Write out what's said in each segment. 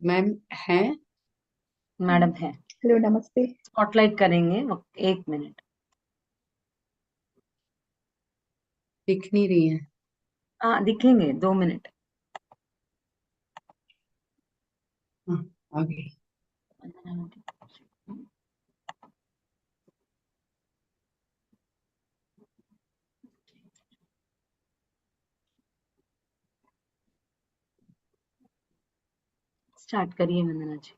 Ma'am हैं? Madam है। Hello, नमस्ते। स्पॉटलाइट करेंगे, 1 मिनट। दिख नहीं रही है। हाँ, दिखेंगे, 2 मिनट। हाँ, आ गई। स्टार्ट करिए वंदना जी।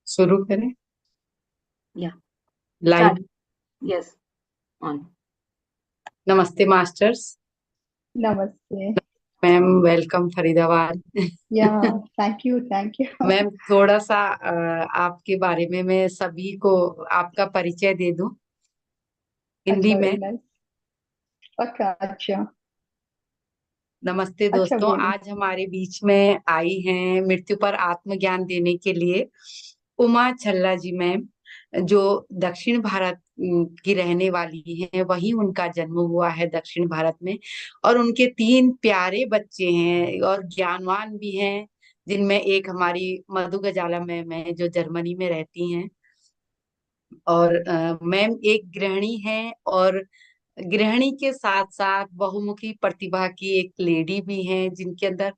शुरू करें? या लाइव। स्टार्ट। Yes, on. नमस्ते मास्टर्स। नमस्ते। Ma'am welcome Faridabad. या थैंक यू मैम थोड़ा सा आपके बारे में मैं सभी को आपका परिचय दे दूं हिंदी अच्छा, में। Very nice. पक्का। अच्छा नमस्ते अच्छा, दोस्तों, बोलिए। आज हमारे बीच में आई हैं मृत्यु पर आत्मज्ञान देने के लिए उमा छल्ला जी मैम, जो दक्षिण भारत की रहने वाली हैं। वहीं उनका जन्म हुआ है दक्षिण भारत में, और उनके 3 प्यारे बच्चे हैं और ज्ञानवान भी हैं, जिनमें एक हमारी मधु गजाला मैम है जो जर्मनी में रहती हैं। और मैम एक गृहिणी हैं, और गृहिणी के साथ साथ बहुमुखी प्रतिभा की एक लेडी भी हैं, जिनके अंदर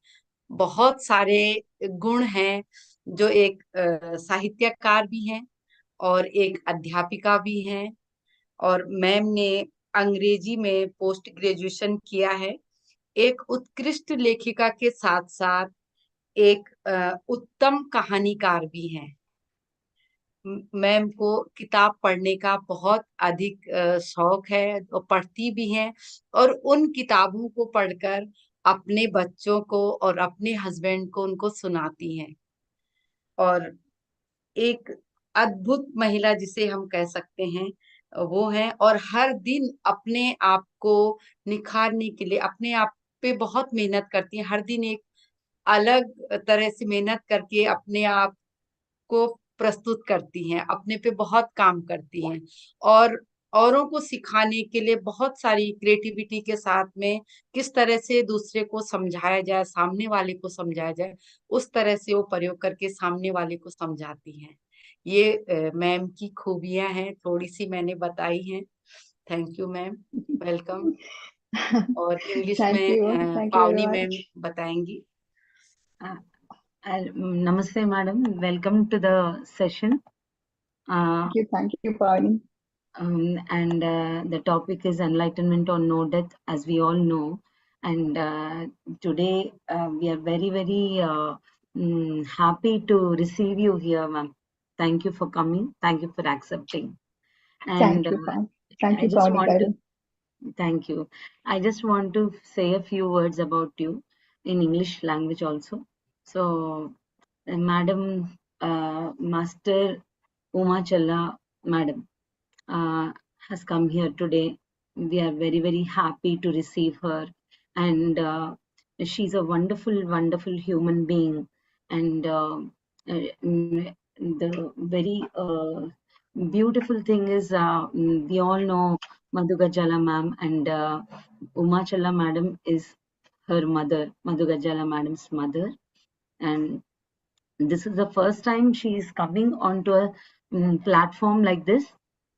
बहुत सारे गुण हैं। जो एक साहित्यकार भी हैं और एक अध्यापिका भी हैं। और मैम ने अंग्रेजी में पोस्ट ग्रेजुएशन किया है। एक उत्कृष्ट लेखिका के साथ साथ एक उत्तम कहानीकार भी हैं। मैम को किताब पढ़ने का बहुत अधिक शौक है, और पढ़ती भी हैं, और उन किताबों को पढ़कर अपने बच्चों को और अपने हस्बैंड को उनको सुनाती हैं। और एक अद्भुत महिला जिसे हम कह सकते हैं वो है, और हर दिन अपने आप को निखारने के लिए अपने आप पे बहुत मेहनत करती है। हर दिन एक अलग तरह से मेहनत करके अपने आप को प्रस्तुत करती हैं, अपने पे बहुत काम करती हैं, और औरों को सिखाने के लिए बहुत सारी क्रिएटिविटी के साथ में किस तरह से दूसरे को समझाया जाए, सामने वाले को समझाया जाए, उस तरह से वो प्रयोग करके सामने वाले को समझाती हैं। ये मैम की खूबियां हैं, थोड़ी सी मैंने बताई हैं। Thank you ma'am, welcome. और इंग्लिश थैंक में यू वेरी पावनी मैम मच। बताएंगी। Namaste, madam. Welcome to the session. Thank you पावनी। And the topic is enlightenment or no death, as we all know. And today we are very, very happy to receive you here, ma'am. Thank you for coming. Thank you for accepting. And thank you पावनी। Thank I you just पावनी want to garu. thank you. I just want to say a few words about you in English language also. So, Madam Master Uma Challa, Madam, has come here today. We are very, very happy to receive her. And she's a wonderful, wonderful human being. And the very beautiful thing is, we all know Madhu Gajala ma'am, and Uma Challa madam is her mother, Madhu Gajala madam's mother. And this is the first time she is coming onto a platform like this,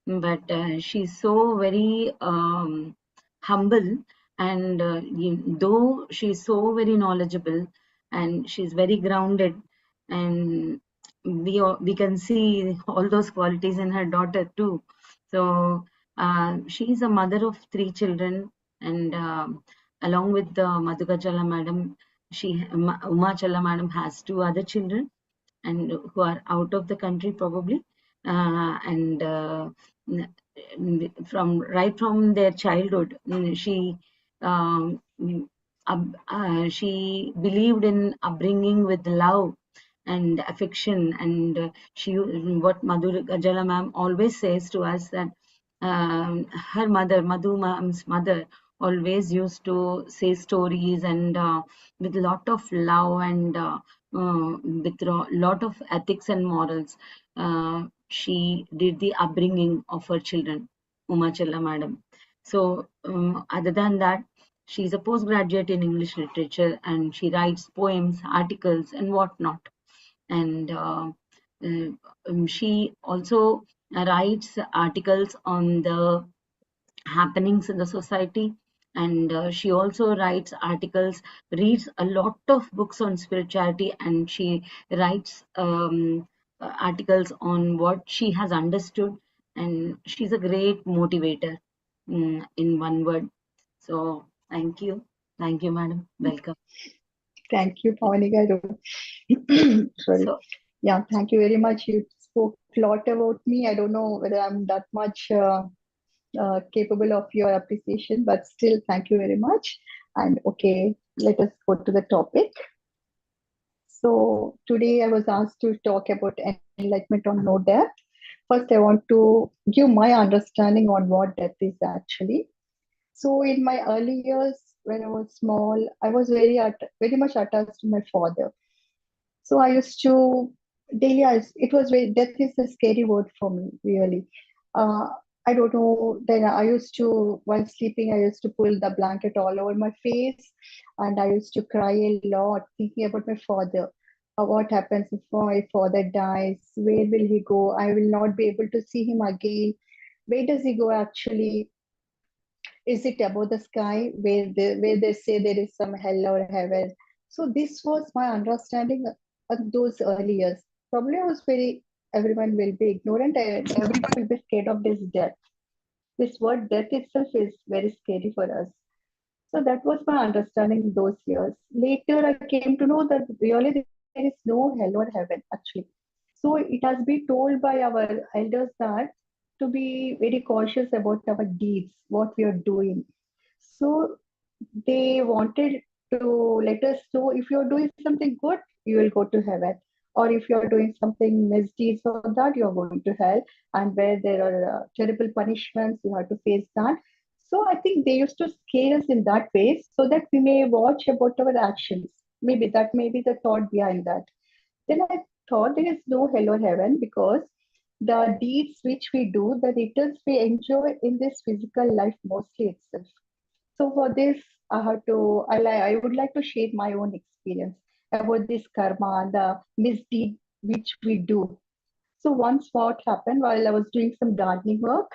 but she's so very humble, and though she's so very knowledgeable and she's very grounded, and we can see all those qualities in her daughter too. So she is a mother of 3 children, and along with the Madhukachala madam, Uma Challa madam has 2 other children, and who are out of the country probably, and from their childhood, she believed in upbringing with love and affection, and what Madhu Gajala ma'am always says to us, that her mother, Madhu ma'am's mother, always used to say stories, and with lot of love, and with lot of ethics and morals. She did the upbringing of her children, Uma Challa madam. So other than that, She's a postgraduate in English literature, and she writes poems, articles, and whatnot. And she also writes articles on the happenings in the society, and she also writes articles, reads a lot of books on spirituality, and she writes articles on what she has understood, and she's a great motivator, in one word. So thank you, madam, welcome. Thank you, Pavani garu. Sorry. So Yeah, thank you very much. You spoke a lot about me. I don't know whether I'm that much capable of your appreciation, but still, thank you very much. And okay, let us go to the topic. So today I was asked to talk about enlightenment on no death. First, I want to give my understanding on what death is actually. So in my early years, when I was small, I was very much attached to my father. So I used to daily. It was very death is a scary word for me, really. Uh, I don't know. Then I used to, while sleeping, I used to pull the blanket all over my face, and I used to cry a lot, thinking about my father. What happens if my father dies? Where will he go? I will not be able to see him again. Where does he go actually? Is it above the sky where they say there is some hell or heaven? So this was my understanding of those early years. Probably I was very everyone will be ignorant and everyone will be scared of this death. This word death itself is very scary for us. So that was my understanding in those years. Later I came to know that really there is no hell or heaven actually. So it has been told by our elders that to be very cautious about our deeds, what we are doing. So they wanted to let us know if you're doing something good, you will go to heaven. Or if you're doing something misdeeds or that, you're going to hell. And where there are terrible punishments, you have to face that. So I think they used to scare us in that way so that we may watch about our actions. Maybe that may be the thought behind that. Then I thought there is no hell or heaven because the deeds which we do, the returns we enjoy in this physical life mostly itself. So for this, I would like to share my own experience about this karma, the misdeed which we do. So once what happened while I was doing some gardening work,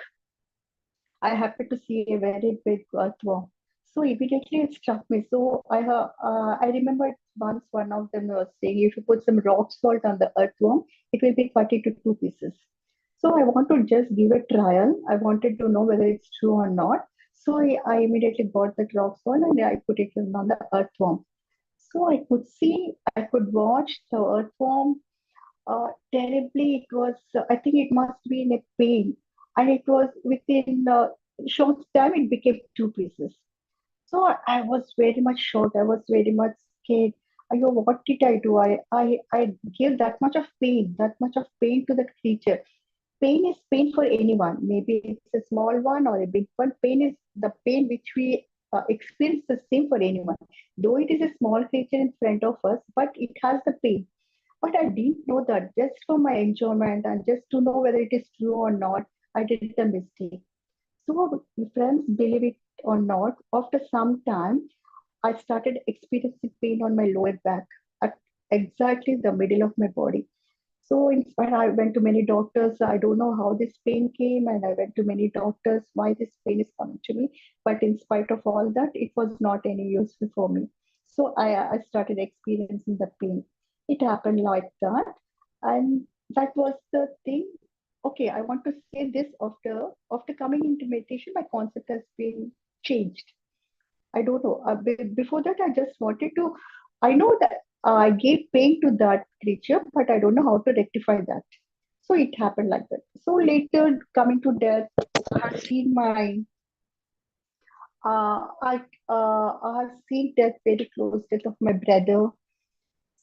I happened to see a very big earthworm. So immediately it struck me. So I remember once one of them was saying, if you put some rock salt on the earthworm, it will be cut into two pieces. So I want to just give a trial. I wanted to know whether it's true or not. So I immediately bought that rock salt and I put it on the earthworm. So I could see, I could watch the earthworm terribly. It was, I think it must be in a pain. And it was within a short time, it became two pieces. So I was very much shocked. I was very much scared. Ayo, what did I do? I gave that much of pain to that creature. Pain is pain for anyone. Maybe it's a small one or a big one. Pain is the pain which we experience the same for anyone. Though it is a small creature in front of us, but it has the pain. But I didn't know that just for my enjoyment and just to know whether it is true or not, I did the mistake. So, friends, believe it or not, after some time, I started experiencing pain on my lower back at exactly the middle of my body. So, in fact, I went to many doctors. I don't know how this pain came, and I went to many doctors why this pain is coming to me. But in spite of all that, it was not any useful for me. So, I started experiencing the pain. It happened like that. And that was the thing. Okay, I want to say this after coming into meditation, my concept has been changed. I don't know. Before that, I just wanted to. I know that I gave pain to that creature, but I don't know how to rectify that. So it happened like that. So later, coming to death, I have seen my. I have seen death very close, death of my brother.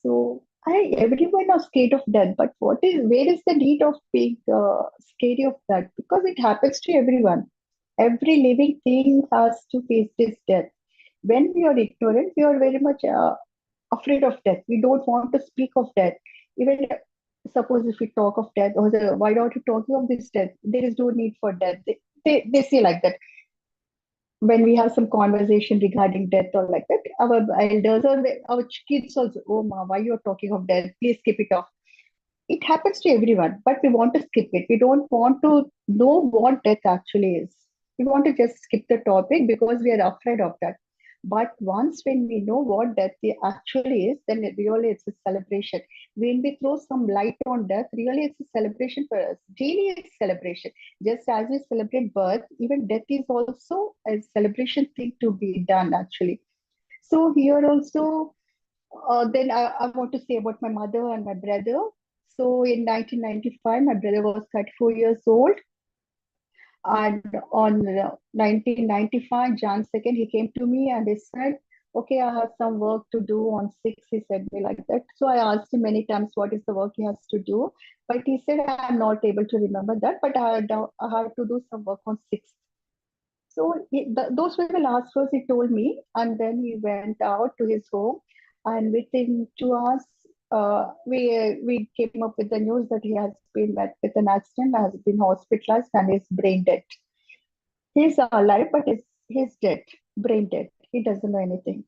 So I everyone is scared of death, but where is the need of being scared of that? Because it happens to everyone. Every living thing has to face this death. When we are ignorant, we are very much afraid of death. We don't want to speak of death. Even suppose if we talk of death, or why don't you talking of this death? There is no need for death. They say like that. when we have some conversation regarding death or like that, our elders or our kids also, oh ma, why you're talking of death? Please keep it off. It happens to everyone, but we want to skip it. We don't want to know what death actually is. We want to just skip the topic because we are afraid of that. But once when we know what death actually is, then really it's a celebration. When we throw some light on death, really it's a celebration for us. Daily it's celebration. Just as we celebrate birth, even death is also a celebration thing to be done actually. So here also, then I want to say about my mother and my brother. So in 1995, my brother was 34 years old. And on 1995, Jan 2nd, he came to me and he said, okay, I have some work to do on 6th. He said me like that. So I asked him many times what is the work he has to do. But he said, I'm not able to remember that, but I have to do some work on 6th. So those were the last words he told me, and then he went out to his home, and within 2 hours, we came up with the news that he has been met with an accident, has been hospitalized, and is brain dead. He's alive, but he's dead, brain dead. He doesn't know anything.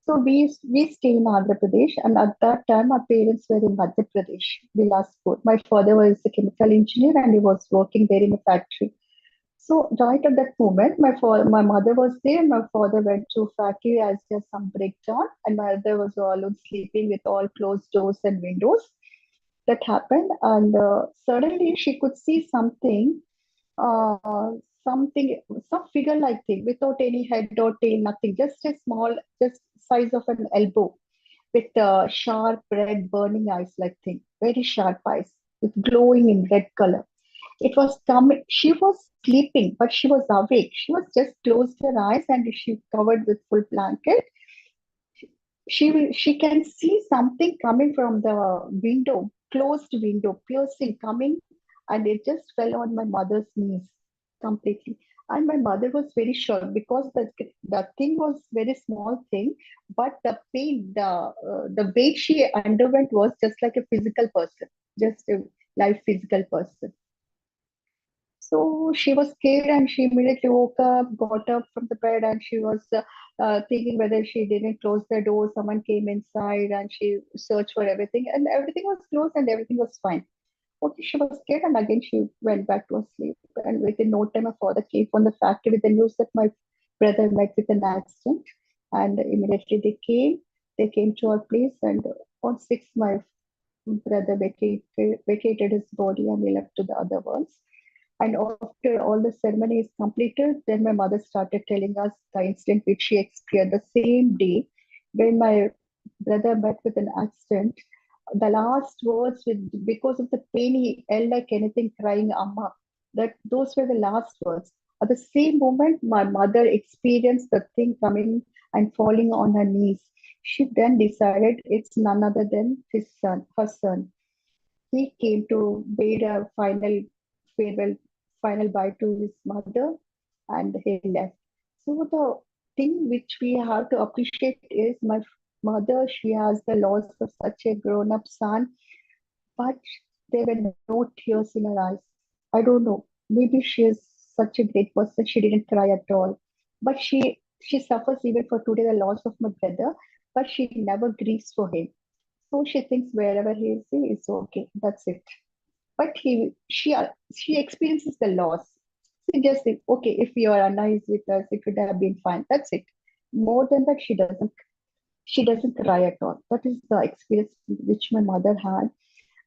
So we stay in Andhra Pradesh, and at that time, our parents were in Madhya Pradesh, Bilaspur. My father was a chemical engineer, and he was working there in a factory. So right at that moment, my mother was there. My father went to factory as there's some breakdown, and my mother was alone sleeping with all closed doors and windows. That happened, and suddenly she could see something, uh, something, some figure-like thing without any head or tail, nothing, just a small, just size of an elbow, with sharp red burning eyes like thing, very sharp eyes, with glowing in red color. It was coming. She was sleeping, but she was awake. She was just closed her eyes and she covered with full blanket. She can see something coming from the window, closed window, piercing coming, and it just fell on my mother's knees completely. And my mother was very shocked because the thing was very small thing, but the pain, the weight she underwent was just like a physical person, just a live physical person. So she was scared and she immediately woke up, got up from the bed, and she was thinking whether she didn't close the door. Someone came inside and she searched for everything, and everything was closed and everything was fine. Okay, she was scared and again she went back to her sleep. And within no time, my father came from the factory with the news that my brother met with an accident. And immediately they came to our place, and on 6th, my brother vacated his body and he left to the other worlds. And after all the ceremony is completed, then my mother started telling us the incident which she experienced the same day when my brother met with an accident. The last words, because of the pain, he yelled like anything, crying "Amma." That those were the last words. At the same moment, my mother experienced the thing coming and falling on her knees. She then decided it's none other than her son. He came to bid a farewell, final bye to his mother, and he left. So the thing which we have to appreciate is my mother. She has the loss of such a grown-up son, but there were no tears in her eyes. I don't know. Maybe she is such a great person. She didn't cry at all, but she suffers even for today the loss of my brother, but she never grieves for him. So she thinks wherever he is okay. That's it. But she experiences the loss. She just thinks, okay, if your Anna is with us, it would have been fine. That's it. More than that, she doesn't cry at all. That is the experience which my mother had.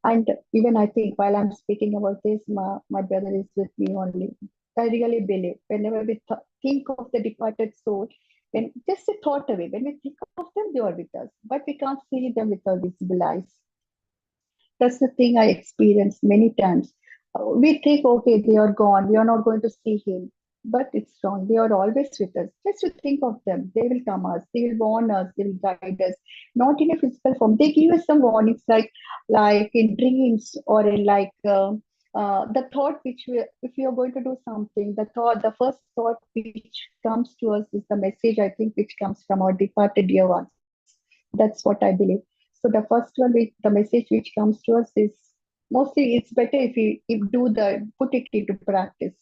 And even I think while I'm speaking about this, my brother is with me only. I really believe whenever we think of the departed soul, when just a thought away, when we think of them, they are with us, but we can't see them with our visible eyes. That's the thing I experienced many times. We think, okay, they are gone. We are not going to see him. But it's wrong. They are always with us. Just to think of them. They will come us. They will warn us. They will guide us. Not in a physical form. They give us some warnings, like in dreams or in the thought which if we are going to do something, the first thought which comes to us is the message, I think, which comes from our departed dear ones. That's what I believe. So the first one, the message which comes to us is mostly it's better if we put it into practice.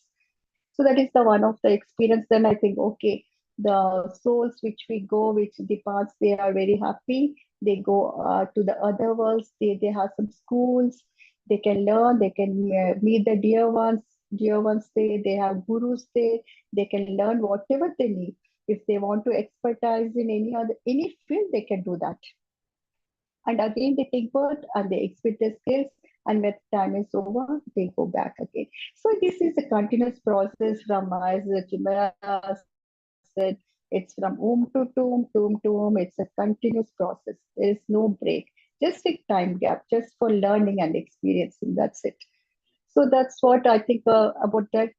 So that is the one of the experience. Then I think, okay, the souls which we go, which departs, they are very happy. They go to the other worlds. They have some schools. They can learn. They can meet the dear ones. Dear ones, they have gurus there. They can learn whatever they need. If they want to expertise in any field, they can do that. And again, they take birth and they exhibit their skills. And when time is over, they go back again. So this is a continuous process from, as Chimera said, it's from womb to tomb. It's a continuous process. There is no break. Just a time gap, just for learning and experiencing. That's it. So that's what I think about that.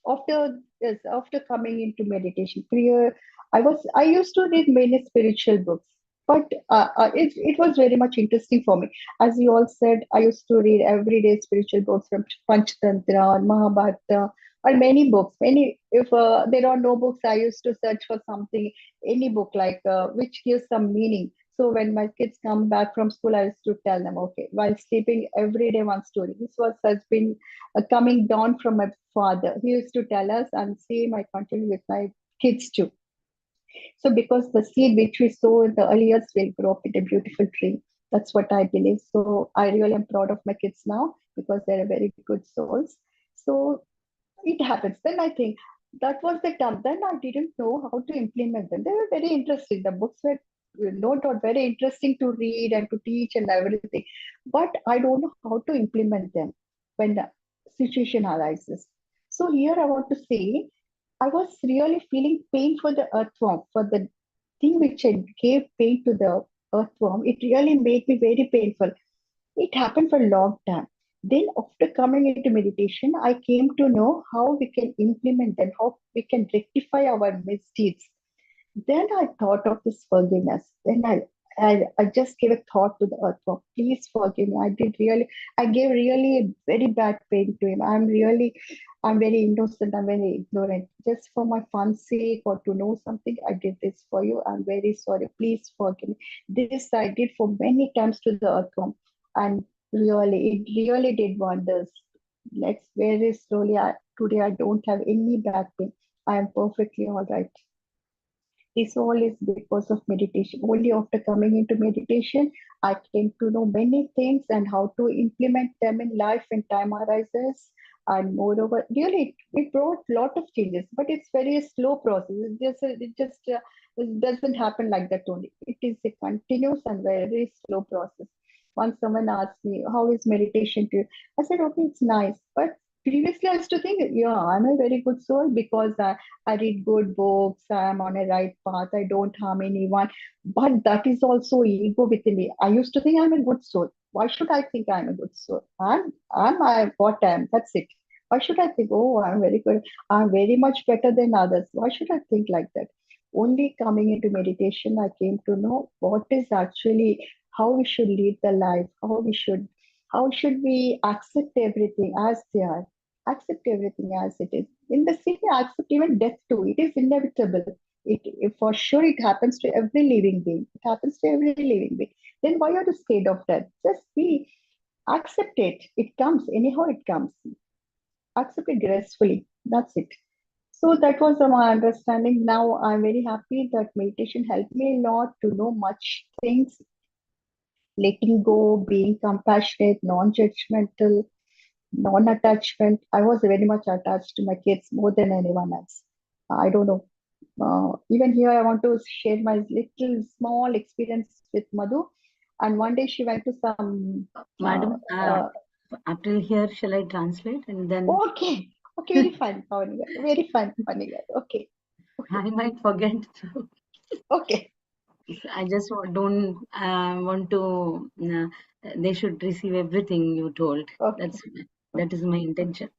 After yes, after coming into meditation prayer, I used to read many spiritual books, but it was very much interesting for me. As you all said, I used to read everyday spiritual books from Panchatantra and Mahabharata, or many books. Many, if there are no books, I used to search for something, any book like which gives some meaning. So when my kids come back from school, I used to tell them, okay, while sleeping, every day one story. This was has been coming down from my father. He used to tell us, and same I continue with my kids too. So because the seed which we sow in the early years will grow up into a beautiful tree. That's what I believe. So I really am proud of my kids now because they're very good souls. So it happens. Then I think that was the term. Then I didn't know how to implement them. They were very interesting. The books were no doubt very interesting to read and to teach and everything. But I don't know how to implement them when the situation arises. So here I want to say I was really feeling pain for the earthworm, for the thing which I gave pain to the earthworm. It really made me very painful. It happened for a long time. Then, after coming into meditation, I came to know how we can implement them, how we can rectify our misdeeds. Then I thought of this forgiveness. I just gave a thought to the earthworm. Please forgive me. I gave really a very bad pain to him. I'm very innocent. I'm very ignorant. Just for my fun's sake or to know something, I did this for you. I'm very sorry. Please forgive me. This I did for many times to the earthworm. And it really did wonders. Let's very slowly. Today I don't have any back pain. I am perfectly all right. This all is because of meditation. Only after coming into meditation, I came to know many things and how to implement them in life when time arises. And moreover, really, it brought a lot of changes, but it's very slow process. It doesn't happen like that only. It is a continuous and very slow process. Once someone asked me, how is meditation to you? I said, okay, it's nice. But previously, I used to think, yeah, I'm a very good soul because I read good books, I'm on a right path, I don't harm anyone. But that is also ego within me. I used to think I'm a good soul. Why should I think I'm a good soul? I'm what I am. That's it. Why should I think, oh, I'm very good, I'm very much better than others? Why should I think like that? Only coming into meditation, I came to know what is actually how we should lead the life, how should we accept everything as they are, accept everything as it is. In the same way, accept even death too. It is inevitable. For sure it happens to every living being. It happens to every living being. Then why are you scared of death? Just be accept it. It comes anyhow. It comes. Accept it gracefully. That's it. So that was my understanding. Now I'm very happy that meditation helped me a lot to know much things, letting go, being compassionate, non-judgmental, non-attachment. I was very much attached to my kids more than anyone else. I don't know. Even here, I want to share my little small experience with Madhu. And one day she went to some. Madam, up till here, shall I translate and then? Okay, okay, very fun, Pavani. Very fun, Pavani. Okay, I might forget. okay. I just don't want to. They should receive everything you told. Okay. That is my intention.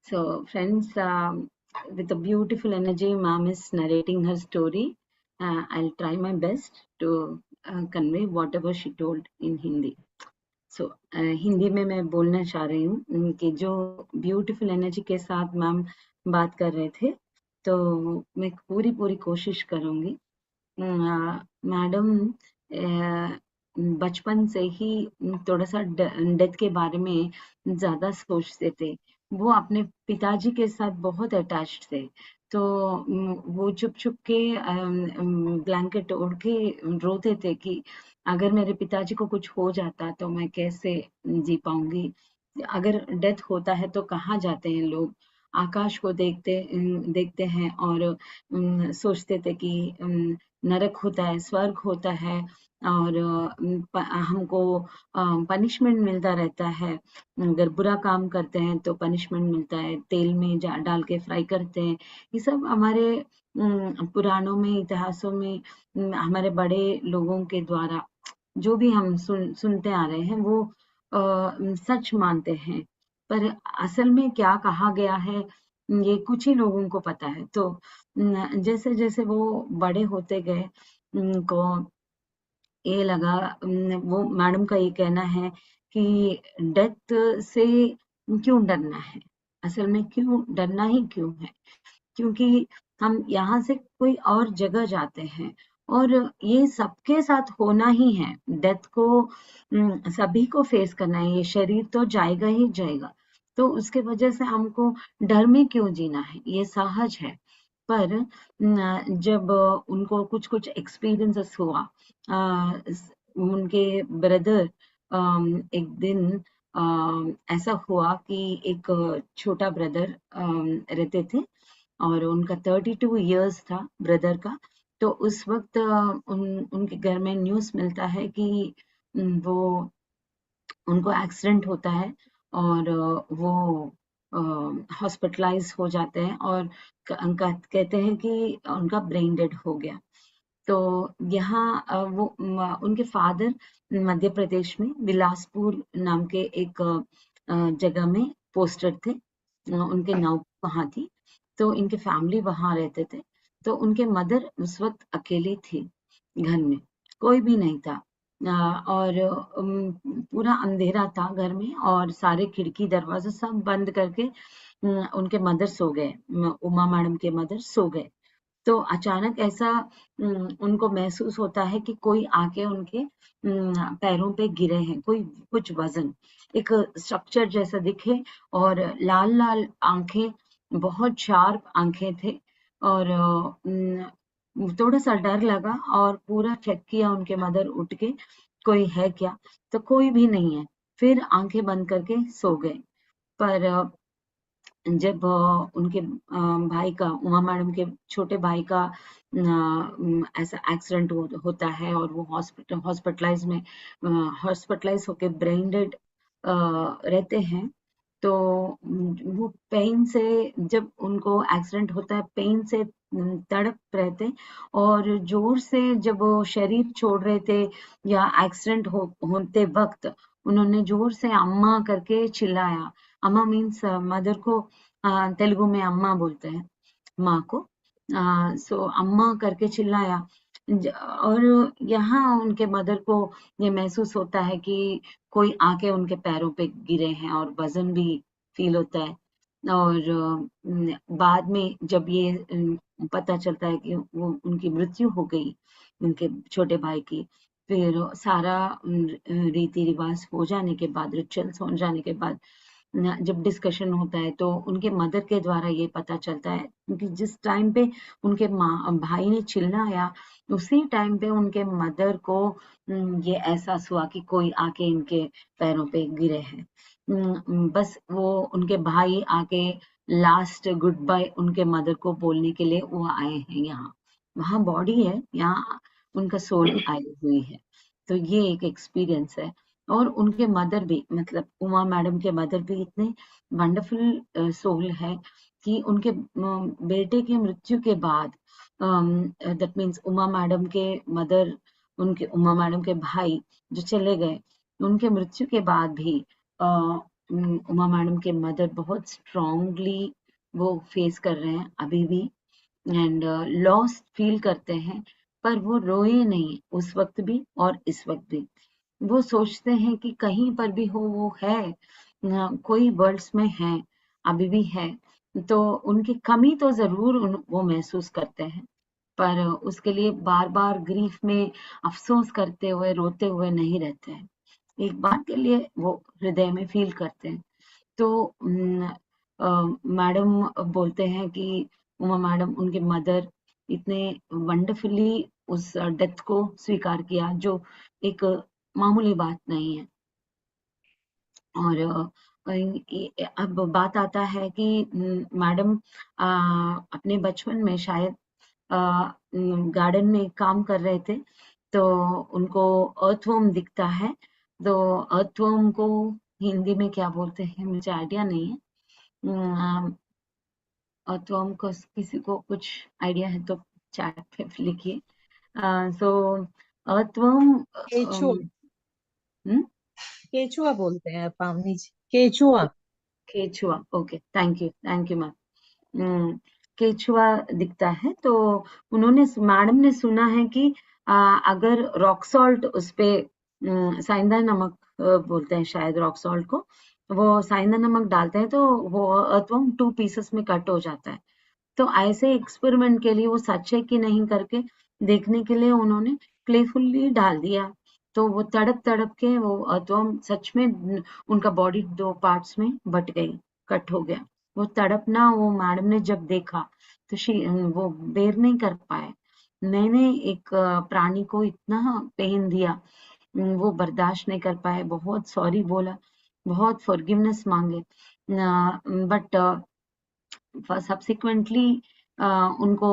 So, friends, with a beautiful energy, Ma'am is narrating her story. I'll try my best to convey whatever she told in Hindi. So, Hindi में मैं बोलना चाह रही हूँ कि जो beautiful energy के साथ मैम बात कर रहे थे, तो मैं पूरी कोशिश करूँगी। मैडम बचपन से ही थोड़ा सा डेथ के बारे में ज़्यादा सोचते थे वो अपने पिताजी के साथ बहुत अटैच्ड थे। तो वो छुप के ब्लैंकेट ओढ़ के रोते थे कि अगर मेरे पिताजी को कुछ हो जाता तो मैं कैसे जी पाऊंगी, अगर डेथ होता है तो कहाँ जाते हैं लोग। आकाश को देखते हैं और सोचते थे कि नरक होता है, स्वर्ग होता है, और हमको पनिशमेंट मिलता रहता है। अगर बुरा काम करते हैं तो पनिशमेंट मिलता है, तेल में डाल के फ्राई करते हैं। ये सब हमारे पुराणों में, इतिहासों में हमारे बड़े लोगों के द्वारा जो भी हम सुनते आ रहे हैं वो सच मानते हैं। पर असल में क्या कहा गया है ये कुछ ही लोगों को पता है। तो जैसे जैसे वो बड़े होते गए उनको ये लगा, वो मैडम का ये कहना है कि डेथ से क्यों डरना है, असल में क्यों डरना ही क्यों है, क्योंकि हम यहाँ से कोई और जगह जाते हैं और ये सबके साथ होना ही है। डेथ को सभी को फेस करना है, ये शरीर तो जाएगा ही जाएगा। तो उसके वजह से हमको डर में क्यों जीना है, ये सहज है। पर जब उनको कुछ कुछ एक्सपीरियंसेस हुआ, उनके ब्रदर एक दिन ऐसा हुआ कि एक छोटा ब्रदर रहते थे और उनका 32 इयर्स था ब्रदर का। तो उस वक्त उनके घर में न्यूज़ मिलता है कि वो उनको एक्सीडेंट होता है और वो हॉस्पिटलाइज हो जाते हैं और कहते हैं कि उनका ब्रेन डेड हो गया। तो यहाँ वो उनके फादर मध्य प्रदेश में बिलासपुर नाम के एक जगह में पोस्टेड थे, उनके नाव वहाँ थी, तो इनके फैमिली वहाँ रहते थे। तो उनके मदर उस वक्त अकेली थी, घर में कोई भी नहीं था। और पूरा अंधेरा था घर में और सारे खिड़की दरवाजे सब बंद करके उनके मदर सो गए, उमा मैडम के मदर सो गए। तो अचानक ऐसा उनको महसूस होता है कि कोई आके उनके पैरों पे गिरे हैं, कोई कुछ वजन, एक स्ट्रक्चर जैसा दिखे और लाल लाल आंखें, बहुत शार्प आंखें थे। और थोड़ा सा डर लगा और पूरा चेक किया उनके मदर उठ के, कोई है क्या, तो कोई भी नहीं है। फिर आंखें बंद करके सो गए। पर जब उनके भाई का, उमा मैडम के छोटे भाई का ऐसा एक्सीडेंट होता है और वो हॉस्पिटलाइज होके ब्रेन डेड रहते हैं। तो वो पेन से, जब उनको एक्सीडेंट होता है पेन से तड़प रहे थे और जोर से जब वो शरीर छोड़ रहे थे या एक्सीडेंट होते वक्त उन्होंने जोर से अम्मा करके चिल्लाया। अम्मा मीन्स मदर को तेलुगु में अम्मा बोलते हैं माँ को। सो अम्मा करके चिल्लाया। और यहाँ उनके मदर को ये महसूस होता है कि कोई आके उनके पैरों पे गिरे हैं और वजन भी फील होता है। और बाद में जब ये पता चलता है कि वो उनकी मृत्यु हो गई, उनके छोटे भाई की, फिर सारा रीति रिवाज हो जाने के बाद, रिचुअल्स हो जाने के बाद जब डिस्कशन होता है तो उनके मदर के द्वारा ये पता चलता है, क्योंकि जिस टाइम पे उनके भाई ने चिल्लाया उसी टाइम पे उनके मदर को ये एहसास हुआ कि कोई आके इनके पैरों पे गिरे हैं। बस वो उनके भाई आके लास्ट गुड बाय उनके मदर को बोलने के लिए वो आए हैं यहाँ। वहाँ बॉडी है, यहाँ उनका सोल आई हुई है। तो ये एक एक्सपीरियंस है। और उनके मदर भी, मतलब उमा मैडम के मदर भी इतने वंडरफुल सोल है कि उनके बेटे की मृत्यु के बाद, दैट मीन्स उमा मैडम के मदर, उनके उमा मैडम के भाई जो चले गए, उनके मृत्यु के बाद भी उमा मैडम के मदर बहुत स्ट्रांगली वो फेस कर रहे हैं अभी भी, एंड लॉस फील करते हैं। पर वो रोए नहीं उस वक्त भी और इस वक्त भी। वो सोचते हैं कि कहीं पर भी हो वो है, कोई वर्ल्ड्स में है, अभी भी है। तो उनकी कमी तो जरूर वो महसूस करते हैं, पर उसके लिए बार बार ग्रीफ में अफसोस करते हुए, रोते हुए नहीं रहते हैं। एक बार के लिए वो हृदय में फील करते हैं। तो मैडम बोलते हैं कि उमा मैडम, उनके मदर इतने वंडरफुली उस डेथ को स्वीकार किया, जो एक मामूली बात नहीं है। और अब बात आता है कि मैडम अपने बचपन में शायद गार्डन में काम कर रहे थे, तो उनको अर्थवर्म दिखता है। तो अर्थवर्म को हिंदी में क्या बोलते हैं मुझे आइडिया नहीं है। अर्थवर्म को किसी को कुछ आइडिया है तो चैट पे लिखिए। सो अर्थवर्म केचुआ, केचुआ बोलते हैं पावनी जी, केचुआ। केचुआ, ओके, थैंक यू मैम। केचुआ दिखता है, तो उन्होंने, मैडम ने सुना है कि अगर रॉक सॉल्ट उस पे, साइंदा नमक बोलते हैं शायद रॉक सॉल्ट को, वो साइंदा नमक डालते हैं तो वो अर्थवर्म 2 पीसेस में कट हो जाता है। तो ऐसे एक्सपेरिमेंट के लिए, वो सच है कि नहीं करके देखने के लिए, उन्होंने प्लेफुली डाल दिया। तो वो तड़प तड़प के वो अर्थवर्म सच में उनका बॉडी 2 पार्ट्स में बट गई, कट हो गया। वो तड़पना वो मैडम ने जब देखा तो वो बेर नहीं कर पाए। मैंने एक प्राणी को इतना पेन दिया, वो बर्दाश्त नहीं कर पाए, बहुत सॉरी बोला, बहुत फॉरगिवनेस मांगे, बट सब्सिक्वेंटली उनको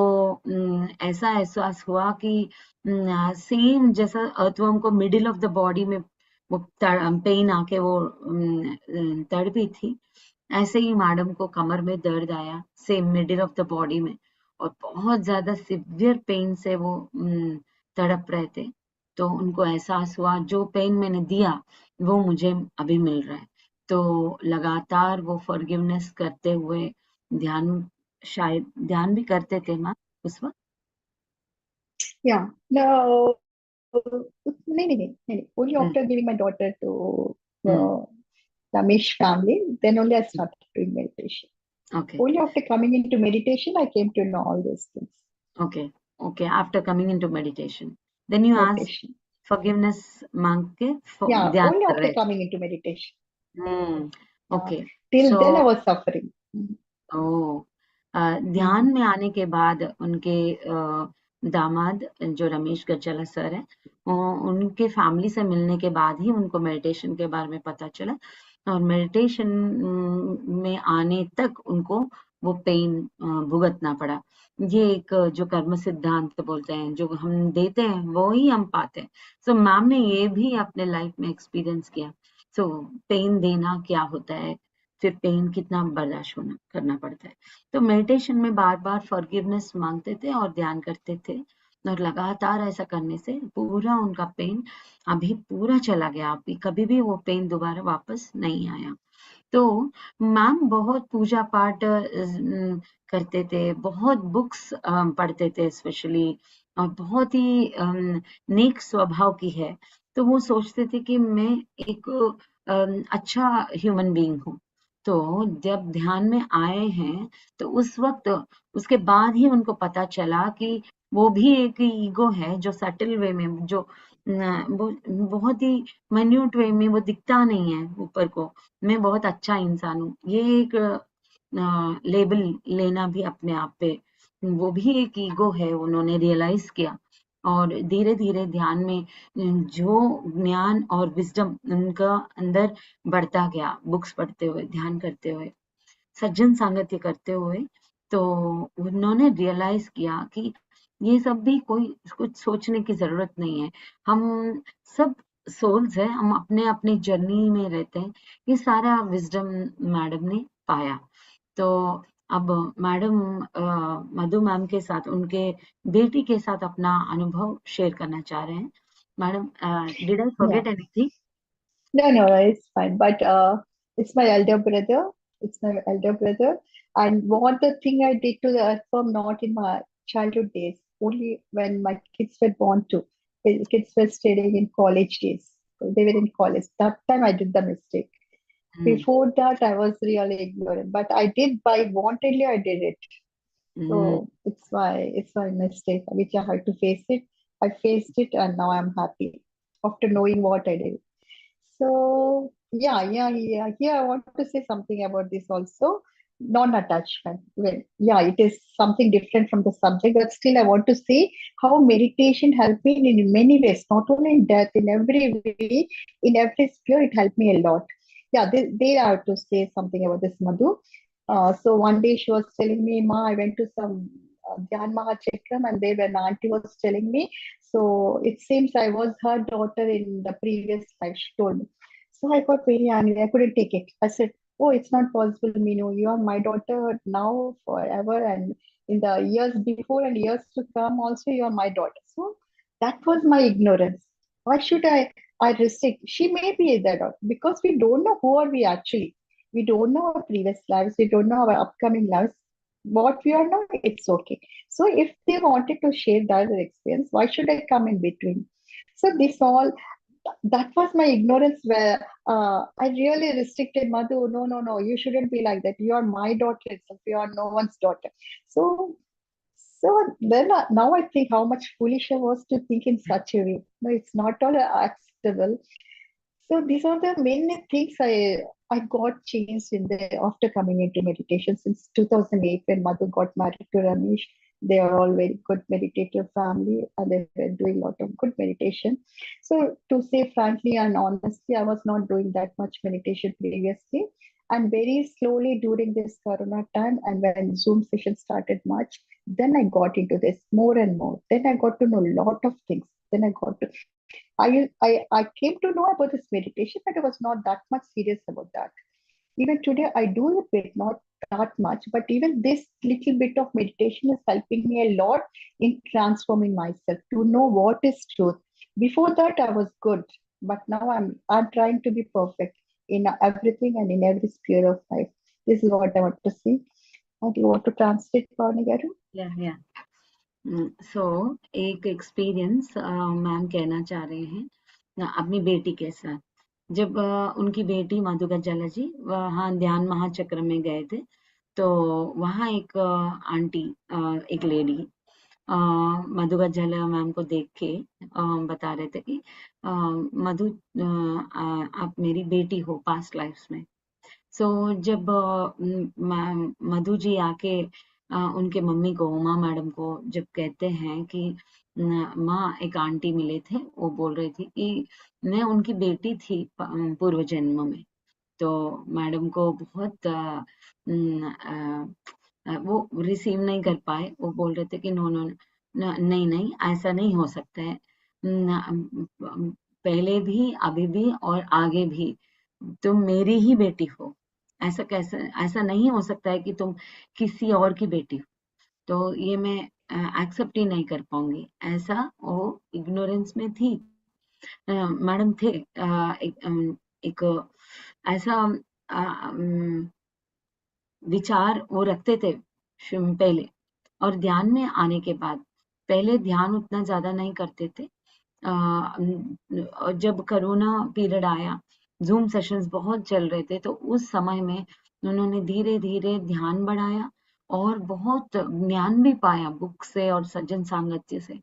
ऐसा एहसास हुआ कि सेम जैसा अर्थवर्म को मिडिल ऑफ द बॉडी में वो पेन आके वो तड़पी थी, ऐसे ही मैडम को कमर में दर्द आया, same middle of the body में, और बहुत ज्यादा सिवियर पेन से वो तड़प रहे थे। तो उनको एहसास हुआ जो पेन मैंने दिया वो मुझे अभी मिल रहा है। तो लगातार वो फॉरगिवनेस करते हुए ध्यान, शायद ध्यान भी करते थे मैम उस वक्त। Yeah. No, no. Only after giving my daughter to Ramesh family, then only I started doing meditation. Okay. Only after coming into meditation, I came to know all these things. Okay. After coming into meditation, then you asked Meditation. forgiveness मांग के Yeah, ध्यान only कर after रहे थे। coming into meditation. Okay. Till then, I So, was suffering. ध्यान में आने के बाद उनके दामाद जो रमेश गज्जला सर है, उनके फैमिली से मिलने के बाद ही उनको मेडिटेशन के बारे में पता चला, और मेडिटेशन में आने तक उनको वो पेन भुगतना पड़ा। ये एक जो कर्म सिद्धांत बोलते हैं, जो हम देते हैं वो ही हम पाते हैं। सो मैम ने ये भी अपने लाइफ में एक्सपीरियंस किया। सो पेन देना क्या होता है, फिर पेन कितना बर्दाश्त करना पड़ता है। तो मेडिटेशन में बार बार फॉरगिवनेस मांगते थे और ध्यान करते थे, और लगातार ऐसा करने से पूरा उनका पेन अभी पूरा चला गया। अभी कभी भी वो पेन दोबारा वापस नहीं आया। तो मैम बहुत पूजा पाठ करते थे, बहुत बुक्स पढ़ते थे स्पेशली, और बहुत ही नेक स्वभाव की है। तो वो सोचते थे कि मैं एक अच्छा ह्यूमन बीइंग हूँ। तो जब ध्यान में आए हैं तो उस वक्त, उसके बाद ही उनको पता चला कि वो भी एक ईगो है, जो सटल वे में, जो वो बहुत ही माइन्यूट वे में वो दिखता नहीं है ऊपर को, मैं बहुत अच्छा इंसान हूँ। ये एक लेबल लेना भी अपने आप पे, वो भी एक ईगो है, उन्होंने रियलाइज किया। और धीरे धीरे ध्यान में जो ज्ञान और विजडम उनका अंदर बढ़ता गया, बुक्स पढ़ते हुए, ध्यान करते हुए, सज्जन सांगत्य करते हुए, तो उन्होंने रियलाइज किया कि ये सब भी कोई कुछ सोचने की जरूरत नहीं है, हम सब सोल्स है, हम अपने अपने जर्नी में रहते हैं। ये सारा विजडम मैडम ने पाया। तो अब मैडम मधु मैम के साथ, उनके बेटी के साथ अपना अनुभव शेयर करना चाह रहे हैं। Madam, did I forget anything? No, it's fine. But it's my elder brother. It's my elder brother. And what the thing I did to the earth form, not in my childhood days, only when my kids were born to. The kids were studying in college days. So they were in college. That time I did the mistake. Before that, I was really ignorant. But I did by wantedly, I did it. So it's my mistake, which I had to face it. I faced it, and now I'm happy after knowing what I did. So yeah. Here I want to say something about this also. non-attachment. Well, yeah, it is something different from the subject, but still I want to say how meditation helped me in many ways, not only in death, in every way, in every sphere, it helped me a lot. Yeah, they are to say something about this, Madhu. So one day she was telling me, Ma, I went to some Dhyan Mahachakram, and there an auntie was telling me, so it seems I was her daughter in the previous life, she told me. So I got very angry. I couldn't take it. I said, oh, it's not possible, Minu. You are my daughter now, forever, and in the years before and years to come, also, you are my daughter. So that was my ignorance. Why should I restrict? She may be that daughter because we don't know who are we actually. We don't know our previous lives. We don't know our upcoming lives. What we are now, it's okay. So if they wanted to share that experience, why should I come in between? So this all that was my ignorance where I really restricted Madhu. No, no, no, you shouldn't be like that. You are my daughter itself. You are no one's daughter. So, so then now I think how much foolish I was to think in such a way. No, it's not all acceptable. So these are the main things I got changed in the after coming into meditation since 2008 when Madhu got married to Ramesh. They are all very good meditative family and they were doing a lot of good meditation. So to say frankly and honestly, I was not doing that much meditation previously. And very slowly during this Corona time and when Zoom session started much, then I got into this more and more. Then I got to know a lot of things. Then I got to I came to know about this meditation, but I was not that much serious about that. Even today, I do a bit, not that much, but even this little bit of meditation is helping me a lot in transforming myself to know what is truth. Before that, I was good, but now I'm trying to be perfect in everything and in every sphere of life. This is what I want to say. Do you want to translate, Pavani Garu? या सो एक experience ma'am कहना चाह रहे हैं अपनी बेटी के साथ। जब उनकी बेटी मधुकर जाला जी वहाँ ध्यान महाचक्र में गए थे, तो वहाँ एक आंटी, एक लेडी मधुकर जाला मैम को देख के बता रहे थे कि मधु, आप मेरी बेटी हो पास्ट लाइफ्स में। सो जब मधु जी आके उनके मम्मी को, उमा मैडम को जब कहते हैं कि माँ एक आंटी मिले थे, वो बोल रही थी कि मैं उनकी बेटी थी पूर्व जन्म में। तो मैडम को बहुत वो रिसीव नहीं कर पाए। वो बोल रहे थे कि नो नो नहीं नहीं, ऐसा नहीं हो सकता है। पहले भी, अभी भी और आगे भी तुम मेरी ही बेटी हो। ऐसा कैसे, ऐसा नहीं हो सकता है कि तुम किसी और की बेटी हो। तो ये मैं एक्सेप्ट ही नहीं कर पाऊंगी। ऐसा वो इग्नोरेंस में थी। मैडम थे एक ऐसा विचार वो रखते थे पहले, और ध्यान में आने के बाद, पहले ध्यान उतना ज्यादा नहीं करते थे। जब कोरोना पीरियड आया, जूम सेशंस बहुत चल रहे थे, तो उस समय में उन्होंने धीरे धीरे ध्यान बढ़ाया और बहुत ज्ञान भी पाया बुक से और सज्जन सांगत्य से।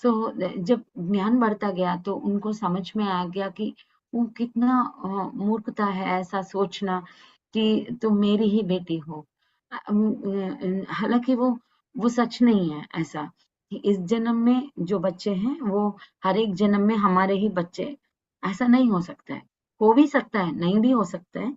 सो जब ज्ञान बढ़ता गया तो उनको समझ में आ गया कि वो कितना मूर्खता है ऐसा सोचना कि तुम मेरी ही बेटी हो। हालांकि वो सच नहीं है ऐसा। इस जन्म में जो बच्चे हैं वो हर एक जन्म में हमारे ही बच्चे, ऐसा नहीं हो सकता है। हो भी सकता है, नहीं भी हो सकता है,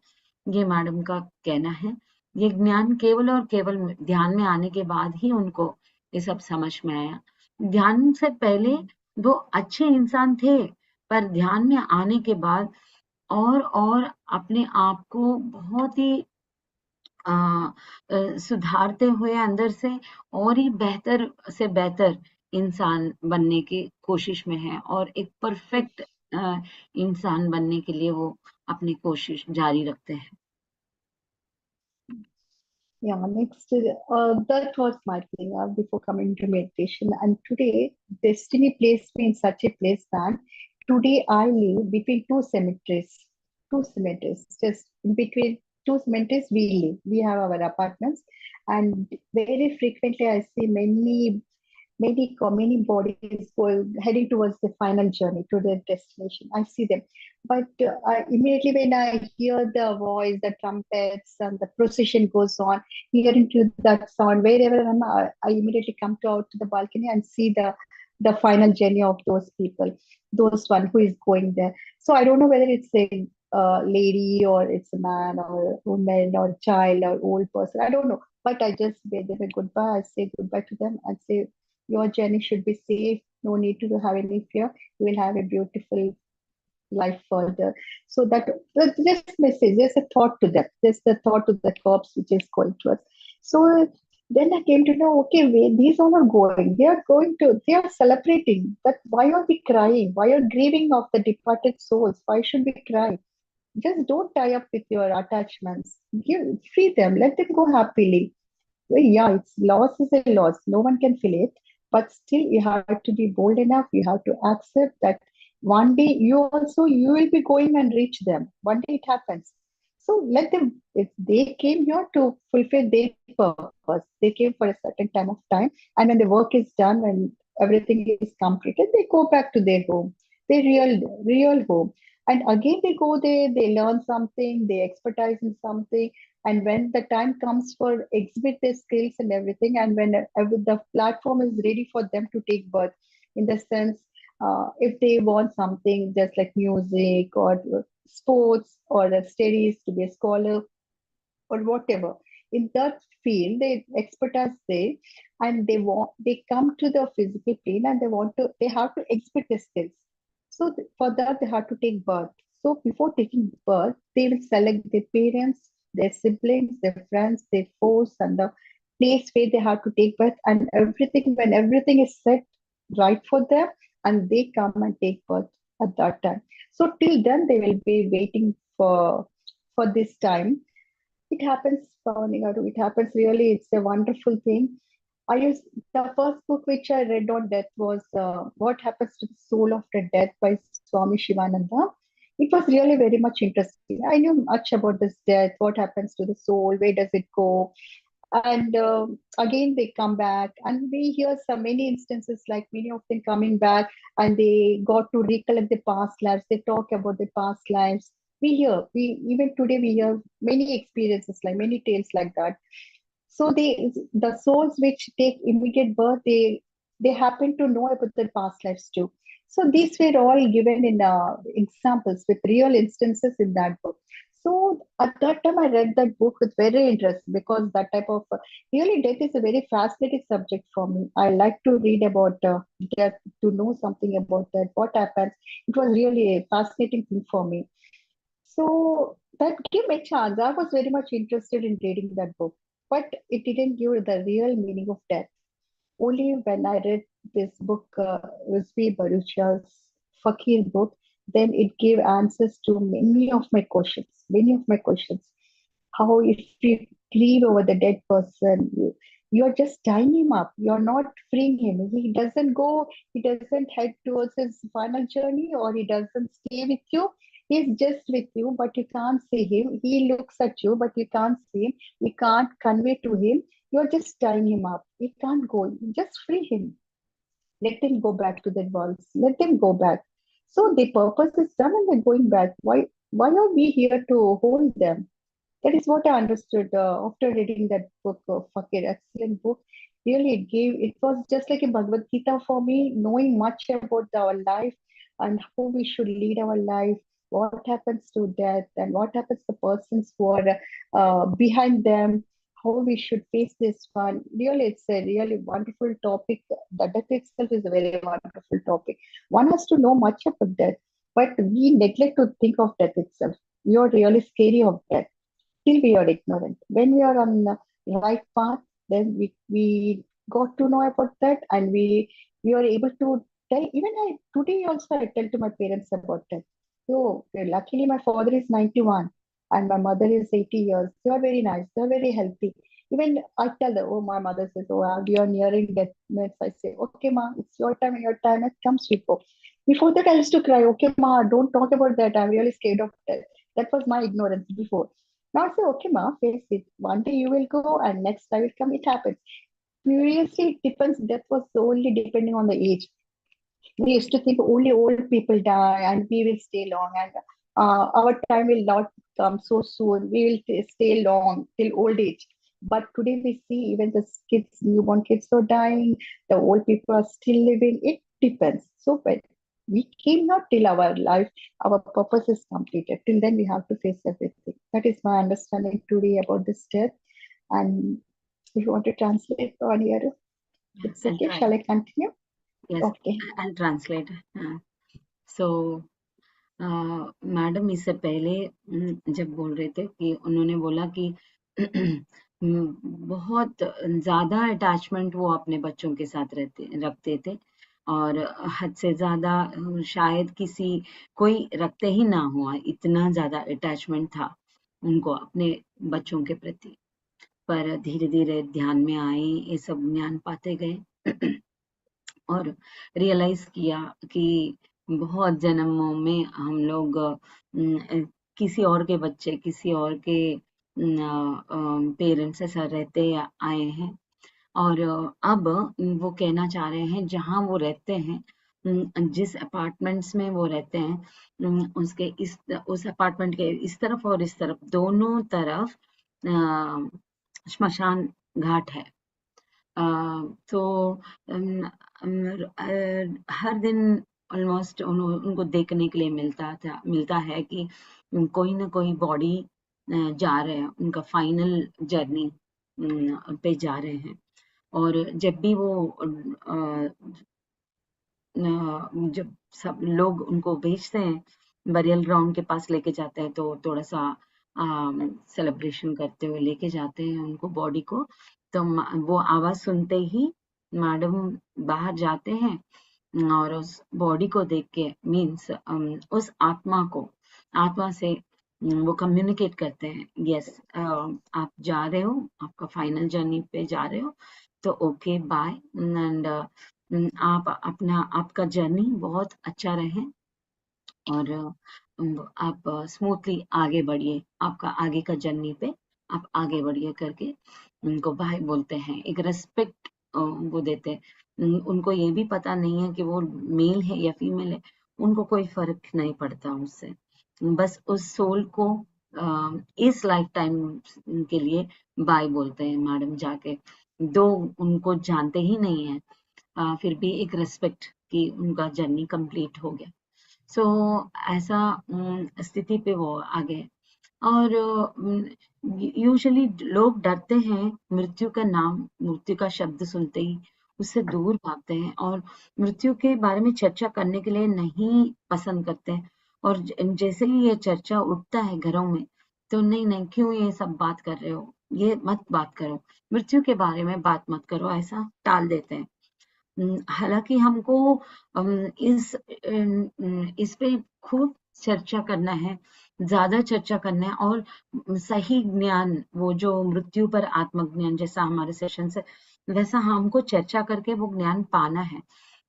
ये मैडम का कहना है। ये ज्ञान केवल और केवल ध्यान में आने के बाद ही उनको ये सब समझ में आया। ध्यान से पहले वो अच्छे इंसान थे, पर ध्यान में आने के बाद और अपने आप को बहुत ही सुधारते हुए अंदर से और ही बेहतर से बेहतर इंसान बनने की कोशिश में है, और एक परफेक्ट इंसान बनने के लिए वो अपनी कोशिश जारी रखते हैं। Yeah, next, that was my thing before coming to meditation. And today, destiny placed me in such a place that today I live between two cemeteries. Two cemeteries, just in between two cemeteries, we live. We have our apartments, and very frequently I see many many bodies heading towards the final journey to their destination. I see them, but immediately when I hear the voice, the trumpets, and the procession goes on, hearing to that sound wherever I immediately come to out to the balcony and see the final journey of those people, those one who is going there. So I don't know whether it's a lady or it's a man or a woman or a child or old person. I don't know, but I just bid them a goodbye. I say goodbye to them and say your journey should be safe. No need to have any fear. You will have a beautiful life further. So that's just message. There's a thought to that. There's the thought to the corpse which is going to us. So then I came to know, okay, wait, these all are going. They are going to. They are celebrating. But why are we crying? Why are grieving of the departed souls? Why should we cry? Just don't tie up with your attachments. Free them. Let them go happily. Well, yeah, it's loss is a loss. No one can feel it, but still you have to be bold enough. You have to accept that one day you will be going and reach them. One day it happens. So let them. If they came here to fulfill their purpose, they came for a certain time of time, and when the work is done and everything is completed, they go back to their home, their real home. And again, they go there. They learn something. They expertise in something, and when the time comes for exhibit their skills and everything, and when the platform is ready for them to take birth, in the sense, if they want something just like music or sports or studies to be a scholar or whatever, in that field they expertise there, and they come to the physical plane and they have to exhibit their skills. So for that they have to take birth. So before taking birth, they will select their parents, their siblings, their friends, their foes, and the place where they have to take birth, and everything, when everything is set right for them, and they come and take birth at that time. So till then they will be waiting for this time. It happens, Pavani Garu. It happens really. It's a wonderful thing. I used the first book which I read on death was What Happens to the Soul After Death by Swami Shivananda. It was really very much interesting. I knew much about this death, what happens to the soul, where does it go, and again they come back, and we hear so many instances like many of them coming back, and they got to recollect the past lives. They talk about the past lives. We even today we hear many experiences, like many tales like that. So the souls which take immediate birth, they happen to know about their past lives too. So these were all given in examples with real instances in that book. So at that time, I read that book with very interest, because that type of really death is a very fascinating subject for me. I like to read about death, to know something about that, what happens. It was really a fascinating thing for me. So that gave me a chance. I was very much interested in reading that book, but it didn't give the real meaning of death. Only when I read this book, Rizvi Barucha's Fakir book, then it gave answers to many of my questions. Many of my questions. How if you grieve over the dead person, you're just tying him up. You're not freeing him. He doesn't head towards his final journey, or he doesn't stay with you. He's just with you, but you can't see him. He looks at you, but you can't see him. You can't convey to him. You're just tying him up. He can't go. Just free him. Let them go back to their worlds. Let them go back. So the purpose is done and they're going back. Why are we here to hold them? That is what I understood after reading that book, Fakir, excellent book. Really, it was just like a Bhagavad Gita for me, knowing much about our life and how we should lead our life, what happens to death, and what happens to persons who are behind them, how we should face this one. Really, it's a really wonderful topic. The death itself is a very wonderful topic. One has to know much about death, but we neglect to think of death itself. We are really scary of death till we are ignorant. When we are on the right path, then we got to know about that, and we are able to tell. Even today also I tell to my parents about that. So luckily my father is 91 and my mother is 80 years. They are very nice. They are very healthy. Even I tell them, oh, my mother says, oh, we are nearing death minutes. I say, okay, ma, it's your time and your time it comes, we go. Before that, I used to cry, okay, ma, don't talk about that. I'm really scared of death. That was my ignorance before. Now I say, okay, ma, face it. One day you will go and next time will come, it happens. Previously, it depends. Death was solely depending on the age. We used to think only old people die and we will stay long, and our time will not come so soon. We will stay long till old age. But today we see even the kids, newborn kids are dying, the old people are still living. It depends. So when we came not till our life, our purpose is completed. Till then we have to face everything. That is my understanding today about this death. And if you want to translate on here, it's I'll okay. try. Shall I continue? Yes, Okay. I'll translate. So madam इससे पहले जब बोल रहे थे कि उन्होंने बोला कि बहुत ज्यादा अटैचमेंट वो अपने बच्चों के साथ रखते थे, और हद से ज्यादा शायद कोई रखते ही ना हुआ, इतना ज्यादा अटैचमेंट था उनको अपने बच्चों के प्रति। पर धीरे धीरे ध्यान में आए, ये सब ज्ञान पाते गए और रियलाइज किया कि बहुत जन्मों में हम लोग किसी और के बच्चे, किसी और के पेरेंट्स से ऐसा रहते आए हैं, और अब वो कहना चाह रहे हैं जहाँ वो रहते हैं, जिस अपार्टमेंट्स में वो रहते हैं, उसके उस अपार्टमेंट के इस तरफ और इस तरफ दोनों तरफ श्मशान घाट है। तो हर दिन ऑलमोस्ट उनको देखने के लिए मिलता है कि कोई ना कोई बॉडी जा रहे हैं, उनका फाइनल जर्नी पे जा रहे हैं। और जब भी वो जब सब लोग उनको भेजते हैं, बरियल ग्राउंड के पास लेके जाते हैं, तो थोड़ा सा सेलिब्रेशन करते हुए लेके जाते हैं उनको, बॉडी को। तो वो आवाज सुनते ही मैडम बाहर जाते हैं और उस बॉडी को देख के मीन्स उस आत्मा से वो कम्युनिकेट करते हैं, यस आप जा रहे हो, आपका फाइनल जर्नी पे जा रहे हो, तो ओके बाय, एंड आपका जर्नी बहुत अच्छा रहे और आप स्मूथली आगे बढ़िए, आपका आगे का जर्नी पे आप आगे बढ़िए करके उनको बाय बोलते हैं। एक रेस्पेक्ट वो देते हैं। उनको ये भी पता नहीं है कि वो मेल है या फीमेल है, उनको कोई फर्क नहीं पड़ता उससे, बस उस सोल को इस लाइफ टाइम के लिए बाय बोलते हैं मैडम जाके, दो उनको जानते ही नहीं है, फिर भी एक रेस्पेक्ट कि उनका जर्नी कंप्लीट हो गया। सो ऐसा स्थिति पे वो आ गए। और यूजुअली लोग डरते हैं मृत्यु का नाम, मृत्यु का शब्द सुनते ही उससे दूर भागते हैं और मृत्यु के बारे में चर्चा करने के लिए नहीं पसंद करते हैं। और जैसे ही ये चर्चा उठता है घरों में, तो नहीं नहीं क्यों ये सब बात कर रहे हो, ये मत बात करो, मृत्यु के बारे में बात मत करो, ऐसा टाल देते हैं। हालांकि हमको इस पे खूब चर्चा करना है, ज्यादा चर्चा करना है, और सही ज्ञान, वो जो मृत्यु पर आत्मज्ञान जैसा हमारे सेशन से, वैसा हमको चर्चा करके वो ज्ञान पाना है।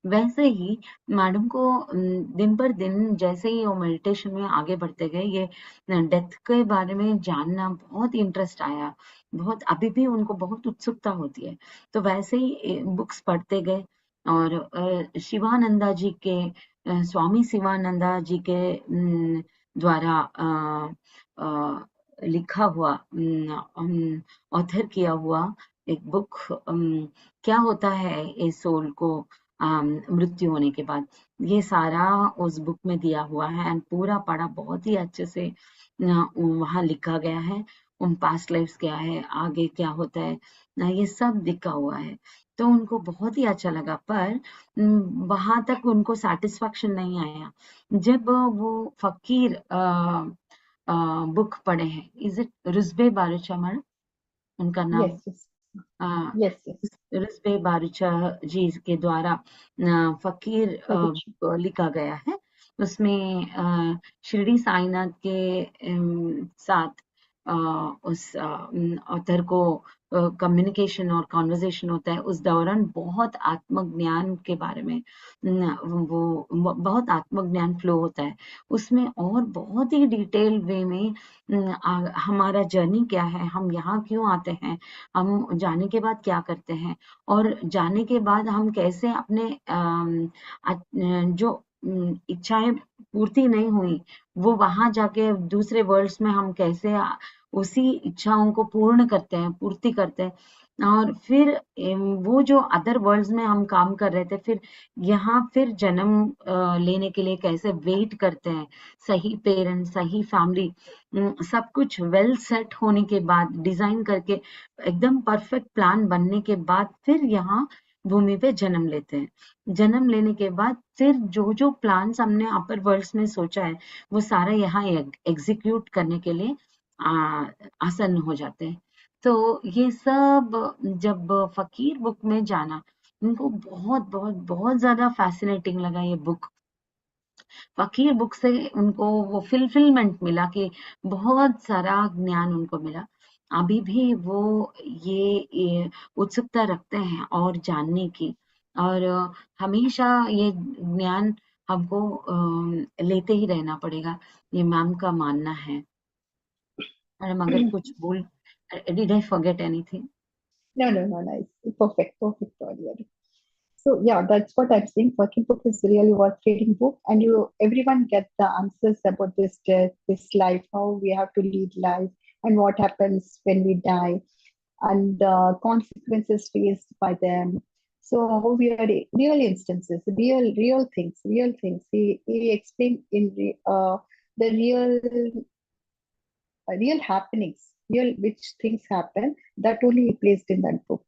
वैसे ही मैडम को दिन पर दिन जैसे ही वो मेडिटेशन में आगे बढ़ते गए, ये डेथ के बारे में जानना बहुत इंटरेस्ट आया, बहुत अभी भी उनको बहुत उत्सुकता होती है। तो वैसे ही बुक्स पढ़ते गए और शिवानंदा जी के स्वामी शिवानंदा जी के द्वारा लिखा हुआ, ऑथर किया हुआ एक बुक, क्या होता है ये सोल को मृत्यु होने के बाद, ये सारा उस बुक में दिया हुआ है एंड पूरा पढ़ा, बहुत ही अच्छे से वहाँ लिखा गया है। पास्ट लाइफ्स क्या है, आगे क्या होता है, ये सब लिखा हुआ है। तो उनको बहुत ही अच्छा लगा, पर वहां तक उनको सेटिस्फैक्शन नहीं आया जब वो फकीर बुक पढ़े हैं। इज इट रुजबे बारूचा मैडम उनका नाम? Yes, yes, yes. रुजबे बारूचा जी के द्वारा फकीर Baruch. लिखा गया है। उसमें शिरडी साईनाथ के साथ उस ऑथर को कम्युनिकेशन और कॉन्वर्जेशन होता है, उस दौरान बहुत आत्मज्ञान के बारे में वो बहुत आत्मज्ञान फ्लो होता है उसमें, और बहुत ही डिटेल वे में हमारा जर्नी क्या है, हम यहाँ क्यों आते हैं, हम जाने के बाद क्या करते हैं, और जाने के बाद हम कैसे अपने जो इच्छाएं पूर्ति नहीं हुई वो वहां जाके दूसरे वर्ल्ड्स में हम कैसे उसी इच्छाओं को पूर्ण करते हैं, पूर्ति करते हैं, और फिर वो जो अदर वर्ल्ड्स में हम काम कर रहे थे, फिर यहाँ फिर जन्म लेने के लिए कैसे वेट करते हैं, सही पेरेंट्स, सही फैमिली, सब कुछ वेल सेट होने के बाद, डिजाइन करके एकदम परफेक्ट प्लान बनने के बाद फिर यहाँ भूमि पे जन्म लेते हैं। जन्म लेने के बाद फिर जो जो प्लान्स हमने अपर वर्ल्ड्स में सोचा है वो सारा यहाँ एग्जीक्यूट करने के लिए आसन हो जाते हैं। तो ये सब जब फकीर बुक में जाना, उनको बहुत बहुत बहुत ज्यादा फैसिनेटिंग लगा ये बुक। फकीर बुक से उनको वो फिलफिलमेंट मिला कि बहुत सारा ज्ञान उनको मिला। अभी भी वो ये उत्सुकता रखते हैं और जानने की, और हमेशा ये ज्ञान हमको लेते ही रहना पड़ेगा, ये मैम का मानना है। मैडम अगर कुछ बोल, did I forget anything? No, no, no, nice. Perfect, perfect earlier. So yeah, that's what I'm saying. Working book is really worth reading book, and everyone gets the answers about this death, this life, how we have to lead life, and what happens when we die, and the consequences faced by them. So how we are real instances, real things, real things. He explained in the real happenings, real which things happen, that only he placed in that book.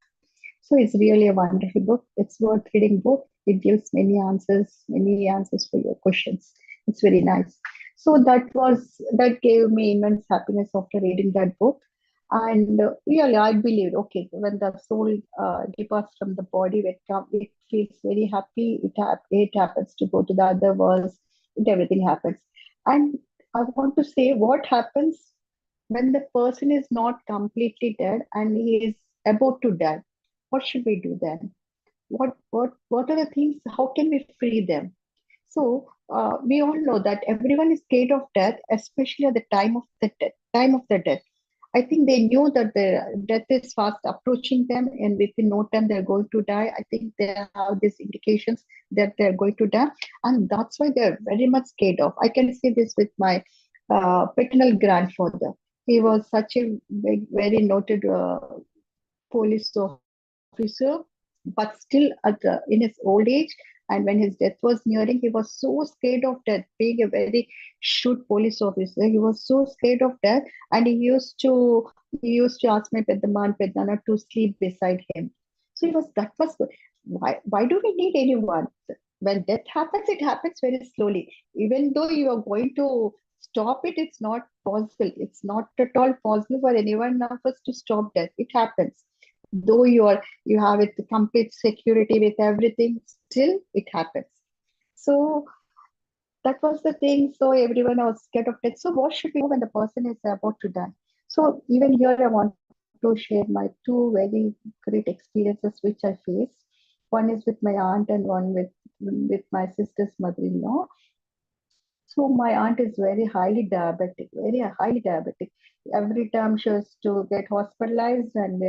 So it's really a wonderful book. It's worth reading book. It gives many answers for your questions. It's very nice. So that gave me immense happiness after reading that book. And really, I believe, okay, when the soul departs from the body, it feels very happy. It happens to go to the other worlds. Everything happens. And I want to say what happens when the person is not completely dead and he is about to die. What should we do then? What are the things? How can we free them? So we all know that everyone is scared of death, especially at the time of the death. I think they knew that the death is fast approaching them, and within no time they're going to die. I think they have these indications that they're going to die, and that's why they're very much scared of. I can see this with my paternal grandfather. He was such a big, very noted police officer, but still in his old age, and when his death was nearing, he was so scared of death. Being a very shrewd police officer, he was so scared of death, and he used to ask my Pedaman Pedana to sleep beside him. So he was that was good. Why do we need anyone? When death happens, it happens very slowly. Even though you are going to stop it, it's not possible. It's not at all possible for anyone of us to stop death. It happens. Though you have it complete security with everything, still it happens. So that was the thing. So everyone was scared of death. So what should we do when the person is about to die? So even here I want to share my two very great experiences which I faced. One is with my aunt and one with my sister's mother-in-law. So my aunt is very highly diabetic. Every time she used to get hospitalized, and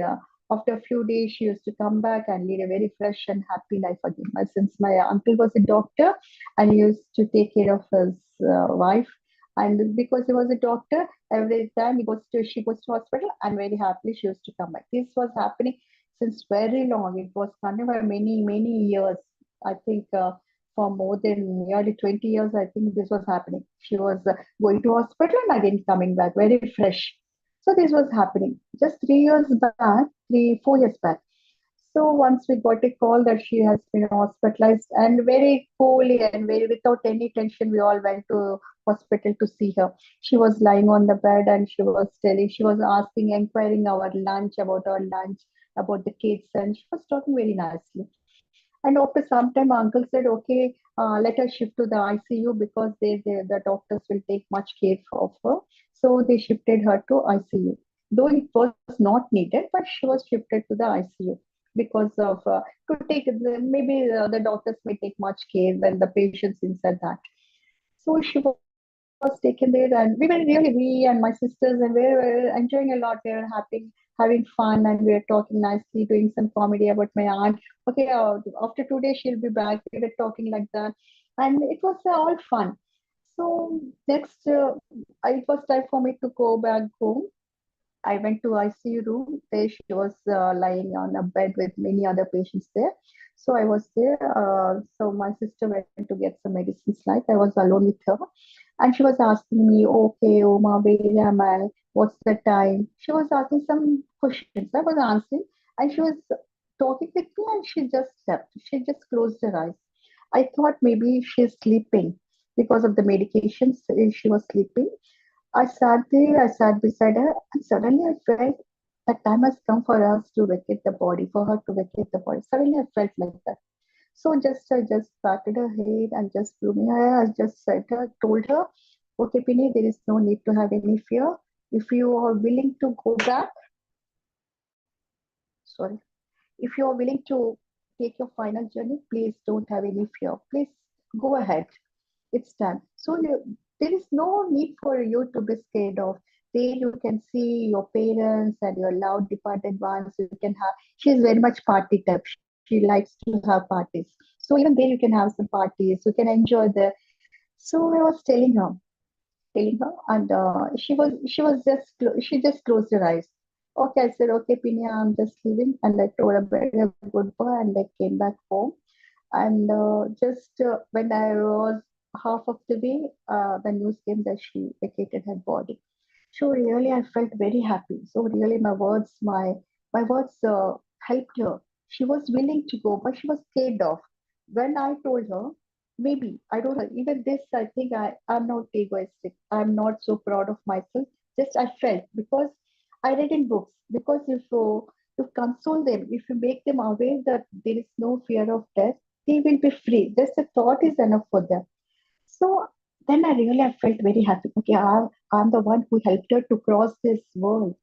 after a few days, she used to come back and lead a very fresh and happy life again. Since my uncle was a doctor, and he used to take care of his wife, and because he was a doctor, every time she goes to hospital, and very happily she used to come back. This was happening since very long. It was kind of many years. I think. For more than nearly 20 years, I think this was happening. She was going to hospital and again coming back very fresh. So this was happening just 3 years back, 4 years back. So once we got a call that she has been hospitalized, and very coolly and very without any tension, we all went to hospital to see her. She was lying on the bed and she was asking, inquiring our lunch, about the kids, and she was talking very nicely. And after some time, uncle said, okay, let her shift to the ICU because the doctors will take much care of her. So they shifted her to ICU. Though it was not needed, but she was shifted to the ICU because of to take maybe the doctors may take much care when the patients inside that. So she was taken there, and we were really, we and my sisters, and we were enjoying a lot. We were having fun, and we were talking nicely, doing some comedy about my aunt. Okay, after 2 days she'll be back. We were talking like that, and it was all fun. So next, it was time for me to go back home. I went to ICU room. There she was lying on a bed with many other patients there. So I was there. So my sister went to get some medicines. Like I was alone with her, and she was asking me, "Okay, Oma, where am I? What's the time?" She was asking some questions. I was answering, and she was talking with me, and she just slept. She just closed her eyes. I thought maybe she's sleeping because of the medications. She was sleeping. I sat there, I sat beside her, and suddenly I felt that time has come for us to vacate the body, for her to vacate the body. Suddenly I felt like that. So I just patted her head and just blew me her. I just told her, okay, Pinny, there is no need to have any fear. If you are willing to go back, sorry, if you are willing to take your final journey, please don't have any fear. Please go ahead. It's done. So there is no need for you to be scared of. There you can see your parents and your loved departed ones. You can have. She's very much party type. She likes to have parties. So even there you can have some parties. You can enjoy the. So I was telling her, and she was she just closed her eyes. Okay, I said, okay, Pinya, I'm just leaving, and I told her very goodbye, and I came back home. And just when I was half of the way, the news came that she vacated her body. So really, I felt very happy. So really, my words helped her. She was willing to go, but she was scared of. When I told her, maybe I don't know. Even this, I think I'm not egoistic. I'm not so proud of myself. Just I felt because I read in books. Because if you console them, if you make them aware that there is no fear of death, they will be free. Just the thought is enough for them. So then I felt very happy. Okay, I'm the one who helped her to cross this world.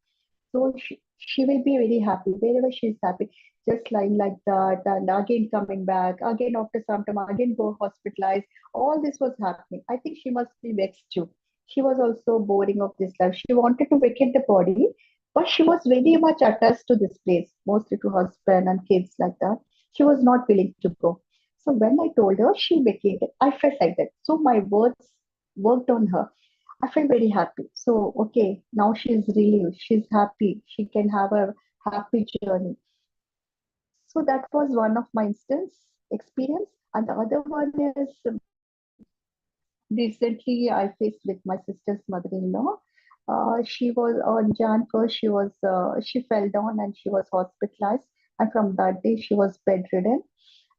So she will be very happy wherever she's happy, just lying like that, and again coming back, again after some time, again go hospitalized. All this was happening. I think she must be vexed too. She was also boring of this life. She wanted to vacate the body, but she was very much attached to this place, mostly to husband and kids like that. She was not willing to go. So when I told her, she vacated. I felt like that. So my words worked on her. I felt very happy. So, okay, now she's relieved. She's happy. She can have a happy journey. So that was one of my instance experience. And the other one is recently I faced with my sister's mother-in-law. She was on Jan 1st, she fell down and she was hospitalized. And from that day, she was bedridden.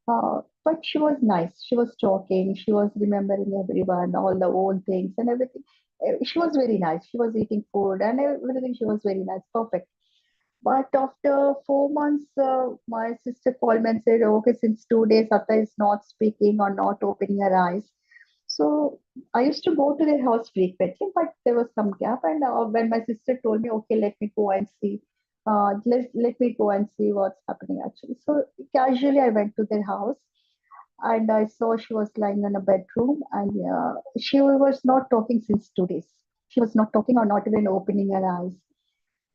But she was nice. She was talking. She was remembering everyone, all the old things and everything. She was very nice. She was eating food and everything. She was very nice, perfect. But after 4 months, my sister called me and said, "Okay, since 2 days, Atta is not speaking or not opening her eyes." So I used to go to their house frequently, but there was some gap. And when my sister told me, "Okay, let me go and see," let me go and see what's happening actually. So casually, I went to their house and I saw she was lying in a bedroom, and she was not talking since 2 days. She was not talking or not even opening her eyes.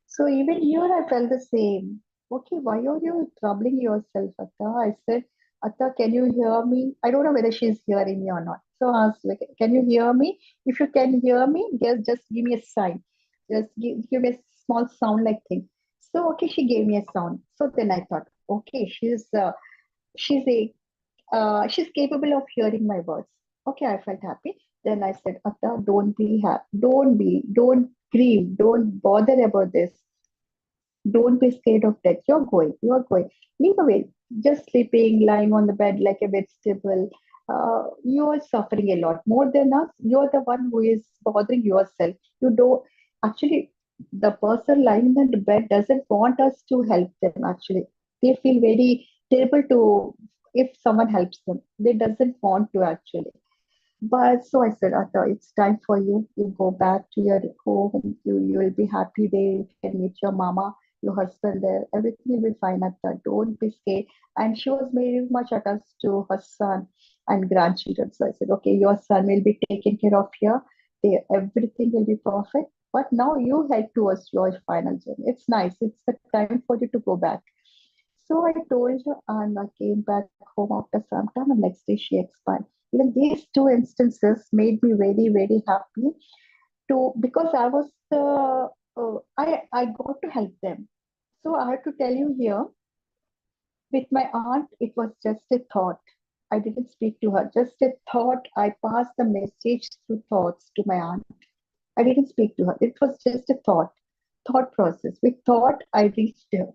So even here I felt the same. Okay, why are you troubling yourself, Atta? I said, Atta, can you hear me? I don't know whether she's hearing me or not. So I asked, like, can you hear me? If you can hear me, just give me a sign. Just give me a small sound like thing. So okay, she gave me a sound. So then I thought, okay, she's a she's capable of hearing my words. Okay, I felt happy. Then I said, Atta, don't be happy. Don't grieve. Don't bother about this. Don't be scared of death. You're going. Leave away. Just sleeping, lying on the bed like a vegetable. You are suffering a lot more than us. You're the one who is bothering yourself. You don't actually. The person lying in the bed doesn't want us to help them. Actually, they feel very terrible to if someone helps them. They doesn't want to actually. But so I said, Atta, it's time for you. You go back to your home and you will be happy there. You can meet your mama, your husband there. Everything will be fine, Atta. Don't be scared. And she was very much attached to her son and grandchildren. So I said, okay, your son will be taken care of here. Everything will be perfect. But now you head towards your final journey. It's nice. It's the time for you to go back. So I told her, and I came back home after some time, and next day she expired. Even these two instances made me very, very happy to, because I was the I got to help them. So I have to tell you here, with my aunt, it was just a thought. I didn't speak to her, just a thought. I passed the message through thoughts to my aunt. I didn't speak to her. It was just a thought process. With thought, I reached her.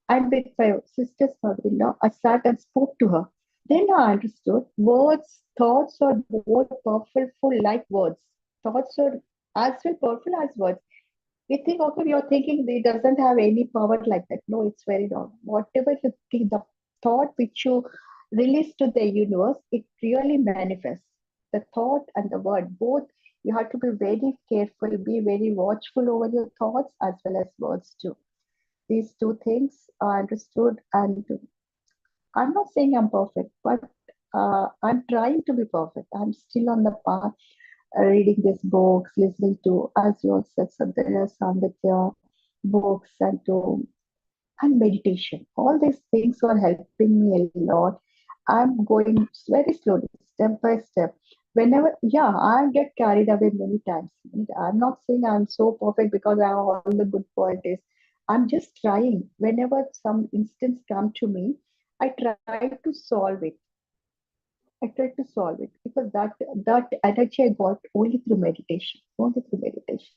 And with my sister's mother-in-law, I sat and spoke to her. Then I understood words, thoughts are more powerful like words. Thoughts are as well powerful as words. We think, okay, we are thinking it doesn't have any power like that. No, it's very wrong. Whatever you think, the thought which you release to the universe, it really manifests. The thought and the word, both, you have to be very careful, be very watchful over your thoughts as well as words too. These two things I understood, and I'm not saying I'm perfect, but I'm trying to be perfect. I'm still on the path, reading these books, listening to, as you all said, Sadhya, Sandhya books, and meditation. All these things are helping me a lot. I'm going very slowly, step by step. Whenever, yeah, I get carried away many times. I'm not saying I'm so perfect because I have all the good qualities. I'm just trying. Whenever some instance come to me, I try to solve it. I try to solve it because that energy I got only through meditation, only through meditation.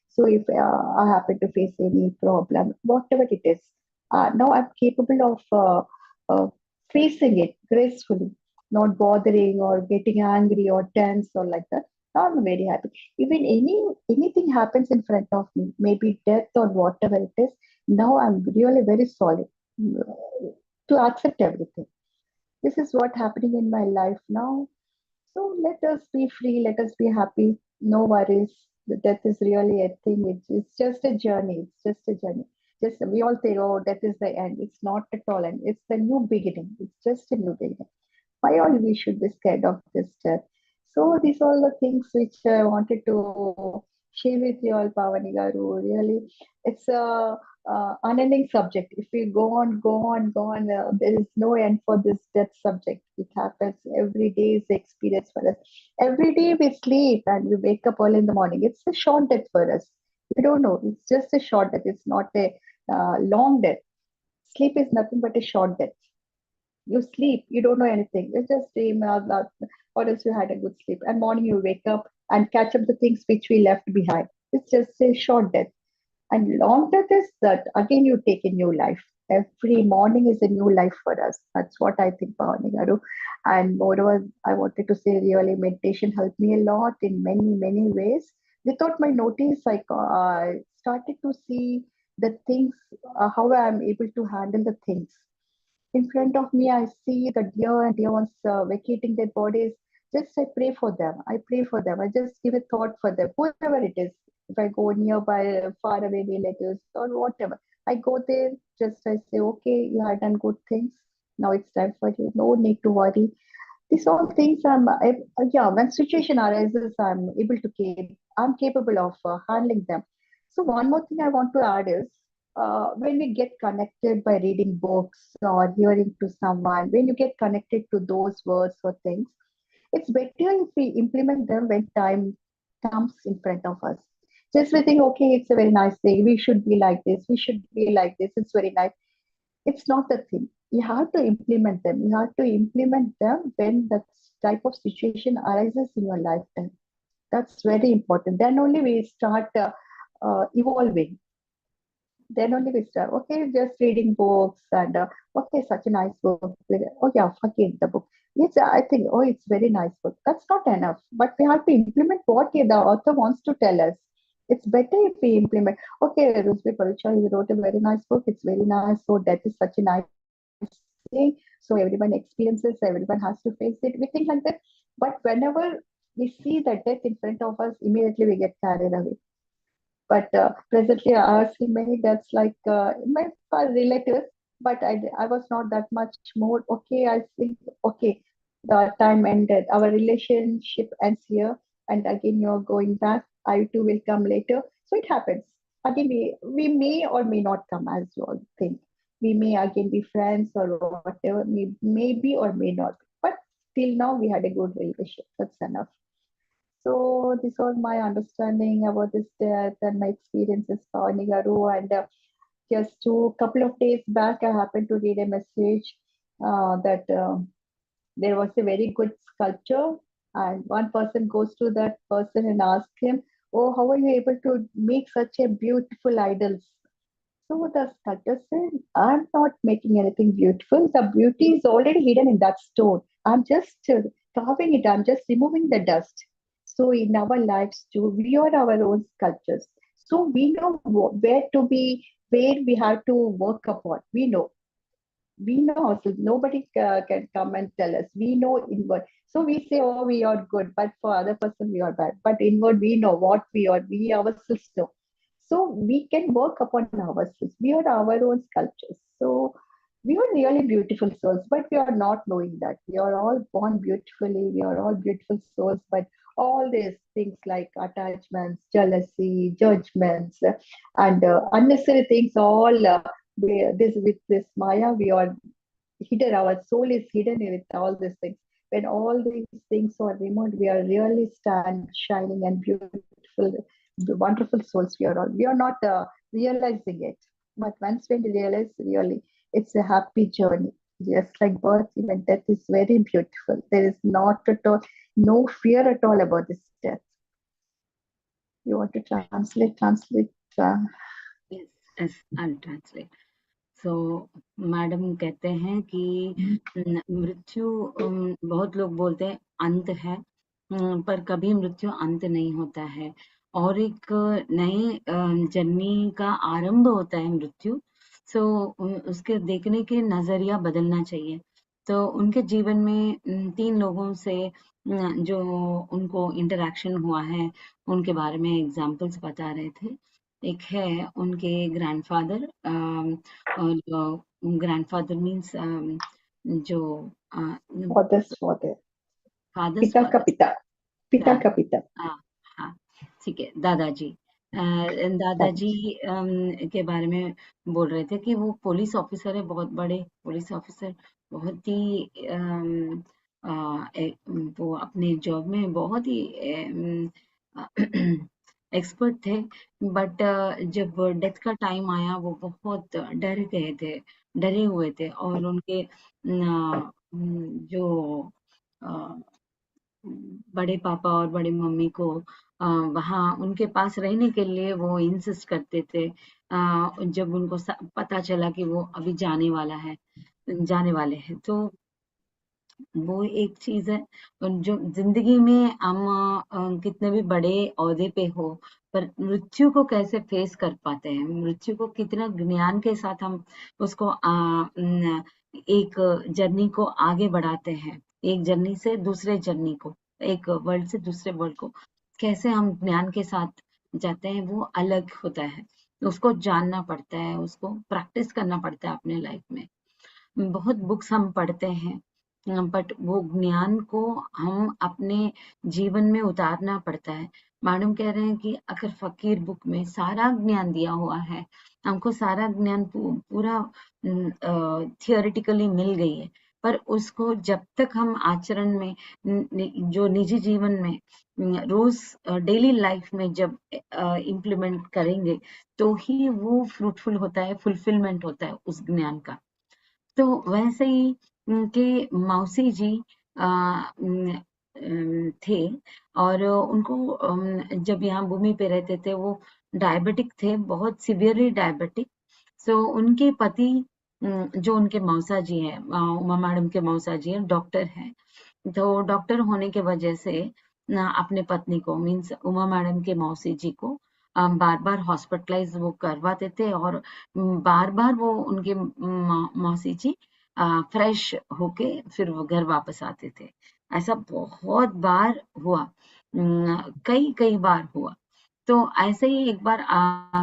So if I happen to face any problem, whatever it is, now I'm capable of facing it gracefully, not bothering or getting angry or tense or like that. Now I'm very happy. Even anything happens in front of me, maybe death or whatever it is. Now I'm really very solid to accept everything. This is what happening in my life now. So let us be free, let us be happy, no worries. The death is really a thing. It's just a journey. It's just a journey. Just we all think, oh, death is the end. It's not at all end. It's the new beginning. It's just a new beginning. Why all we should be scared of this death? So these are the things which I wanted to share with you all, Pavani Garu. Really, it's a unending subject. If we go on, there is no end for this death subject. It happens every day is the experience for us. Every day we sleep and we wake up early in the morning. It's a short death for us. We don't know. It's just a short death. It's not a long death. Sleep is nothing but a short death. You sleep, you don't know anything. You just dream or else you had a good sleep. And morning you wake up and catch up the things which we left behind. It's just a short death. And long death is that again you take a new life. Every morning is a new life for us. That's what I think, Bhavani Garu. And moreover, I wanted to say really meditation helped me a lot in many, many ways. Without my notice, I started to see the things, how I am able to handle the things in front of me. I see the deer and deer ones vacating their bodies. Just I pray for them. I pray for them. I just give a thought for them, whoever it is. If I go nearby, far away relatives or whatever, I go there. Just I say, okay, you have done good things. Now it's time for you. No need to worry. These all things yeah, when situation arises, I'm capable of handling them. So one more thing I want to add is when we get connected by reading books or hearing to someone, when you get connected to those words or things, it's better if we implement them when time comes in front of us. Just we think, okay, it's a very nice thing. We should be like this. We should be like this. It's very nice. It's not the thing. You have to implement them. You have to implement them when that type of situation arises in your lifetime. That's very important. Then only we start evolving. Then only we start, okay, just reading books and, okay, such a nice book. Oh, yeah, forget the book. Yes, I think, oh, it's very nice book. That's not enough. But we have to implement what the author wants to tell us. It's better if we implement. Okay, Rusby Paricha, he wrote a very nice book. It's very nice. So that is such a nice thing. So everyone experiences, everyone has to face it. We think like that. But whenever we see the death in front of us, immediately we get carried away. But presently, I see many deaths like my relatives, but I was not that much more. Okay, I think, okay, the time ended. Our relationship ends here. And again, you're going back. I too will come later. So it happens. Again, we may or may not come as you all think. We may again be friends or whatever, maybe or may not. But till now, we had a good relationship. That's enough. So this was my understanding about this death and my experiences for Nigaru. And just a couple of days back, I happened to read a message that there was a very good sculpture, and one person goes to that person and asks him, "Oh, how are you able to make such a beautiful idols?" So the sculptor said, "I'm not making anything beautiful. The beauty is already hidden in that stone. I'm just carving it. I'm just removing the dust." So in our lives too, we are our own sculptures. So we know where to be, where we have to work upon. We know ourselves. Nobody can come and tell us. We know inward. So we say, "Oh, we are good," but for other person we are bad. But inward, we know what we are. We ourselves know. So we can work upon ourselves. We are our own sculptures. So we are really beautiful souls, but we are not knowing that. We are all born beautifully. We are all beautiful souls, but all these things like attachments, jealousy, judgments, and unnecessary things, all this with this Maya, we are hidden. Our soul is hidden with all these things. When all these things are removed, we are really stand shining and beautiful, wonderful souls. We are all. We are not realizing it, but once when we realize, really, it's a happy journey. Just like birth, even death is very beautiful. There is not at all, no fear at all about this death. You want to translate? Translate. Yes, yes, I'll translate. So madam कहते हैं कि मृत्यु, बहुत लोग बोलते हैं अंत है, पर कभी मृत्यु अंत नहीं होता है, और एक नए जर्नी का आरंभ होता है मृत्यु। सो उसके देखने के नजरिया बदलना चाहिए। तो उनके जीवन में 3 लोगों से जो उनको इंटरेक्शन हुआ है, उनके बारे में एग्जाम्पल्स बता रहे थे। एक है उनके ग्रैंडफादर, और ग्रैंडफादर मीन्स जो Father's father. फादर्स पिता का फादर, पिता. पिता का पिता. हाँ, ठीक है, दादाजी। दादाजी के बारे में बोल रहे थे कि वो पुलिस ऑफिसर है, बहुत बड़े पुलिस ऑफिसर, बहुत ही वो अपने जॉब में बहुत ही एक्सपर्ट थे। बट जब डेथ का टाइम आया, वो बहुत डर गए थे, डरे हुए थे, और उनके जो बड़े पापा और बड़ी मम्मी को वहाँ उनके पास रहने के लिए वो इंसिस्ट करते थे। जब उनको पता चला कि वो अभी जाने वाले हैं, तो वो एक चीज है। जो जिंदगी में हम कितने भी बड़े ओहदे पे हो, पर मृत्यु को कैसे फेस कर पाते हैं, मृत्यु को कितना ज्ञान के साथ हम उसको एक जर्नी को आगे बढ़ाते हैं, एक जर्नी से दूसरे जर्नी को, एक वर्ल्ड से दूसरे वर्ल्ड को कैसे हम ज्ञान के साथ जाते हैं, वो अलग होता है। उसको जानना पड़ता है, उसको प्रैक्टिस करना पड़ता है अपने लाइफ में। बहुत बुक्स हम पढ़ते हैं, बट वो ज्ञान को हम अपने जीवन में उतारना पड़ता है। मैडम कह रहे हैं कि अगर फकीर बुक में सारा ज्ञान दिया हुआ है, हमको सारा ज्ञान पूरा थियोरिटिकली मिल गई है, पर उसको जब तक हम आचरण में, जो निजी जीवन में, रोज डेली लाइफ में जब इम्प्लीमेंट करेंगे, तो ही वो फ्रूटफुल होता है, फुलफिलमेंट होता है उस ज्ञान का। तो वैसे ही उनके मौसी जी थे, और उनको जब यहाँ भूमि पे रहते थे, वो डायबिटिक थे, बहुत सिवियरली डायबिटिक। सो उनके पति, जो उनके मौसा जी हैं, उमा मैडम के मौसा जी हैं, डॉक्टर हैं। तो डॉक्टर होने के वजह से अपने पत्नी को, मीन्स उमा मैडम के मौसी जी को, बार बार हॉस्पिटलाइज वो करवाते थे, और बार बार वो उनके मौसी जी फ्रेश होके फिर वो घर वापस आते थे। ऐसा बहुत बार हुआ, कई कई बार हुआ। तो ऐसे ही एक बार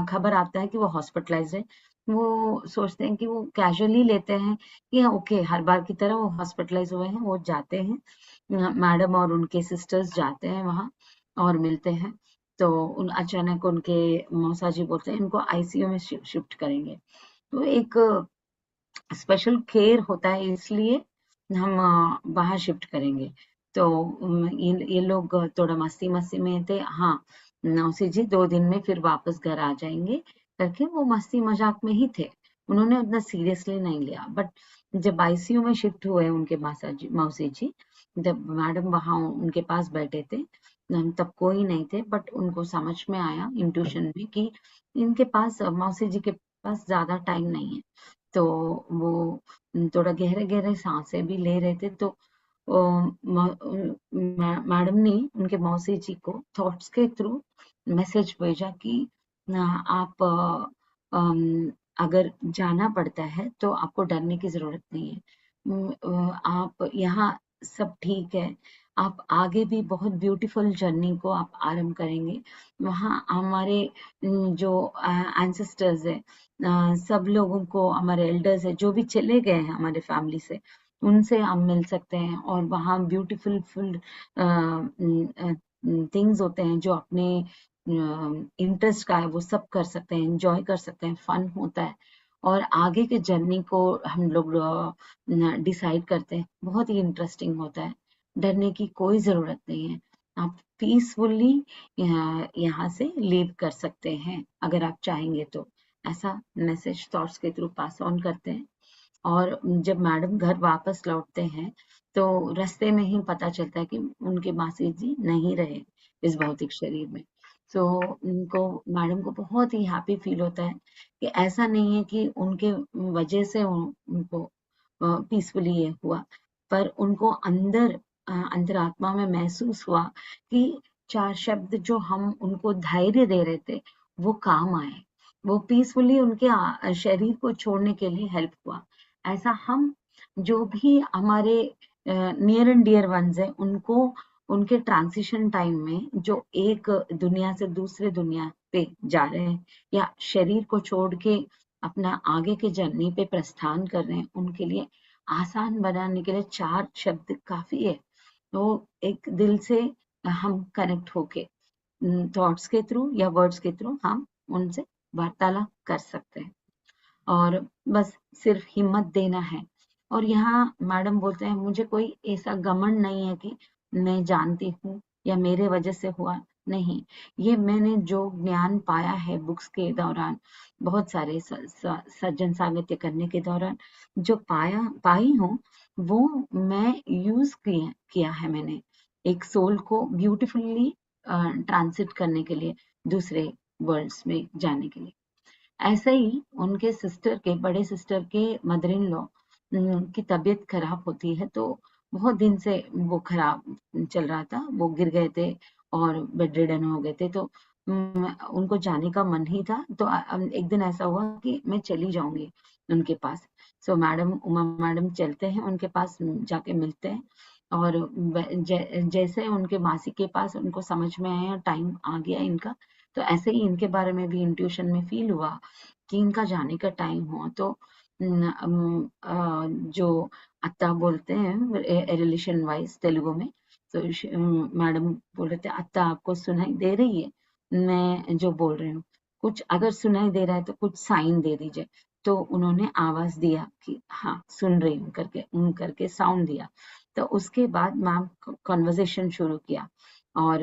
खबर आता है कि वो हॉस्पिटलाइज है। वो सोचते हैं कि वो कैजुअली लेते हैं कि ओके हर बार की तरह वो हॉस्पिटलाइज हुए हैं, वो जाते हैं, मैडम और उनके सिस्टर्स जाते हैं वहाँ और मिलते हैं। तो अचानक उनके मौसा जी बोलते हैं इनको आईसीयू में शिफ्ट करेंगे। तो एक स्पेशल केयर होता है, इसलिए हम वहाँ शिफ्ट करेंगे। तो ये लोग थोड़ा मस्ती मस्ती में थे। हाँ, नौसी जी 2 दिन में फिर वापस घर आ जाएंगे करके वो मस्ती मजाक में ही थे, उन्होंने उतना सीरियसली नहीं लिया। बट जब आईसीयू में शिफ्ट हुए उनके मौसी जी, जब मैडम वहाँ उनके पास बैठे थे, तब कोई नहीं थे, बट उनको समझ में आया इंट्यूशन में कि इनके पास, मौसी जी के पास ज्यादा टाइम नहीं है। तो वो थोड़ा गहरे गहरे सांसें भी ले रहे थे। तो मैडम ने उनके मौसी जी को थॉट्स के थ्रू मैसेज भेजा कि आप अगर जाना पड़ता है तो आपको डरने की जरूरत नहीं है। आप यहाँ सब ठीक है, आप आगे भी बहुत ब्यूटीफुल जर्नी को आप आरंभ करेंगे। वहाँ हमारे जो एंसेस्टर्स है, सब लोगों को, हमारे एल्डर्स है जो भी चले गए हैं हमारे फैमिली से, उनसे हम मिल सकते हैं। और वहाँ ब्यूटीफुल फुल थिंग्स होते हैं जो अपने इंटरेस्ट का है, वो सब कर सकते हैं, एंजॉय कर सकते हैं, फन होता है। और आगे के जर्नी को हम लोग डिसाइड करते हैं, बहुत ही इंटरेस्टिंग होता है। डरने की कोई जरूरत नहीं है, आप पीसफुली यहाँ से लीव कर सकते हैं अगर आप चाहेंगे तो। ऐसा मैसेज थॉट्स के थ्रू पास ऑन करते हैं। और जब मैडम घर वापस लौटते हैं तो रास्ते में ही पता चलता है कि उनके मासी जी नहीं रहे इस भौतिक शरीर में। तो उनको, मैडम को बहुत ही हैप्पी फील होता है कि ऐसा नहीं है कि उनके वजह से उनको पीसफुली ये हुआ, पर उनको अंतरात्मा में महसूस हुआ कि 4 शब्द जो हम उनको धैर्य दे रहे थे वो काम आए, वो पीसफुली उनके शरीर को छोड़ने के लिए हेल्प हुआ। ऐसा हम जो भी हमारे नियर एंड डियर वंस है, उनको उनके ट्रांजिशन टाइम में जो एक दुनिया से दूसरे दुनिया पे जा रहे हैं या शरीर को छोड़ के अपना आगे के जर्नी पे प्रस्थान कर रहे हैं, उनके लिए आसान बनाने के लिए 4 शब्द काफी है। तो एक दिल से हम कनेक्ट होके थॉट्स के थ्रू या वर्ड्स के थ्रू हम उनसे वार्तालाप कर सकते हैं। और बस सिर्फ हिम्मत देना है। और यहाँ मैडम बोलते हैं मुझे कोई ऐसा घमंड नहीं है कि मैं जानती हूँ या मेरे वजह से हुआ, नहीं। ये मैंने जो ज्ञान पाया है बुक्स के दौरान, बहुत सारे सज्जन सांगत्य करने के दौरान जो पाई हूँ, वो मैं यूज किया है मैंने एक सोल को ब्यूटिफुली ट्रांसिट करने के लिए, दूसरे वर्ल्ड्स में जाने के लिए। ऐसे ही उनके बड़े सिस्टर के मदर इन लॉ की तबीयत खराब होती है। तो बहुत दिन से वो खराब चल रहा था, वो गिर गए थे और बेड रिडन हो गए थे। तो उनको जाने का मन ही था। तो एक दिन ऐसा हुआ कि मैं चली जाऊंगी उनके पास। सो उमा मैडम चलते हैं उनके पास, जाके मिलते हैं। और जैसे उनके मासी के पास उनको समझ में आया टाइम आ गया इनका, तो ऐसे ही इनके बारे में भी इंट्यूशन में फील हुआ कि इनका जाने का टाइम हुआ। तो जो अत्ता बोलते हैं रिलेशन वाइज तेलुगु में, तो मैडम बोल रहे थे अत्ता आपको सुनाई दे रही है मैं जो बोल रही हूँ? कुछ अगर सुनाई दे रहा है तो कुछ साइन दे दीजिए। तो उन्होंने आवाज दिया कि हाँ सुन रही हूँ करके साउंड दिया। तो उसके बाद मैम कॉन्वर्जेशन शुरू किया। और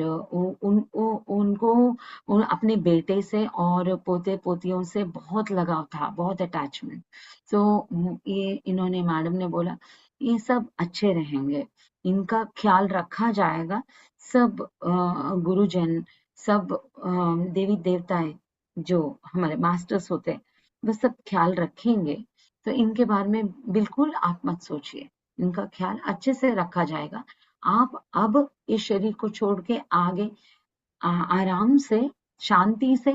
उनको अपने बेटे से और पोते पोतियों से बहुत लगाव था, बहुत अटैचमेंट। तो ये इन्होंने, मैडम ने बोला ये सब अच्छे रहेंगे, इनका ख्याल रखा जाएगा। सब गुरुजन, सब देवी देवताएं जो हमारे मास्टर्स होते हैं, वो सब ख्याल रखेंगे। तो इनके बारे में बिल्कुल आप मत सोचिए, इनका ख्याल अच्छे से रखा जाएगा। आप अब इस शरीर को छोड़ के आगे आराम से, शांति से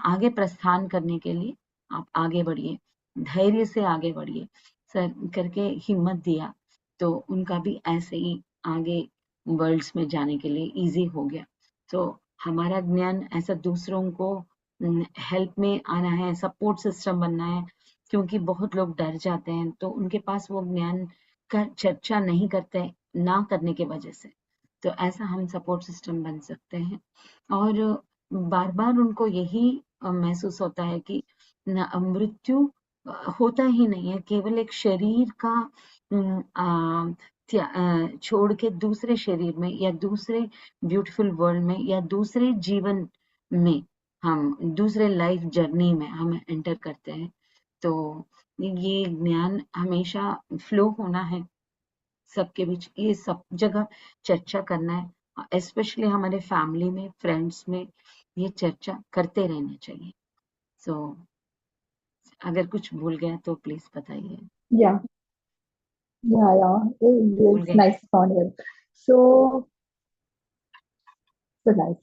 आगे प्रस्थान करने के लिए आप आगे बढ़िए, धैर्य से आगे बढ़िए सर करके हिम्मत दिया। तो उनका भी ऐसे ही आगे वर्ल्ड्स में जाने के लिए इजी हो गया। तो हमारा ज्ञान ऐसा दूसरों को हेल्प में आना है, सपोर्ट सिस्टम बनना है, क्योंकि बहुत लोग डर जाते हैं तो उनके पास वो ज्ञान का चर्चा नहीं करते ना करने की वजह से। तो ऐसा हम सपोर्ट सिस्टम बन सकते हैं। और बार बार उनको यही महसूस होता है कि मृत्यु होता ही नहीं है, केवल एक शरीर का छोड़ के दूसरे शरीर में या दूसरे ब्यूटीफुल वर्ल्ड में या दूसरे जीवन में, हम दूसरे लाइफ जर्नी में हम एंटर करते हैं। तो ये ज्ञान हमेशा फ्लो होना है सबके बीच, ये सब जगह चर्चा करना है, स्पेशली हमारे फैमिली में, फ्रेंड्स में ये चर्चा करते रहना चाहिए। सो अगर कुछ भूल गया तो प्लीज बताइए। Yeah, yeah. भूल It's गए nice sound. So, so nice.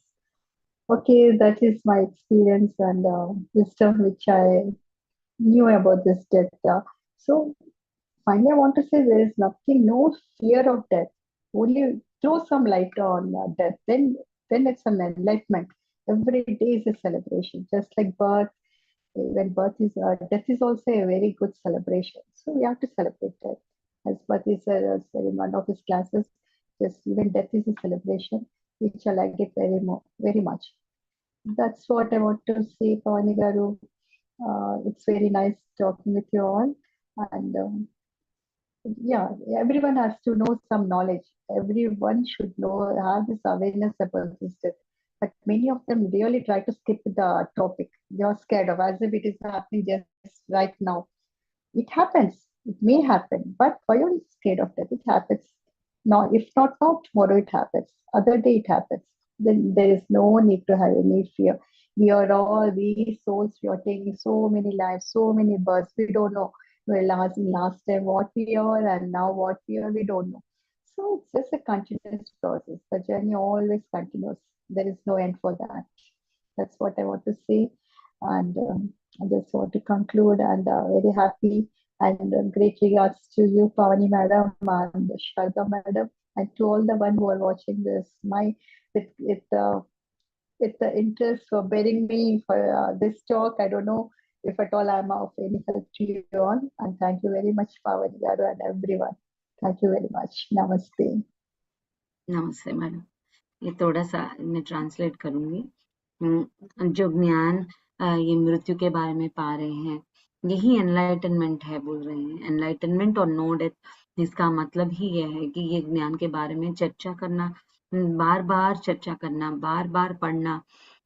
Okay, that is my experience and wisdom which I knew about this death. So, finally, I want to say there is nothing, no fear of death. Only throw some light on death. Then it's an enlightenment. Every day is a celebration, just like birth. When birth is, death is also a very good celebration. So we have to celebrate death. As Pati said in one of his classes, just even death is a celebration, which I like it very much. That's what I want to say, Pavani Garu. It's very nice talking with you all. And yeah, everyone has to know some knowledge. Everyone should know, have this awareness about this death. But many of them really try to skip the topic. They are scared of as if it is happening just right now. It happens. It may happen. But why are you scared of death? It happens. Now, if not now, tomorrow it happens. Other day it happens. Then there is no need to have any fear. We souls, we are taking so many lives, so many births. We don't know. Well, last time what we are and now what we are, we don't know. So it's just a continuous process. The journey always continues. There is no end for that. That's what I want to say. And I just want to conclude and very happy and great regards to you, Pavani Madam and Sharda Madam, and to all the one who are watching this. With with uh, with the interest for bearing me for this talk. I don't know if at all I'm of any help to you all. And thank you very much, Pavani Garu and everyone. Thank you very much. Namaste. नमस्ते madam. ये थोड़ा सा मैं translate करूंगी। जो ज्ञान ये मृत्यु के बारे में पा रहे हैं, यही एनलाइटनमेंट है, बोल रहे हैं एनलाइटनमेंट और नो डेथ। इसका मतलब ही यह है कि ये ज्ञान के बारे में चर्चा करना, बार बार चर्चा करना, बार बार पढ़ना,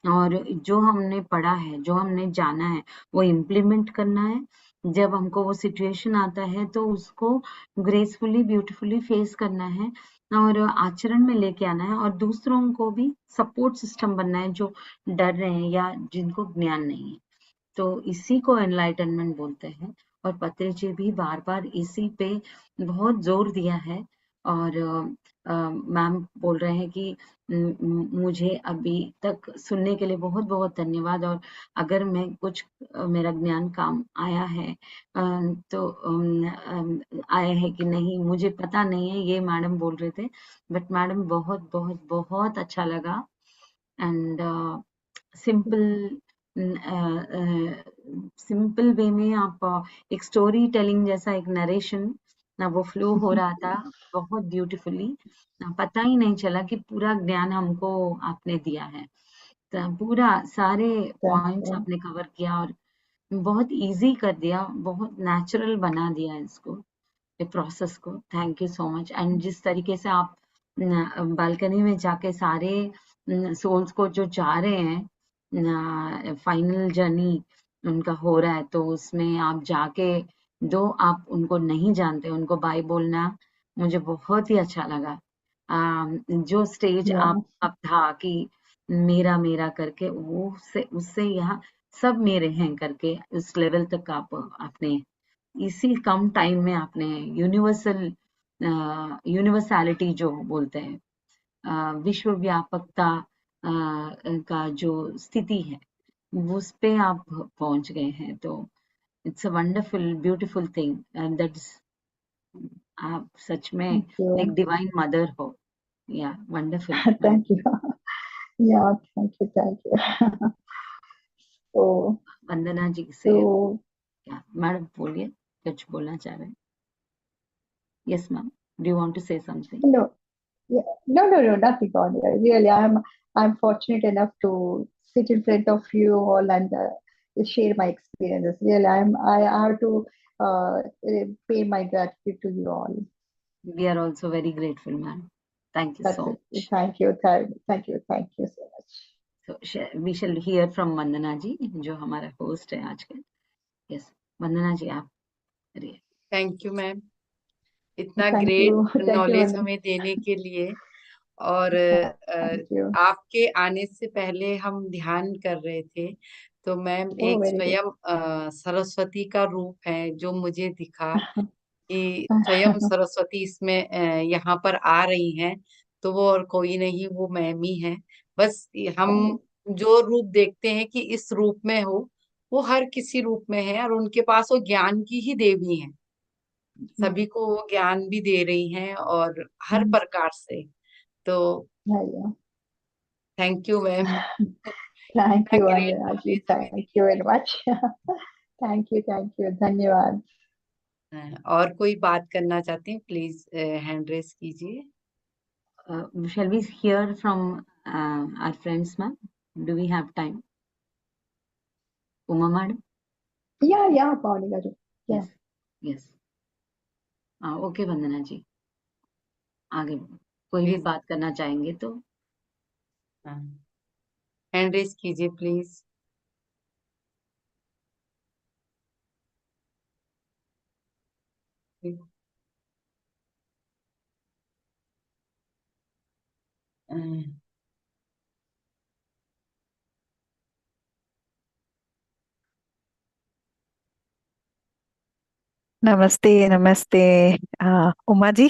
और जो हमने पढ़ा है, जो हमने जाना है, वो इम्प्लीमेंट करना है। जब हमको वो सिचुएशन आता है तो उसको ग्रेसफुली, ब्यूटीफुली फेस करना है और आचरण में लेके आना है, और दूसरों को भी सपोर्ट सिस्टम बनना है जो डर रहे हैं या जिनको ज्ञान नहीं है। तो इसी को एनलाइटनमेंट बोलते हैं। और पत्री जी भी बार बार इसी पे बहुत जोर दिया है। और मैम बोल रहे हैं कि मुझे अभी तक सुनने के लिए बहुत बहुत धन्यवाद, और अगर मैं कुछ मेरा ज्ञान काम आया है तो आया है कि नहीं मुझे पता नहीं है, ये मैडम बोल रहे थे। बट मैडम बहुत बहुत बहुत अच्छा लगा। एंड सिंपल सिंपल वे में आप एक स्टोरी टेलिंग जैसा एक नरेशन ना वो फ्लो हो रहा था बहुत ब्यूटीफुली। पता ही नहीं चला कि पूरा ज्ञान हमको आपने दिया है। तो पूरा सारे Thank पॉइंट्स you. आपने कवर किया और बहुत इजी कर दिया, बहुत नेचुरल बना दिया इसको, ये प्रोसेस को। Thank you so much. And जिस तरीके से आप बालकनी में जाके सारे सोल्स को जो जा रहे हैं, फाइनल जर्नी उनका हो रहा है, तो उसमें आप जाके दो आप उनको नहीं जानते उनको बाय बोलना मुझे बहुत ही अच्छा लगा। जो स्टेज Yeah. आप था कि मेरा मेरा करके, वो उससे यहाँ सब मेरे हैं करके उस लेवल तक आपने इसी कम टाइम में आपने यूनिवर्सैलिटी जो बोलते हैं, विश्व व्यापकता का जो स्थिति है उस पे आप पहुंच गए हैं। तो it's a wonderful beautiful thing and that's आप सच में Thank एक you. डिवाइन मदर हो. या wonderful. Thank you. Yeah, thank you. So, वंदना जी से so क्या मैडम बोलिए, कुछ बोलना चाह रहे हैं? Yes ma'am, do you want to say something? no, yeah, no, nothing on here. Really, I'm fortunate enough to sit in front of you all and share my experiences. Really, I have to pay my gratitude to you all. We are also very grateful, ma'am. Thank you That's so it. much. Thank you so much. So we shall hear from वंदना जी, जो हमारा host है आज के. Yes, वंदना जी आप करिए. Thank you ma'am, इतना Thank great you, thank you, knowledge Vandana. हमें देने के लिए. और Thank you. आपके आने से पहले हम ध्यान कर रहे थे, तो मैम Oh, एक very good. स्वयं सरस्वती का रूप है जो मुझे दिखा कि स्वयं सरस्वती इसमें यहाँ पर आ रही हैं. तो वो और कोई नहीं, वो मैम ही है. बस हम जो रूप देखते हैं कि इस रूप में हो, वो हर किसी रूप में है, और उनके पास वो ज्ञान की ही देवी है. सभी को वो ज्ञान भी दे रही हैं और हर प्रकार से. तो Yeah. Thank you ma'am, Thank इतना you, great Vandana ji. Knowledge हमें Thank you दिया. very much. Thank you. धन्यवाद. और कोई बात करना चाहते हैं, प्लीज हैंड रेस कीजिए. Shall we hear from our friends, ma'am? Do we have time? Uma madam? Yeah, Pavnika ji. Yeah. Yes, yes. Okay Vandana ji, आगे कोई भी प्लीज बात करना चाहेंगे तो. हैंड रेस कीजिए प्लीज. नमस्ते नमस्ते उमा जी.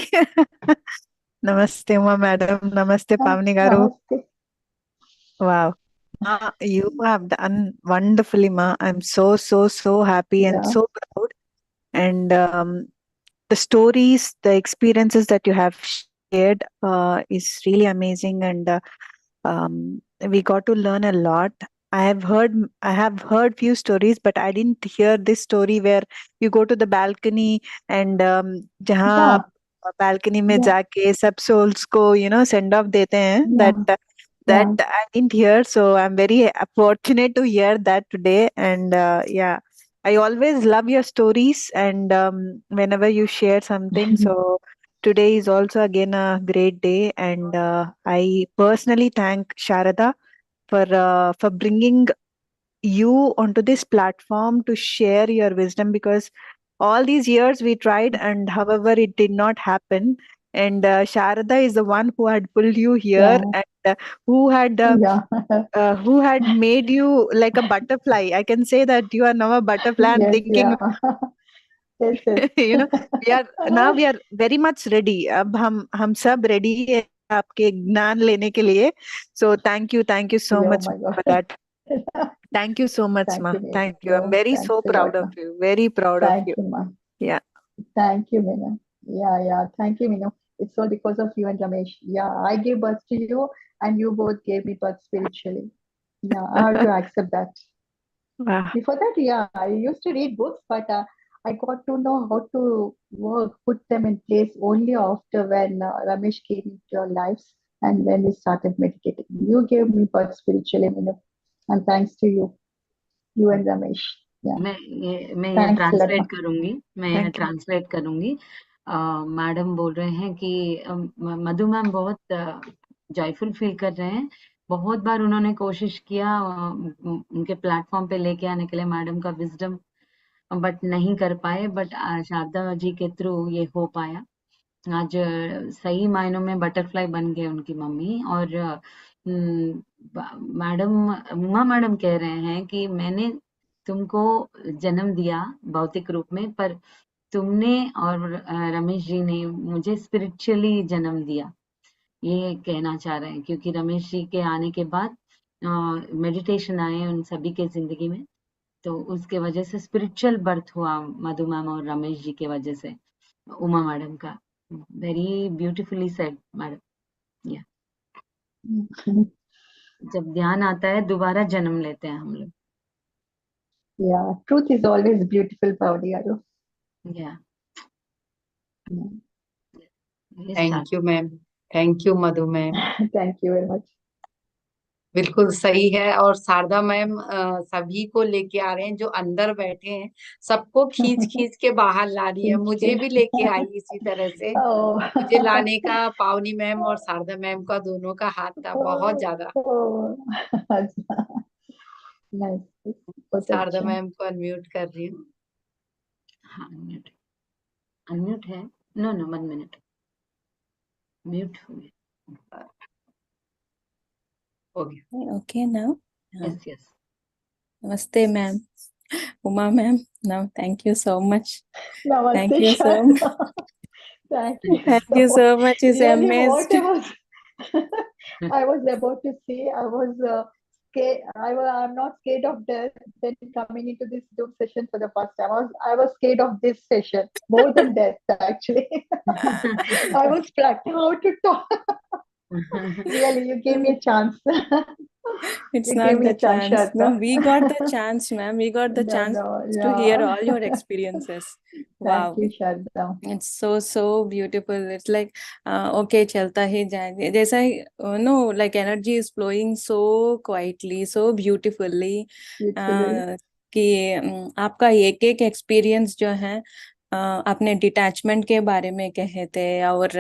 नमस्ते उमा मैडम. नमस्ते पावनी गारू. Namaste. Wow. You have done wonderfully, ma. I'm so happy and Yeah. so proud. And the stories, the experiences that you have shared is really amazing. And we got to learn a lot. I have heard few stories, but I didn't hear this story where you go to the balcony and जहाँ Yeah. balcony में Yeah. जाके सब souls को send off देते हैं. Yeah. That Yeah. I didn't hear, so I'm very fortunate to hear that today. And yeah, I always love your stories, and whenever you share something, so today is also again a great day. And I personally thank Sharada for bringing you onto this platform to share your wisdom, because all these years we tried, and however it did not happen. And Sharada is the one who had pulled you here, Yeah. and who had Yeah. who had made you like a butterfly. I can say that you are now a butterfly. I'm Yes. thinking, Yeah. Yes. you know, we are very much ready. अब हम सब ready है आपके ज्ञान लेने के लिए. So thank you so Yeah, oh much my for God. that. Thank you so much, Thank ma. you, Thank you. I'm Neil. very Thanks so a proud lot, of ma. you. Very proud of Thank you. you, ma. Yeah. Thank you, Meena. Yeah. Thank you, Meena. It's all because of you and Ramesh. Yeah, I gave birth to you, and you both gave me birth spiritually. Yeah, I have to accept that. Wow. Before that, yeah, I used to read books, but I got to know how to put them in place only after when Ramesh came into your lives and when we started meditating. You gave me birth spiritually, Meena, and thanks to you, you and Ramesh. Yeah, मैं ये thanks a lot, translate ma. करूंगी. Thank you. Madam बोल रहे हैं कि मधु ma'am बहुत joyful feel कर रहे हैं. बहुत बार उन्होंने कोशिश किया उनके प्लेटफॉर्म पे लेके आने के लिए मैडम का विजडम, बट नहीं कर पाए. बट शारदा जी के थ्रू ये हो पाया. आज सही मायनों में बटरफ्लाई बन गए उनकी मम्मी. और मैडम उमा मैडम कह रहे हैं कि मैंने तुमको जन्म दिया भौतिक रूप में, पर तुमने और रमेश जी ने मुझे स्पिरिचुअली जन्म दिया. ये कहना चाह रहे हैं क्योंकि रमेश जी के आने के बाद मेडिटेशन आए उन सभी के जिंदगी में, तो उसके वजह से स्पिरिचुअल बर्थ हुआ मधु मैम और रमेश जी के वजह से, उमा मैडम का. Very beautifully said, madam. Yeah. जब ध्यान आता है दोबारा जन्म लेते हैं हम लोग. Yeah, truth is always beautiful, Pavliyaru. Yeah. Yes, thank you ma'am, thank you Madhu ma'am. Thank you very much. बिल्कुल सही है। और शारदा मैम सभी को लेके आ रहे हैं, जो अंदर बैठे हैं सबको खींच खींच के बाहर ला रही है। मुझे भी लेके आई इसी तरह से। Oh. मुझे लाने का पावनी मैम और शारदा मैम का दोनों का हाथ था बहुत ज्यादा। Oh. Nice. बहुत शारदा अच्छा. मैम को अनम्यूट कर रही हूँ। हाँ, अनम्यूट अनम्यूट है. नो नो 1 मिनट म्यूट हो गया. हो गया। Okay now. Yes yes. Namaste, ma'am. Uma, ma'am. No, thank you so much. Namaste, Thank you so much. Sharda. Thank you Thank so you much. so much. It's Really, amazed. I was about to say, I was scared. I'm not scared of death. Then coming into this Zoom session for the first time, I was scared of this session more than death. Actually, I was practicing how to talk. Really, you gave me a chance. It's You gave not me the a chance, chance. No, Shraddha. we got the chance, ma'am. We got the No, chance no, to hear all yeah. your experiences. Thank Wow. you, Shraddha. It's so beautiful. It's like okay, चलता ही जाएगा. जैसा ही no, like energy is flowing so quietly, so beautifully. Beautiful. कि आपका एक एक experience जो है अपने डिटैचमेंट के बारे में कहे थे, और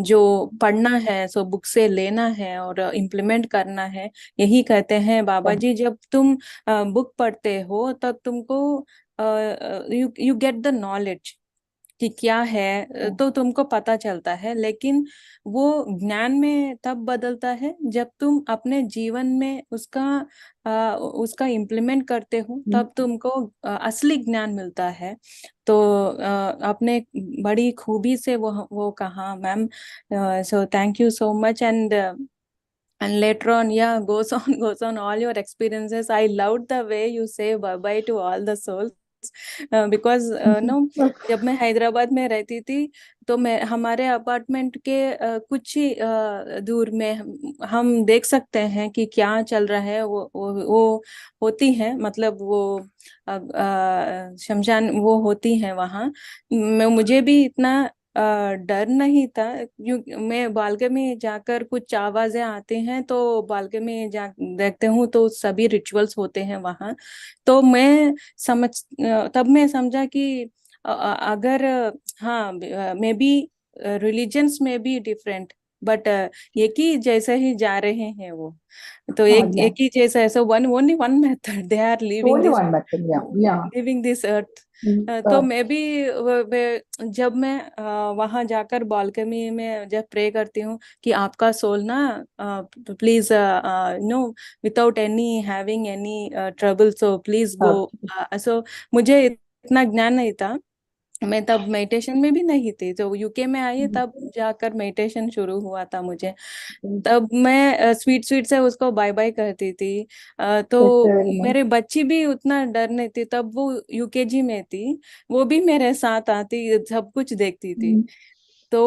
जो पढ़ना है सो बुक से लेना है और इम्प्लीमेंट करना है, यही कहते हैं बाबा जी। जब तुम बुक पढ़ते हो तब तुमको यू गेट द नॉलेज कि क्या है, तो तुमको पता चलता है। लेकिन वो ज्ञान में तब बदलता है जब तुम अपने जीवन में उसका इम्प्लीमेंट करते हो, तब तुमको असली ज्ञान मिलता है। तो अपने बड़ी खूबी से वो कहा ma'am. So thank you so much. And later on, yeah, goes on all your experiences. I loved the way you say bye bye to all the souls. Because no, जब मैं हैदराबाद में रहती थी तो मैं हमारे अपार्टमेंट के कुछ ही दूर में हम देख सकते हैं कि क्या चल रहा है। वो होती है, मतलब वो शमशान वो होती है वहाँ। मुझे भी इतना डर नहीं था। मैं बालकनी में जाकर कुछ आवाजें आती हैं तो बालकनी में जा देखते हूँ तो सभी रिचुअल्स होते हैं वहाँ। तो तब मैं समझा कि अगर हाँ, मे बी रिलीजन्स में भी डिफरेंट, बट एक ही जैसे ही जा रहे हैं वो। तो Oh, yeah. एक ही जैसा है। So only one method they are Only one method. Yeah, yeah. Living this earth. तो Uh, मैं भी जब मैं वहां जाकर बालकनी में जब प्रे करती हूँ कि आपका सोल ना please no without any having any trouble, so please go. So मुझे इतना ज्ञान नहीं था, मैं तब मेडिटेशन में भी नहीं थी। तो यूके में आई तब जाकर मेडिटेशन शुरू हुआ था मुझे। तब मैं स्वीट स्वीट से उसको बाय बाय करती थी। तो very nice. मेरे बच्ची भी उतना डर नहीं थी, तब वो यूकेजी में थी, वो भी मेरे साथ आती, सब कुछ देखती थी। तो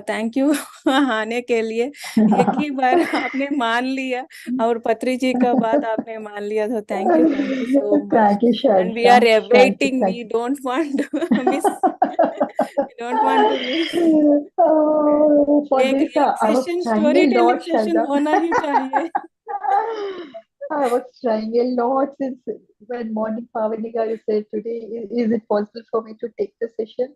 थैंक यू आने के लिए। एक ही बार आपने मान लिया और पत्री जी का बात आपने मान लिया, तो thank you so much. Thank you, And we are Shraddha. Thank you, awaiting, thank we don't want to miss, we don't want to miss। you. Oh, for एक this, एक I was session trying story a telling lot, session Shraddha. होना ही चाहिए। I was trying a lot since when morning Pavanika you said today, is it possible for me to take the session?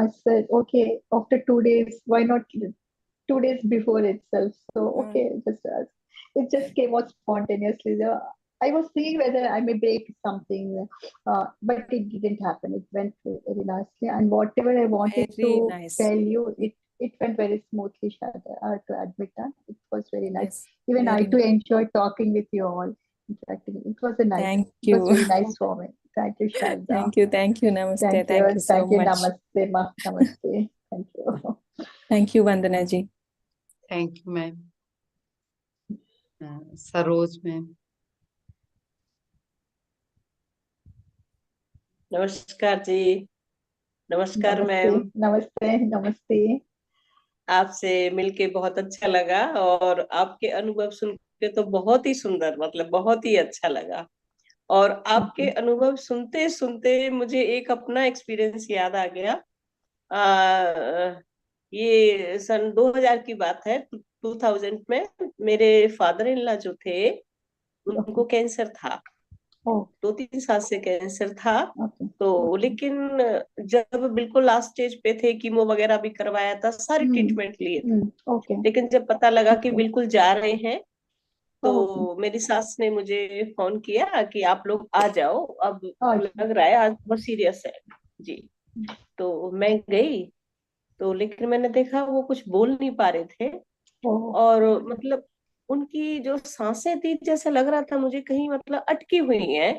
I said, okay, after 2 days, why not 2 days before itself? So, okay, it just came out spontaneously. I was seeing whether I may break something, but it didn't happen. It went very nicely. And whatever I wanted Very to nice. tell you, it went very smoothly, Shraddha. I have to admit that. It was very nice. Yes, Even I very too nice. enjoyed talking with you all. Interacting. It was a nice. Thank It was you. very nice for me. Thank you, Shraddha. Thank you, namaste, thank you so Thank you, much। namaste, ma, namaste. Thank you. Thank you Vandana ji. Thank you ma'am. Saroj ma'am. नमस्कार जी। नमस्कार नमस्ते, ma'am. नमस्ते, नमस्ते। आपसे मिलके बहुत अच्छा लगा और आपके अनुभव सुन के तो बहुत ही सुंदर, मतलब बहुत ही अच्छा लगा। और आपके अनुभव सुनते सुनते मुझे एक अपना एक्सपीरियंस याद आ गया। ये सन 2000 की बात है, 2000 में मेरे फादर इन लॉ जो थे ओके, उनको कैंसर था। ओ, 2-3 साल से कैंसर था। ओके, तो लेकिन जब बिल्कुल लास्ट स्टेज पे थे, कीमो वगैरह भी करवाया था, सारी ट्रीटमेंट लिए थे, ओके, लेकिन जब पता लगा कि ओके, बिल्कुल जा रहे हैं, ओके, तो मेरी सास ने मुझे फोन किया कि आप लोग आ जाओ, अब अच्छा, लग रहा है आज बहुत सीरियस है जी। तो मैं गई, तो लेकिन मैंने देखा वो कुछ बोल नहीं पा रहे थे। ओ, और मतलब उनकी जो सांसें थी, जैसा लग रहा था मुझे कहीं मतलब अटकी हुई है,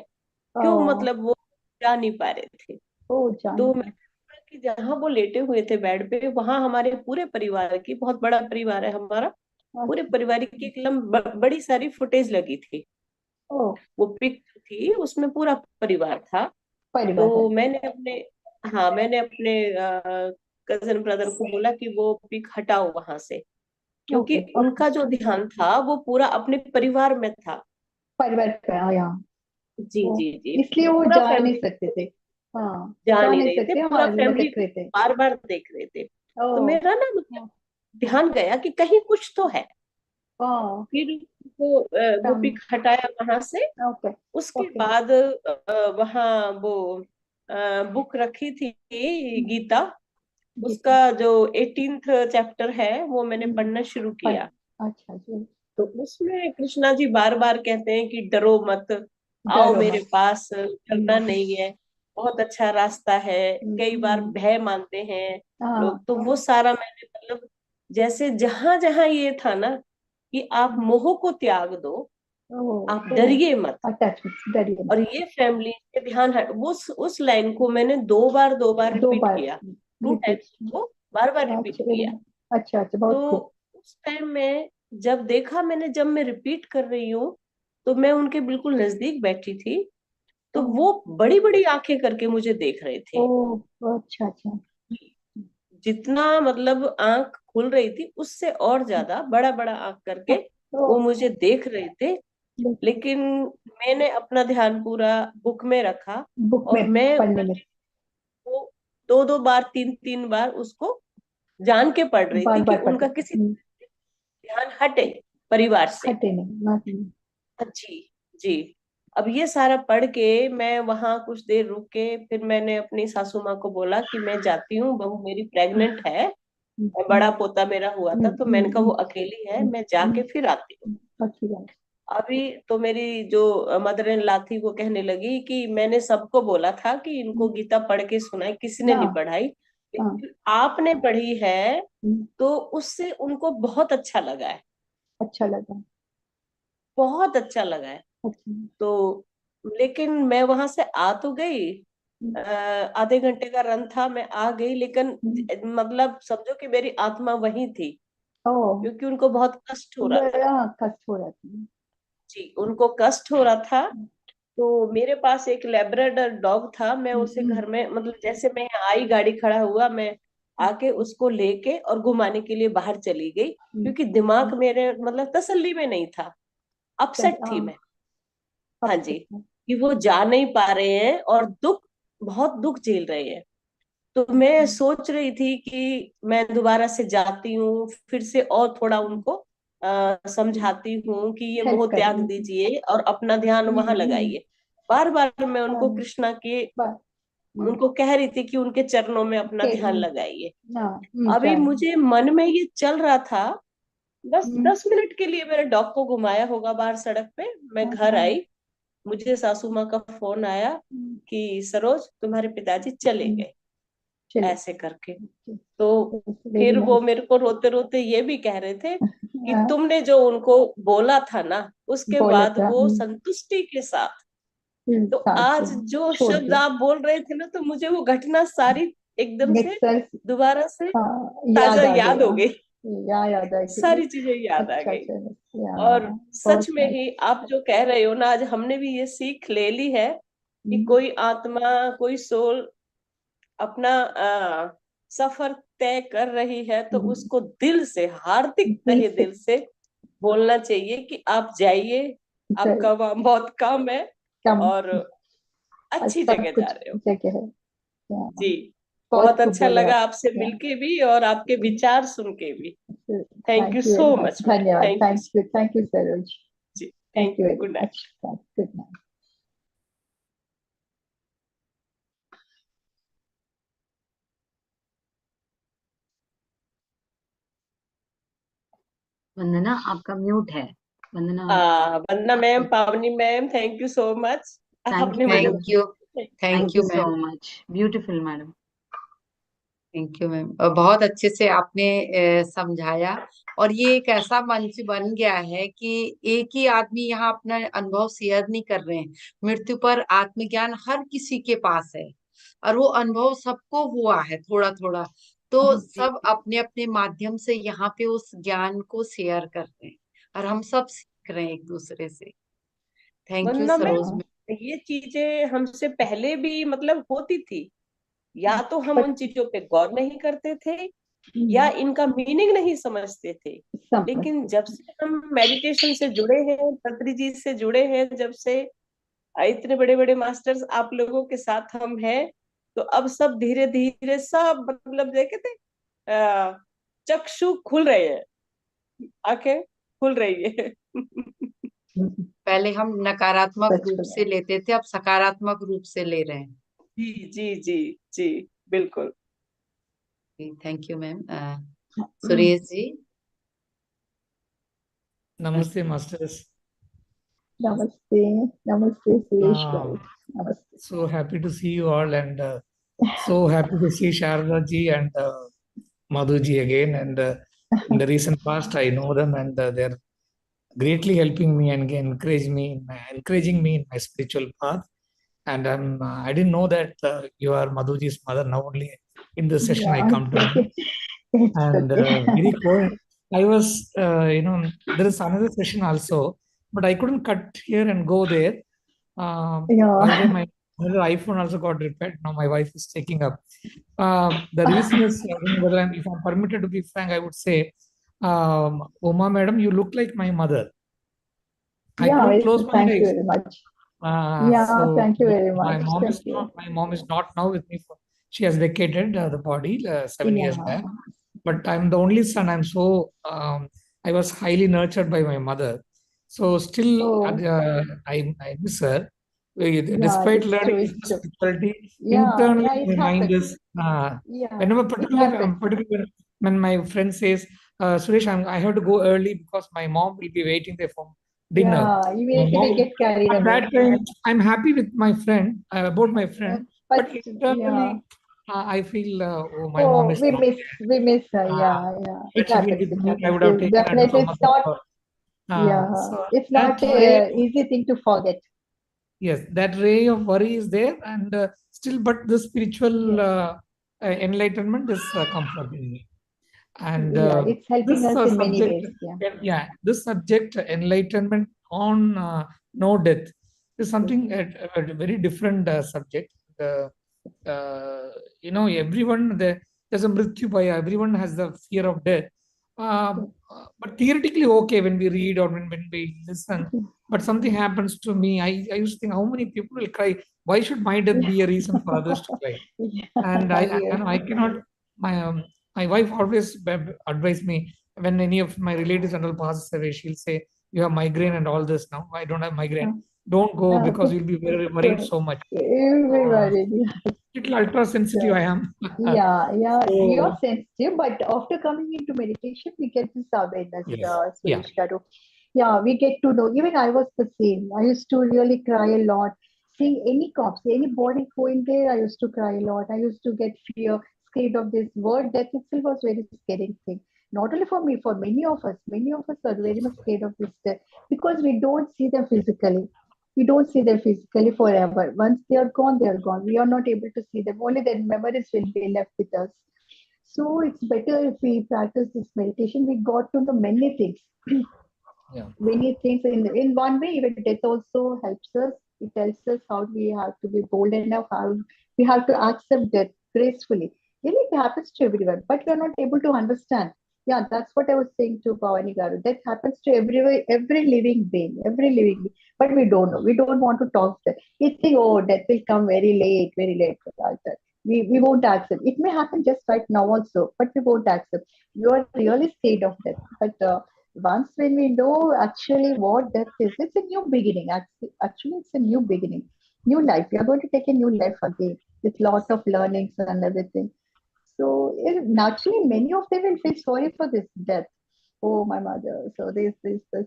क्यों ओ, मतलब वो जा नहीं पा रहे थे। ओ, जान तो मैंने देखा कि जहाँ वो लेटे हुए थे बेड पे, वहां हमारे पूरे परिवार की, बहुत बड़ा परिवार है हमारा, पूरे अच्छा, परिवार की एक बड़ी सारी फुटेज लगी थी। ओ, वो पिक थी, उसमें पूरा परिवार था। परिवार है, तो मैंने अपने, हाँ मैंने अपने कजन ब्रदर को बोला कि वो पिक हटाओ वहां से, क्योंकि ओके, ओके, उनका जो ध्यान था वो पूरा अपने परिवार में था। परिवार पे आया, जी ओ, जी जी, इसलिए वो पूरा जा नहीं फैमिली सकते थे, हाँ, जा जा नहीं नहीं रहे थे, सकते, पूरा हाँ, फैमिली देख रहे थे, बार बार देख रहे थे। तो ओ, मेरा ना मतलब ध्यान गया कि कहीं कुछ तो है। हाँ, फिर वो फैमिली, पिक हटाया वहां से। ओके, उसके ओके, बाद वहाँ वो बुक रखी थी, गीता, गीता, उसका जो 18th चैप्टर है वो मैंने हम्म, पढ़ना शुरू पर, किया। अच्छा जी, तो उसमें कृष्णा जी बार बार कहते हैं कि डरो मत, आओ डरो मेरे मत, पास, डरना हम्म, नहीं है, बहुत अच्छा रास्ता है। कई बार हम्म, भय मानते हैं हाँ, लोग, तो वो सारा मैंने मतलब जैसे जहां जहां ये था ना कि आप मोह को त्याग दो, ओ, आप ओ, डरिए मत, अटैचमेंट, डरिए और मत, ये फैमिली पे ध्यान है। उस लाइन को मैंने दो बार दो रिपीट बार किया, टू रिपीट, टाइम्स उसको बार बार रिपीट अच्छा, वेरी किया। नाइस, अच्छा, अच्छा, बहुत तो गुड, उस टाइम में जब देखा मैंने, जब मैं रिपीट कर रही हूँ, तो मैं उनके बिल्कुल नजदीक बैठी थी, ओ, तो वो बड़ी बड़ी आंखें करके मुझे देख रहे ओ, थे। अच्छा, अच्छा, जितना मतलब आंख खुल रही थी, उससे और ज्यादा बड़ा बड़ा आंख करके ओ, वो मुझे देख रहे थे। लेकिन मैंने अपना ध्यान पूरा बुक में रखा, बुक और में मैं पढ़ने में, वो 2-2 बार, 3-3 बार उसको जान के पढ़ रही बार थी कि बार पढ़, उनका किसी ध्यान हटे परिवार से। हटे नहीं, नहीं, जी जी। अब ये सारा पढ़ के मैं वहां कुछ देर रुक के, फिर मैंने अपनी सासू माँ को बोला कि मैं जाती हूँ, बहू मेरी प्रेग्नेंट है, बड़ा पोता मेरा हुआ था, तो मैंने कहा वो अकेली है, मैं जाके फिर आती हूँ। अच्छी बात, अभी तो मेरी जो मदर इन लॉ थी वो कहने लगी कि मैंने सबको बोला था कि इनको गीता पढ़ के सुनाई, किसी ने नहीं हाँ, पढ़ाई, हाँ, लेकिन आपने पढ़ी है तो उससे उनको बहुत अच्छा लगा है, अच्छा लगा, बहुत अच्छा लगा है। अच्छा, तो लेकिन मैं वहां से आ तो गई, आधे घंटे का रन था, मैं आ गई, लेकिन मतलब समझो कि मेरी आत्मा वही थी, ओ, क्योंकि उनको बहुत कष्ट हो रहा था। बड़ा कष्ट हो रहा था, जी, उनको कष्ट हो रहा था। तो मेरे पास एक लेब्राडोर डॉग था, मैं उसे घर में, मतलब जैसे मैं यहाँ आई, गाड़ी खड़ा हुआ, मैं आके उसको लेके और घुमाने के लिए बाहर चली गई, क्योंकि दिमाग मेरे मतलब तसल्ली में नहीं था, अपसेट थी मैं। हाँ जी, कि वो जा नहीं पा रहे हैं और बहुत दुख झेल रहे हैं। तो मैं सोच रही थी कि मैं दोबारा से जाती हूँ, फिर से और थोड़ा उनको समझाती हूँ कि ये हेल्प मोह कर, त्याग दीजिए और अपना ध्यान वहां लगाइए। बार बार मैं उनको कृष्णा के, उनको कह रही थी कि उनके चरणों में अपना ध्यान लगाइए। अभी मुझे मन में ये चल रहा था, बस 10 मिनट के लिए मैंने डॉग को घुमाया होगा बाहर सड़क पे, मैं घर आई, मुझे सासू माँ का फोन आया कि सरोज तुम्हारे पिताजी चले गए, चलो, ऐसे करके। तो वेरी फिर वो नाइस, मेरे को रोते रोते ये भी कह रहे थे कि तुमने जो उनको बोला था ना, उसके बोला बाद था, वो संतुष्टि के साथ, तो साथ आज जो छोड़ शब्द दिया, आप बोल रहे थे ना, तो मुझे वो घटना सारी एकदम से मिक्सर, दोबारा से हाँ, ताजा याद आ याद हो गया, गई, याद आ गई, सारी चीजें याद आ अच्छा, गई। अच्छा, या, और सच बहुत में नाइस, ही आप जो कह रहे हो ना, आज हमने भी ये सीख ले ली है कि कोई आत्मा, कोई सोल अपना सफर तय कर रही है, तो उसको दिल से, हार्दिक तहे दिल से बोलना चाहिए कि आप जाइए, आपका वहाँ बहुत काम है और अच्छी सब जगह जा कुछ रहे हो। जगह है। जी, बहुत बहुत खूब अच्छा बोले लगा आप। आपसे मिलके भी और आपके विचार सुन के भी। Thank you thank you so very much, much ma'am, धन्यवाद। Thank you. Thank you Saroj, ji, thank thank you you, very good night. Much. Good night. Vandana आपका म्यूट है। Vandana, Vandana ma'am, Pavani ma'am, thank you so much. Thank आपने you मुझे madam, thank you. Thank thank you you so ma'am. Much, beautiful madam. Thank you ma'am. और बहुत अच्छे से आपने समझाया। और ये एक ऐसा मंच बन गया है कि एक ही आदमी यहाँ अपना अनुभव शेयर नहीं कर रहे हैं। मृत्यु पर आत्मज्ञान हर किसी के पास है, और वो अनुभव सबको हुआ है थोड़ा थोड़ा। तो सब अपने अपने माध्यम से यहाँ पे उस ज्ञान को शेयर कर रहे हैं, और हम सब सीख रहे हैं एक दूसरे से। Thank you Vandana Saroj ma'am, ma'am. ये चीजें हमसे पहले भी मतलब होती थी, या तो हम उन चीजों पे गौर नहीं करते थे या इनका मीनिंग नहीं समझते थे। लेकिन जब से हम मेडिटेशन से जुड़े हैं, पत्री जी से जुड़े हैं, जब से इतने बड़े बड़े मास्टर्स आप लोगों के साथ हम हैं, तो अब सब धीरे धीरे सब मतलब देखे थे, चक्षु खुल रहे हैं, आंखें खुल रही है। पहले हम नकारात्मक सच रूप में। से लेते थे, अब सकारात्मक रूप से ले रहे हैं। जी जी जी जी, बिल्कुल। Thank you ma'am. Suresh ji. Namaste, Masters. नमस्ते, नमस्ते सुरेश भाई, Uh, नमस्ते। so happy to see you all, and so happy to see Sharda ji and Madhu ji again. And in the recent past, I know them, and they're greatly helping me and encouraging me in my spiritual path. And I didn't know that you are Madhuji's mother. Now only in this session I Yeah, come to know. it's And okay. very cool. I was, there is another session also, but I couldn't cut here and go there. By the way, Yeah, my another iPhone also got repaired. Now my wife is taking up. The reason is, I don't know whether if I'm permitted to be frank, I would say, Uma madam, you look like my mother. I yeah, couldn't close my thank you eyes. very much. Yeah, So thank you very my much. mom Thank is you. not now with me. She has vacated the body 7 years Yeah, back. But I'm the only son. I was highly nurtured by my mother. So still, oh, I miss her. yeah, Despite it's true, learning it's business true. spirituality, Yeah, internally yeah, it my mind happens. is Yeah, whenever it particularly, happens. when my friend says, Suresh, I have to go early because my mom will be waiting there for dinner. Yeah, we get carried At away. that time, I'm happy with my friend, about my friend, but But yeah, internally, I feel, oh, my mom oh, is not there. we miss her. Uh, Yeah, yeah, Had it she been happens. with It me, I happens. would have It's taken her to definitely, some it's other not. spot. Yeah, So it's that not ray, a easy thing to forget. yes, that ray of worry is there, and still, but the spiritual Yes. enlightenment is comforting me. And Yeah, it's helping this us in many subject, ways. Yeah. yeah, this subject, enlightenment on no death, is something a very different subject. Uh, Everyone there's a mrityu bhaya. Everyone has the fear of death. But theoretically, okay, when we read or when we listen, but something happens to me, I used to think, how many people will cry? Why should my death be a reason for others to cry? Yeah, And yes. I cannot. My wife always advised me when any of my relatives and all passes away. She'll say, "You have migraine and all this now. I don't have migraine. Don't go because Okay. you'll be very worried So, so much." Uh, everybody, Little ultra sensitive yeah. I am. Yeah, yeah, we are So sensitive, but after coming into meditation, we get this awareness, yes, yeah, Suresh Garu. Yeah, we get to know. Even I was the same. I used to really cry a lot. Seeing any cops, any body going there, I used to cry a lot. I used to get fear, scared of this word. Death itself was very scary thing. Not only for me, for many of us. Many of us are very much scared of this death because we don't see them physically. We don't see them physically forever. Once they are gone, they are gone. We are not able to see them. Only their memories will be left with us. So it's better if we practice this meditation. We got to know many things. yeah, Many things in one way, even death also helps us. It tells us how we have to be bold enough, how we have to accept death. gracefully. Really, it happens to everyone, but we are not able to understand. Yeah, that's what I was saying to Pavani Garu. That happens to every living being, every living being. But we don't know. We don't want to talk that. We think, oh, death will come very late, very late. We won't accept. It may happen just right now also, but we won't accept. You are really scared of death. But once when we know actually what death is, it's a new beginning. Actually, it's a new beginning, new life. We are going to take a new life again with lot of learnings and everything. So naturally, many of them will feel sorry for this death. Oh, my mother. So this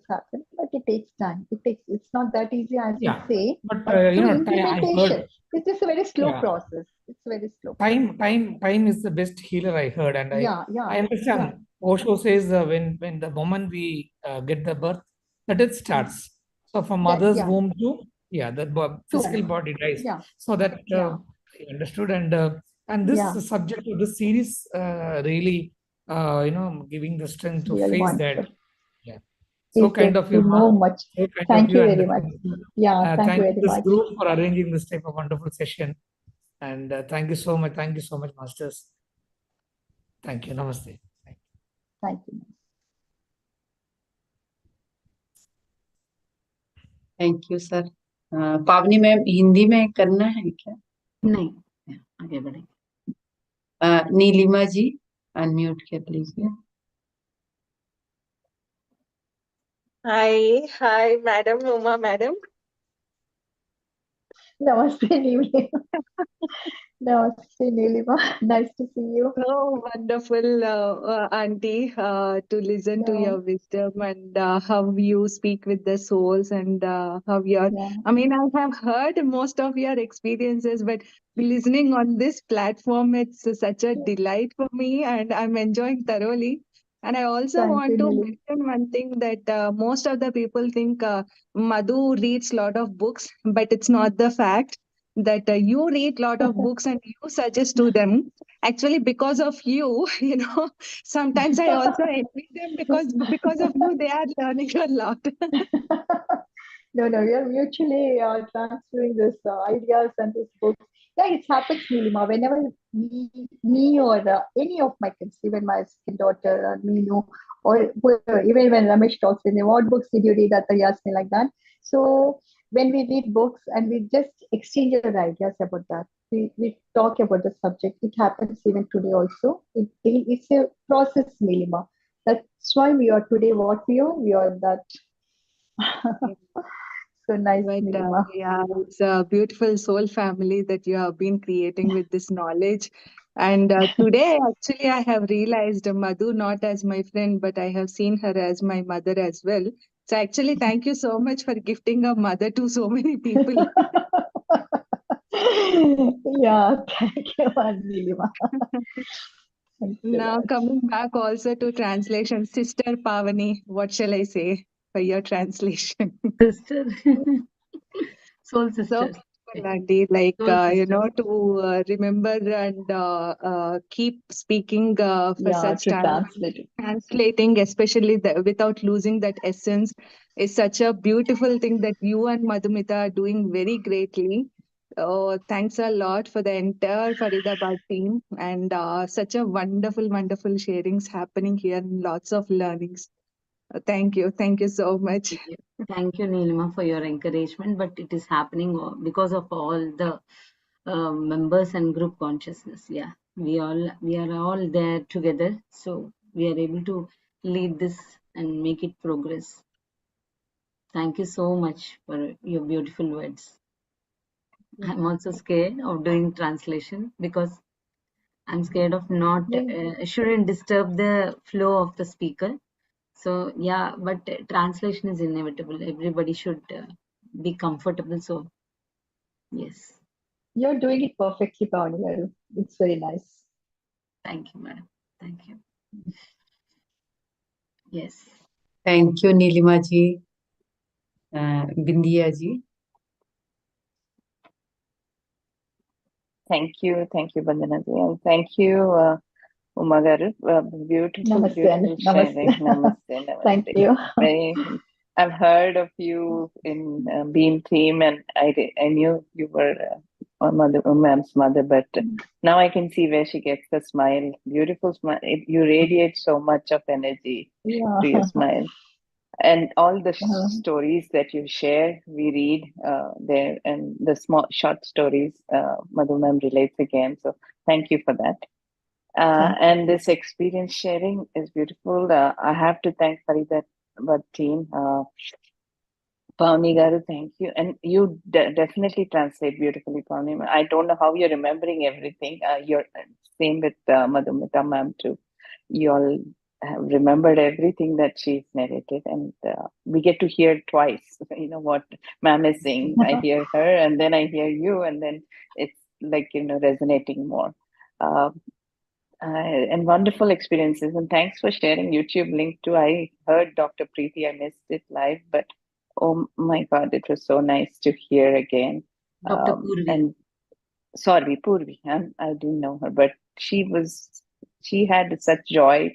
happened, but it takes time. It's not that easy as we Yeah, say, but but through I implementation, heard, it's just a very slow yeah, process. It's a very slow process. time is the best healer, I heard, and Yeah, I yeah, yeah. understand. Osho says when the moment we get the birth, the death starts. So from That, mother's yeah, womb to, yeah, the physical two. body dies. Yeah, So that yeah, I understood, and this yeah. subject of this series really giving the strength It's to really face that. wonderful. Yeah. So We kind get of to you, Ma. know much. So kind of Thank you, you and very much. Yeah, thank you thank you very this much. group for arranging this type of wonderful session. And thank you so much. Thank you so much, masters. Thank you. Namaste. Thank you. Thank you sir. पावनी ma'am, Hindi में करना है क्या? नहीं, आगे बढ़े। नीलिमा जी unmute कर लीजिए। Hi, Madam Uma, Madam. Namaste, Nilima. Namaste, Nilima. Nice to see you. Oh, wonderful, Auntie, to listen to Yeah, your wisdom and how you speak with the souls and how you're. yeah, I mean, I have heard most of your experiences, but listening on this platform, it's such a yeah. delight for me, and I'm enjoying thoroughly. And I also Thank you, want to Nilima. mention one thing that most of the people think Madhu reads a lot of books, but it's not the fact that you read a lot of books and you suggest to them. Actually, because of you, sometimes I also envy them because of you, they are learning a lot. No, we are mutually transferring this ideas and this books. Yeah, it happens, Nilima. Whenever me or any of my kids, even my second daughter or Meenu, or whoever, even when Ramesh talks with me, what books did you read? That he asks me like that. So when we read books and we just exchange our ideas about that, we talk about the subject. It happens even today also. It's a process, Nilima. That's why we are today what we are. We are that. So nice, But Nilima. yeah, it's a beautiful soul family that you have been creating with this knowledge. And today, actually, I have realized Madhu not as my friend, but I have seen her as my mother as well. So actually, thank you so much for gifting a mother to so many people. Yeah, thank you, Nilima. Thanks a Now, lot. coming back also to translation, Sister Pavani, what shall I say for your translation? Sister, soul So sisters. beautiful, Auntie, like, Soul sisters. to remember and keep speaking for Yeah, such to time. translate it. Translating, especially without losing that essence, is such a beautiful thing that you and Madhumita are doing very greatly. Thanks a lot for the entire Faridabad team and such a wonderful, wonderful sharings happening here and lots of learnings. Thank you. Thank you so much. Thank you, Nilima, for your encouragement. But it is happening because of all the members and group consciousness. Yeah, we are all there together, so we are able to lead this and make it progress. Thank you so much for your beautiful words. I'm also scared of doing translation because I'm scared of not shouldn't disturb the flow of the speaker. So yeah, but translation is inevitable. Everybody should be comfortable. So yes, You're doing it perfectly, Pavani. It's very nice. thank you, madam. Thank you. Yes. Thank you Neelima ji, Bindiya ji. Thank you, Bandana ji, and thank you, Uma Garu. Beautiful, Namaste. beautiful sharing. Namaste. Namaste, Thank namaste. you. I've heard of you in Beam Team, and I knew you were or ma'am's mother, but now I can see where she gets the smile, beautiful smile. You radiate so much of energy to your smile. And all the stories that you share, we read there, and the small short stories, Madhu ma'am relates again. So thank you for that. And this experience sharing is beautiful. I have to thank Farida team. Pavni Garu, thank you. And you definitely translate beautifully, Pavni. I don't know how you're remembering everything. You're same with Madhumita ma'am too. You all have remembered everything that she's narrated, and we get to hear twice. You know what ma'am is saying. I hear her, and then I hear you, and then it's like resonating more. And wonderful experiences. And thanks for sharing YouTube link too. I heard Dr. Preeti. I missed it live, but oh my God, it was so nice to hear again. Dr. Purvi. And sorry, Purvi. I didn't know her, but she had such joy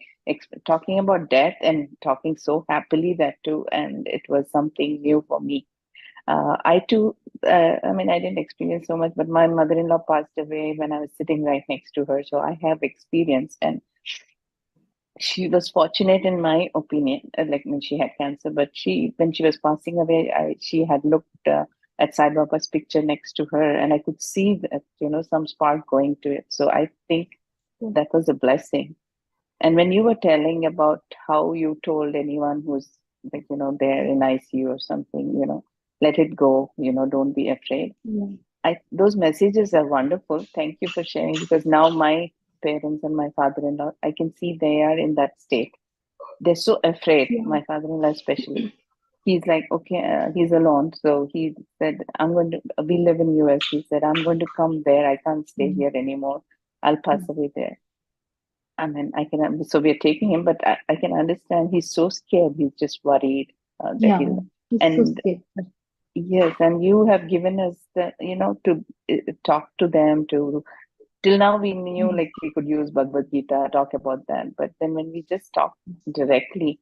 talking about death and talking so happily that too. And it was something new for me. I too, I mean, I didn't experience so much, but my mother-in-law passed away when I was sitting right next to her. So I have experience, and she was fortunate in my opinion, like when she had cancer, but when she was passing away, she had looked at Sai Baba's picture next to her, and I could see that, some spark going to it. So I think that was a blessing. And when you were telling about how you told anyone who's like, there in ICU or something, let it go, don't be afraid. Those messages are wonderful. Thank you for sharing, because now my parents and my father-in-law, I can see they are in that state. They're so afraid, my father-in-law especially. He's like, okay, he's alone. So he said, we live in US. He said, I'm going to come there. I can't stay here anymore. I'll pass away there. I mean, so we're taking him, but I can understand he's so scared. He's just worried that he's so scared. Yes, and you have given us the, to talk to them, till now we knew like we could use Bhagavad Gita, talk about that. But then when we just talk directly,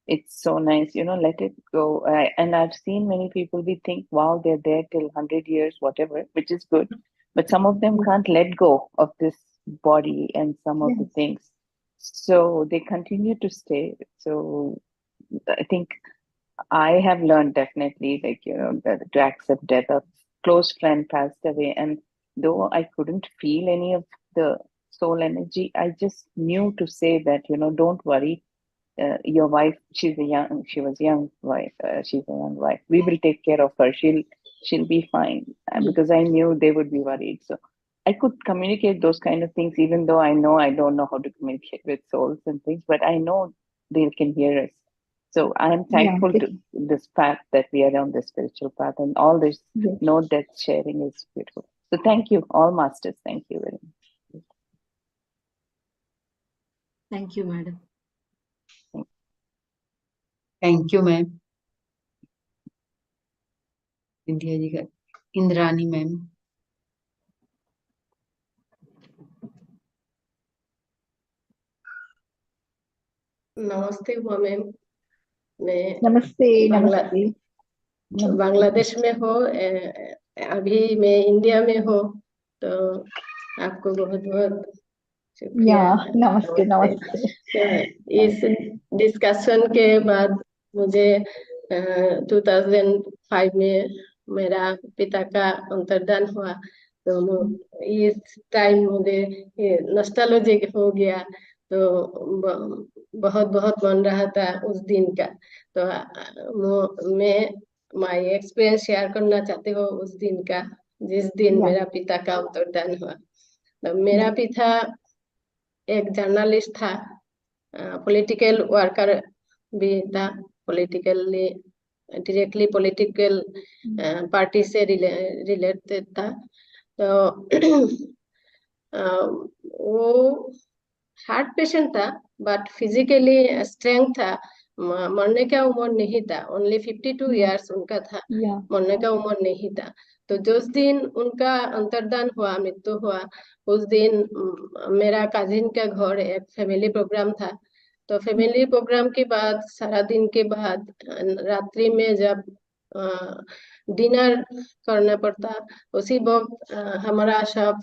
it's so nice, let it go. And I've seen many people, we think, wow, they're there till 100 years, whatever, which is good. But some of them can't let go of this body and some of the things. So they continue to stay. So I think I have learned definitely, like, to accept death. A close friend passed away, and though I couldn't feel any of the soul energy, I just knew to say that, don't worry. Your wife, she was a young wife. She's a young wife. We will take care of her. She'll be fine. Because I knew they would be worried. So I could communicate those kind of things, even though I know I don't know how to communicate with souls and things, but I know they can hear us. So I'm thankful to this path, that we are on this spiritual path, and all this no-death sharing is beautiful. So thank you, all masters. Thank you very much. Thank you, madam. Thank you ma'am India ji का Indrani ma'am नमस्ते हुआ ma'am मैं नमस्ते नमस्ते बांग्लादेश में हो अभी मैं इंडिया में हो तो आपको बहुत बहुत शुक्रिया नमस्ते नमस्ते इस डिस्कशन के बाद मुझे 2005 में मेरा पिता का अंतर्दान हुआ तो इस टाइम मुझे नॉस्टैल्जिक हो गया तो बहुत बहुत मन रहा था उस दिन का तो मैं माय एक्सपीरियंस शेयर करना चाहती हूँ उस दिन का जिस दिन मेरा पिता का अंतर्दान हुआ तो मेरा पिता एक जर्नलिस्ट था पॉलिटिकल वर्कर भी था पॉलिटिकली डायरेक्टली पॉलिटिकल पार्टी से रिलेटेड था तो वो हार्ट पेशेंट था बट फिजिकली स्ट्रेंथ था मरने का उम्र नहीं था ओनली 52 इयर्स उनका था मरने का उम्र नहीं था तो जिस दिन उनका अंतर्दान हुआ मृत्यु हुआ उस दिन मेरा कजिन का घर एक फैमिली प्रोग्राम था तो फैमिली प्रोग्राम के बाद सारा दिन के बाद रात्रि में जब डिनर करना पड़ता। उसी वक्त हमारा सब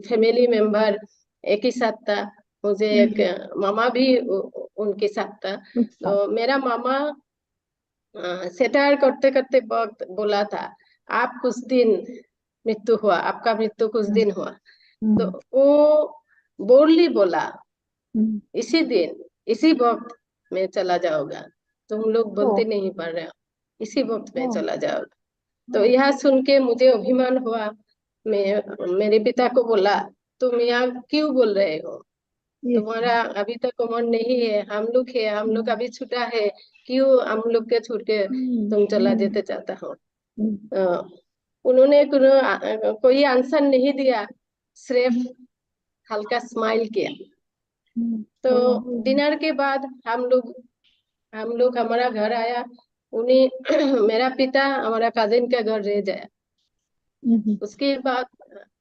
फैमिली मेंबर एक ही साथ था। मुझे एक मामा भी उनके साथ था। तो मेरा मामा सेटायर करते करते वक्त बोला था, आप कुछ दिन मृत्यु हुआ, आपका मृत्यु कुछ दिन हुआ। तो वो बोल्डली बोला, इसी दिन इसी वक्त मैं चला जाऊंगा, तुम लोग बोलते नहीं पड़ रहे हो, इसी वक्त मैं चला जाऊंगा। तो यह सुन के मुझे अभिमान हुआ। मैं मेरे पिता को बोला, तुम यहाँ क्यों बोल रहे हो, तुम्हारा अभी तक उम्र नहीं है, हम लोग है, हम लोग अभी छूटा है, क्यों हम लोग के छोड़ के तुम चला जाते चाहता हो। उन्होंने कोई आंसर नहीं दिया, सिर्फ हल्का स्माइल किया। तो डिनर के बाद हम लोग हमारा घर आया। उन्हें मेरा पिता हमारा कजिन का घर रह जाया। उसके बाद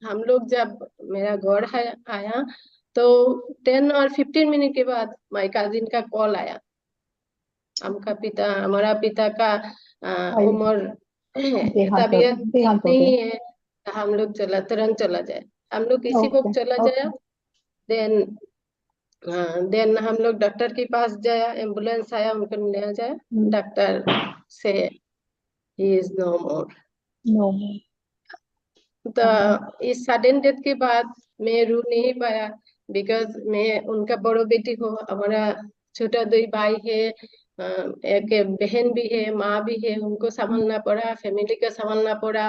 हम लोग जब मेरा घर आया तो 10 और 15 मिनट के बाद माय कजिन का कॉल आया। हमारा पिता का उम्र तबीयत ठीक नहीं है, तो हम लोग तुरंत चला जाए। हम लोग इसी वक्त चला जाया। देन हम लोग डॉक्टर के पास जाया, एम्बुलेंस आया, उनको ले जाया। डॉक्टर से ही इज नो मोर। तो इस सडन डेथ के बाद मैं रो नहीं पाया, बिकॉज मैं उनका बड़ो बेटी हूँ। हमारा छोटा 2 भाई है, एक बहन भी है, माँ भी है, उनको संभालना पड़ा, फैमिली का संभालना पड़ा।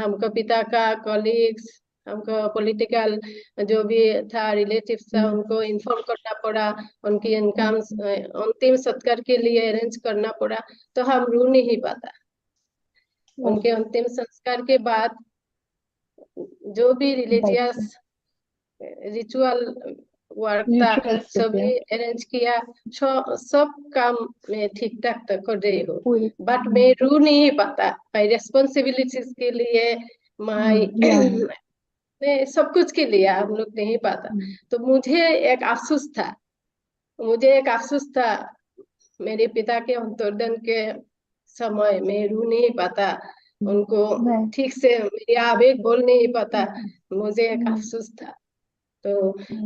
हमको पिता का कॉलीग्स, हमको पॉलिटिकल जो भी था रिलेटिव्स था, उनको इन्फॉर्म करना पड़ा, उनकी इनकम अंतिम संस्कार के लिए अरेंज करना पड़ा। तो हम रो नहीं पाता। उनके अंतिम संस्कार के बाद जो भी रिलीजियस रिचुअल वर्क था सभी अरेंज किया। सब काम मैं ठीक ठाक तो कर रही हूँ, बट मैं रू नहीं पाता। माई रेस्पॉन्सिबिलिटीज के लिए, माई सब कुछ के लिए हम लोग नहीं पाता। तो मुझे एक अफसोस था मेरे पिता के अंतर्धन के समय मैं रू नहीं पाता, उनको ठीक से मेरे आवेग बोल नहीं पाता। मुझे एक अफसोस था। तो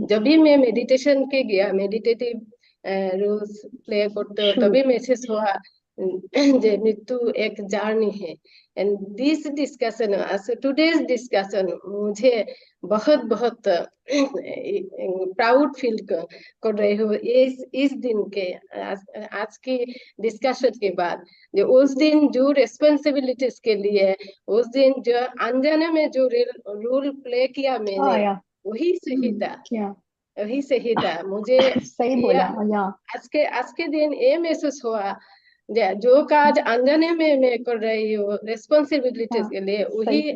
जब भी मैं मेडिटेशन के गया, मेडिटेटिव रूल्स प्ले करते हो, तभी मैसेज हुआ जे मृत्यु एक जर्नी है। And this discussion, today's discussion मुझे बहुत बहुत प्राउड फील कर रही हूँ इस दिन के, आज की डिस्कशन के बाद। जो उस दिन जो रेस्पॉन्सिबिलिटीज के लिए, उस दिन जो अनजाने में जो रूल प्ले किया मैंने, वही सही था, वही सही था। मुझे सही बोला। आज के दिन ये महसूस हुआ जो काज अनजाने में मैं कर रही हूँ रेस्पॉन्सिबिलिटीज के लिए, वही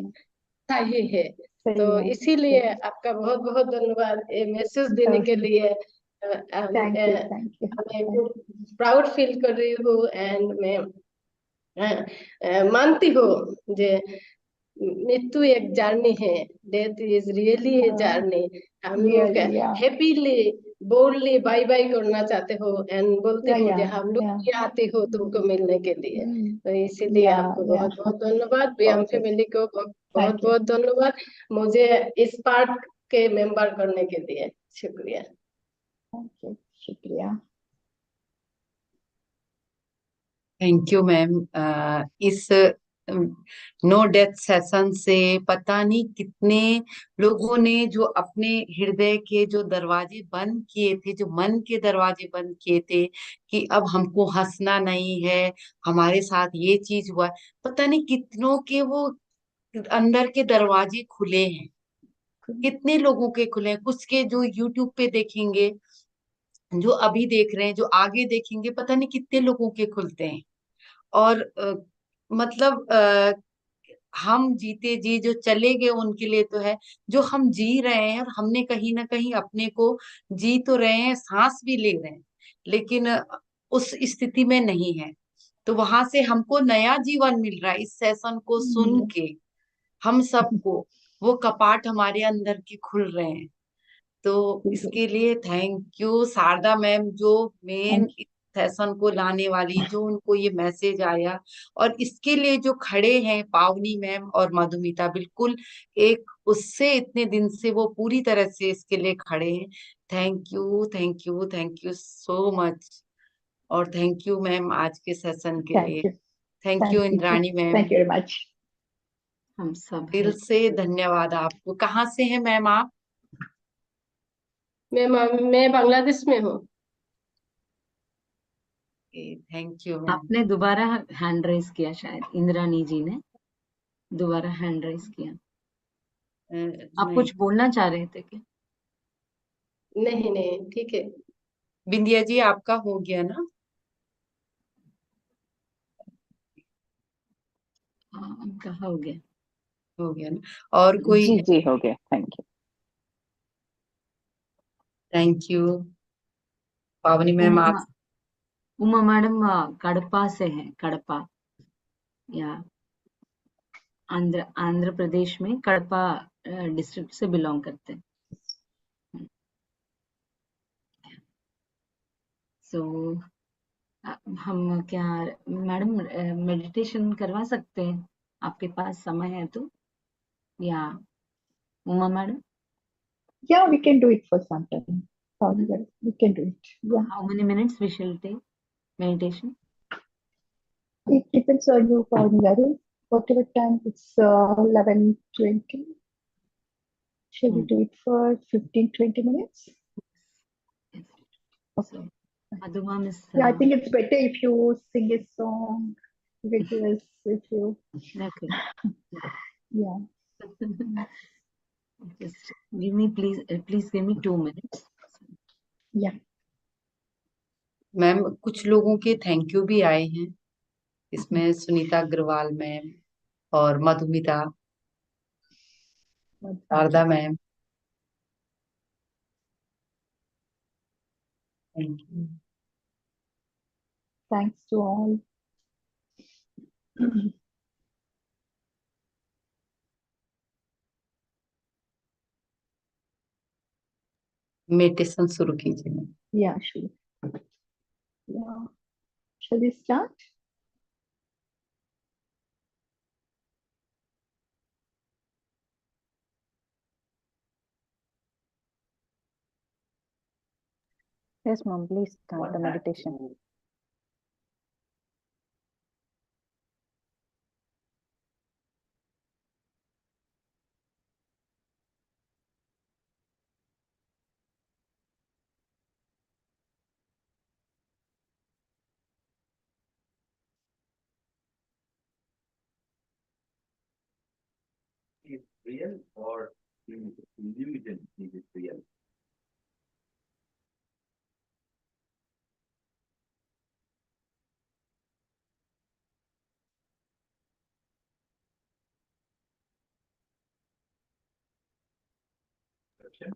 सही है। तो इसीलिए आपका बहुत बहुत धन्यवाद ये मैसेज देने के लिए। मैं प्राउड फील कर रही हूँ। एंड मैं मानती हूँ जे मृत्यु एक जर्नी है, death is really a journey. हम लोग हैप्पीली बोल्डली बाय बाय करना चाहते हो एंड बोलते हो कि हम लोग भी आते हो तुमको मिलने के लिए। तो इसीलिए आपको बहुत बहुत धन्यवाद। बीएम फैमिली को बहुत बहुत धन्यवाद मुझे इस पार्ट के मेंबर करने के लिए। शुक्रिया। शुक्रिया। Thank you ma'am. इस नो डेथ सेशन से पता नहीं कितने लोगों ने जो अपने हृदय के जो दरवाजे बंद किए थे, जो मन के दरवाजे बंद किए थे कि अब हमको हंसना नहीं है, हमारे साथ ये चीज हुआ, पता नहीं कितनों के वो अंदर के दरवाजे खुले हैं, कितने लोगों के खुले हैं। कुछ के जो यूट्यूब पे देखेंगे, जो अभी देख रहे हैं, जो आगे देखेंगे, पता नहीं कितने लोगों के खुलते हैं। और मतलब हम जीते जी जो चले गए उनके लिए तो है, जो हम जी रहे हैं और हमने कहीं ना कहीं अपने को जी तो रहे हैं, सांस भी ले रहे हैं, लेकिन उस स्थिति में नहीं है। तो वहां से हमको नया जीवन मिल रहा है इस सेशन को सुन के। हम सबको वो कपाट हमारे अंदर के खुल रहे हैं। तो इसके लिए थैंक यू शारदा मैम, जो मेन सेशन को लाने वाली, जो उनको ये मैसेज आया, और इसके लिए जो खड़े हैं पावनी मैम और मधुमिता, बिल्कुल एक उससे इतने दिन से वो पूरी तरह से इसके लिए खड़े हैं। Thank you, thank you, thank you so much. और थैंक यू मैम आज के सेशन के Thank लिए। you. Thank Thank you you. Indrani ma'am, Thank you very much. हम सब दिल हैं। से धन्यवाद आपको। कहाँ से हैं मैम आप? मैं बांग्लादेश में हूँ। Thank you ma'am. आपने दोबारा हैंड रेस किया, शायद इंद्रानी जी ने दोबारा हैंड रेस किया। आप नहीं, कुछ बोलना चाह रहे थे क्या? नहीं नहीं, ठीक है। बिंदिया जी आपका हो गया ना? कहा हो गया? हो गया ना? और कोई? जी जी हो गया, थैंक यू। थैंक यू पावनी मैम। आप? उमा मैडम कड़पा से है, कड़पा या आंध्र प्रदेश में कड़पा डिस्ट्रिक्ट से बिलोंग करते हैं। सो हम क्या मैडम मेडिटेशन करवा सकते हैं, आपके पास समय है तो? या Uma madam, Yeah, we can do it for some time. We can do it. Yeah. how many minutes we shall take meditation? It depends on you, Paul. Whatever time, it's 11:20. Shall we do it for 15-20 minutes? So Madhuma Miss, Yeah, I think it's better if you sing a song with us, if you, okay. yeah. Just give me, please give me 2 minutes. Yeah. Ma'am कुछ लोगों के thank you भी आए हैं इसमें, Sunita Agarwal ma'am और Madhumita, Sharda ma'am, thank you. Thanks to all. Meditation शुरू कीजिए ma'am. Yeah, sure. Yeah. Shall we start? Yes, mom, please start the meditation. Is real or illusion is it real?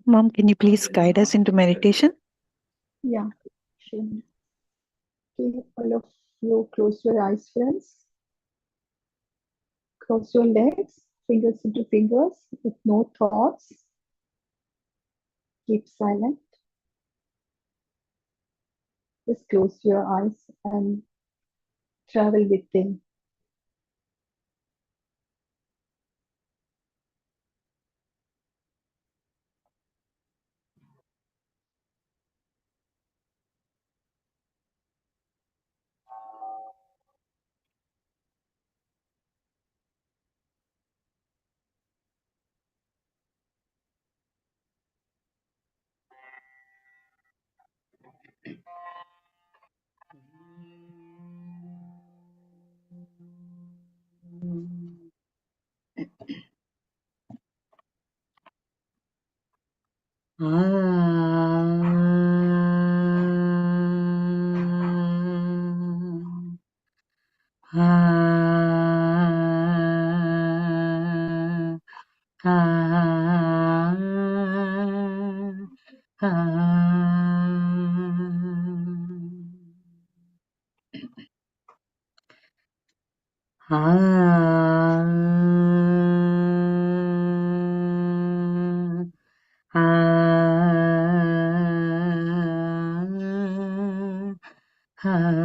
Mom, can you please guide us into meditation? Yeah, sure. Okay, all of you close your eyes, friends. Cross your legs, fingers into fingers, with no thoughts. Keep silent. Just close your eyes and travel within. ha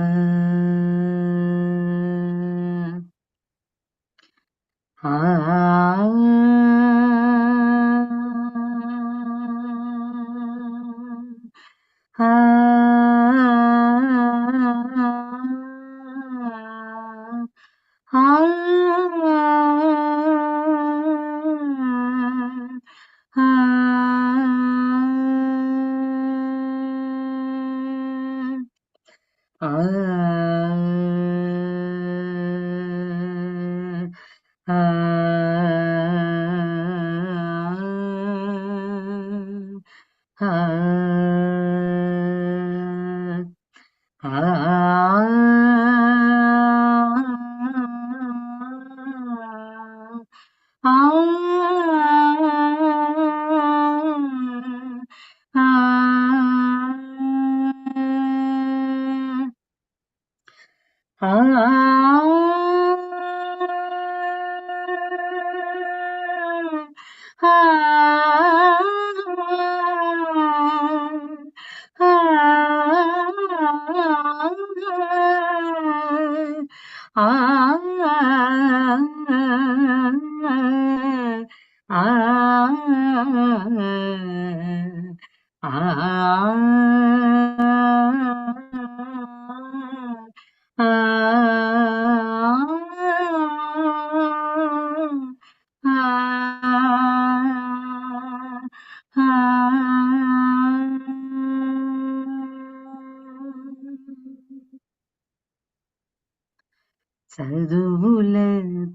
చదువుల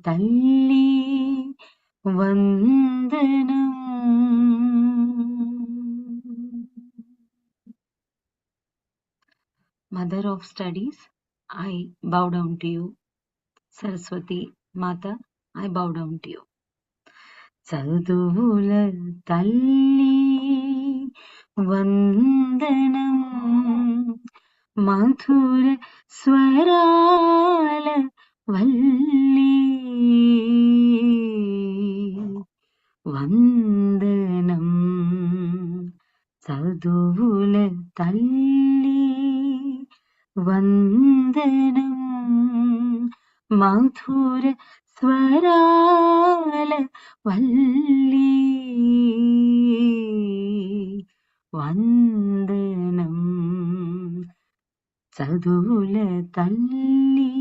తల్లి వందనం Mother of studies, I bow down to you. Saraswati Mata, I bow down to you. చదువుల తల్లి వందనం మధుర స్వరాల వల్లి వందనం చదువుల తల్లి వందనం మధుర స్వరాల వల్లి వందనం చదువుల తల్లి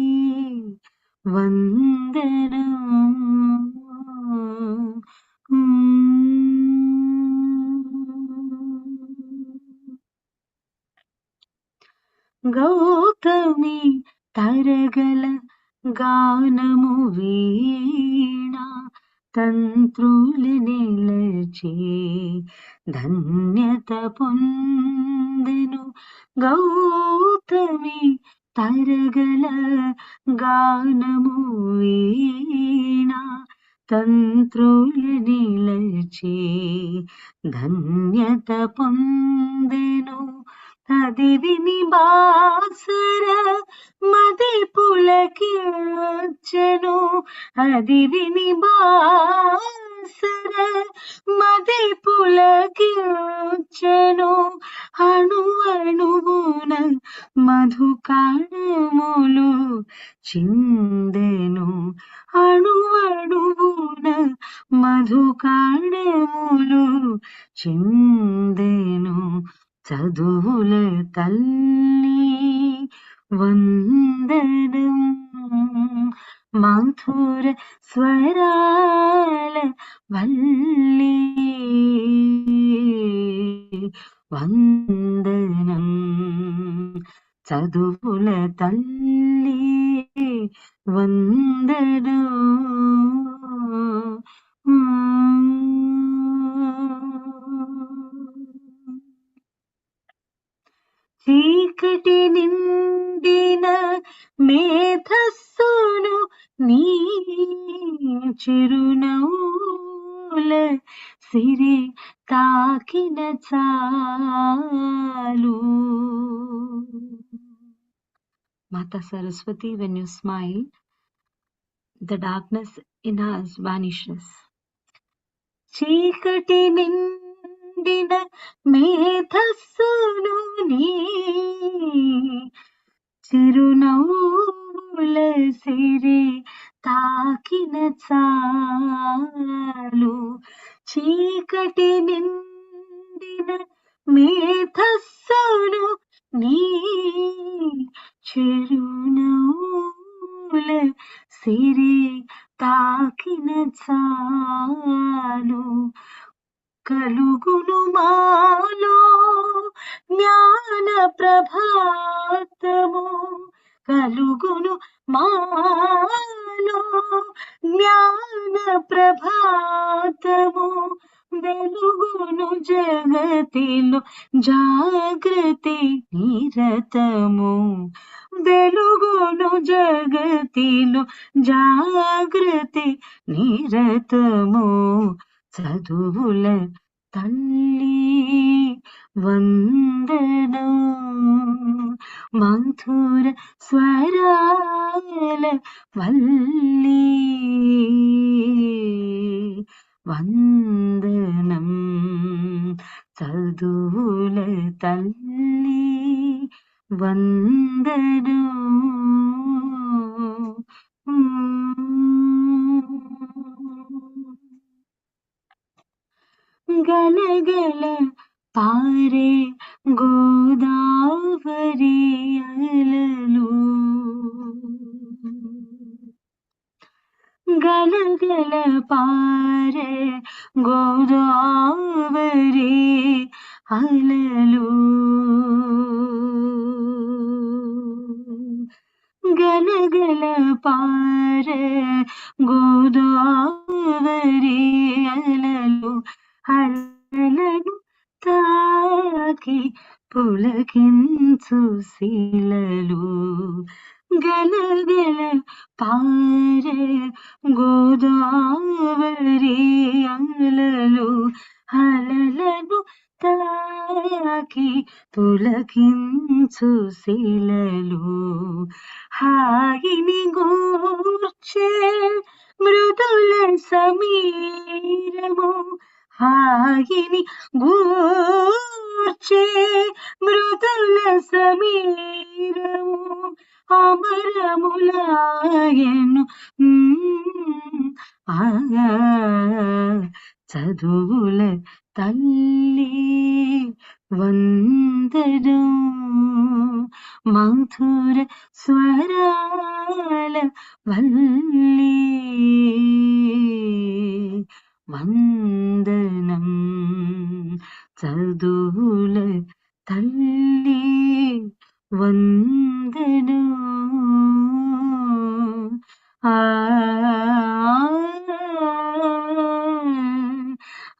వందనం గౌతమి తరగల గానము వీణ తంత్రుల నిలచే ధన్యత పొందెను గౌతమి తరగల గానము వీణ తంత్రుల నిలచే ధన్యత పొందెను అది విని బాసర మది పులకించెను అది విని బాసర మది పులకించెను అణు అణువున మధుకాణములు చిందెను అణు అణువున మధుకాణములు చిందెను చదువుల తల్లి వందనం మధుర స్వరాల వల్లి వందనం చదువుల తల్లి వందనం చీకటి నిండిన మేధస్సును నీ చిరునవ్వుల సిరి తాకిన చాలు Mata Saraswati, when you smile, the darkness in us vanishes. చీకటి నిండిన మేధస్సును నీ చిరునవ్వుల సిరి తాకిన చాలు చీకటి నిండిన మేధస్సును నీ చిరునవ్వుల సిరి తాకిన చాలు కలుగును మాలో జ్ఞాన ప్రభాతము కలుగును మాలో జ్ఞాన ప్రభాతము వెలుగును జగతిలో జాగృతి నిరతము వెలుగును జగతిలో జాగృతి నిరతము చదువుల తల్లి వందనం మధుర స్వరాల వల్లి వందనం చదువుల తల్లి వందనం గలగల పారే గోదావరి అలలు గలగల పారే గోదావరి అలలు గలగల పారే గోదావరి అలలు అలలను తాకి పులకించు శిలలు గలగల పారే గోదావరి అలలు అలలను తాకి పులకించు శిలలు హాయిని గూర్చే మృదుల సమీరము హాయిని గూర్చే మృదుల సమీరము అమరములాయను చదువుల తల్లి వందనం మధుర స్వరాల వల్లి వందనం చదువుల తల్లి వందనం ఆ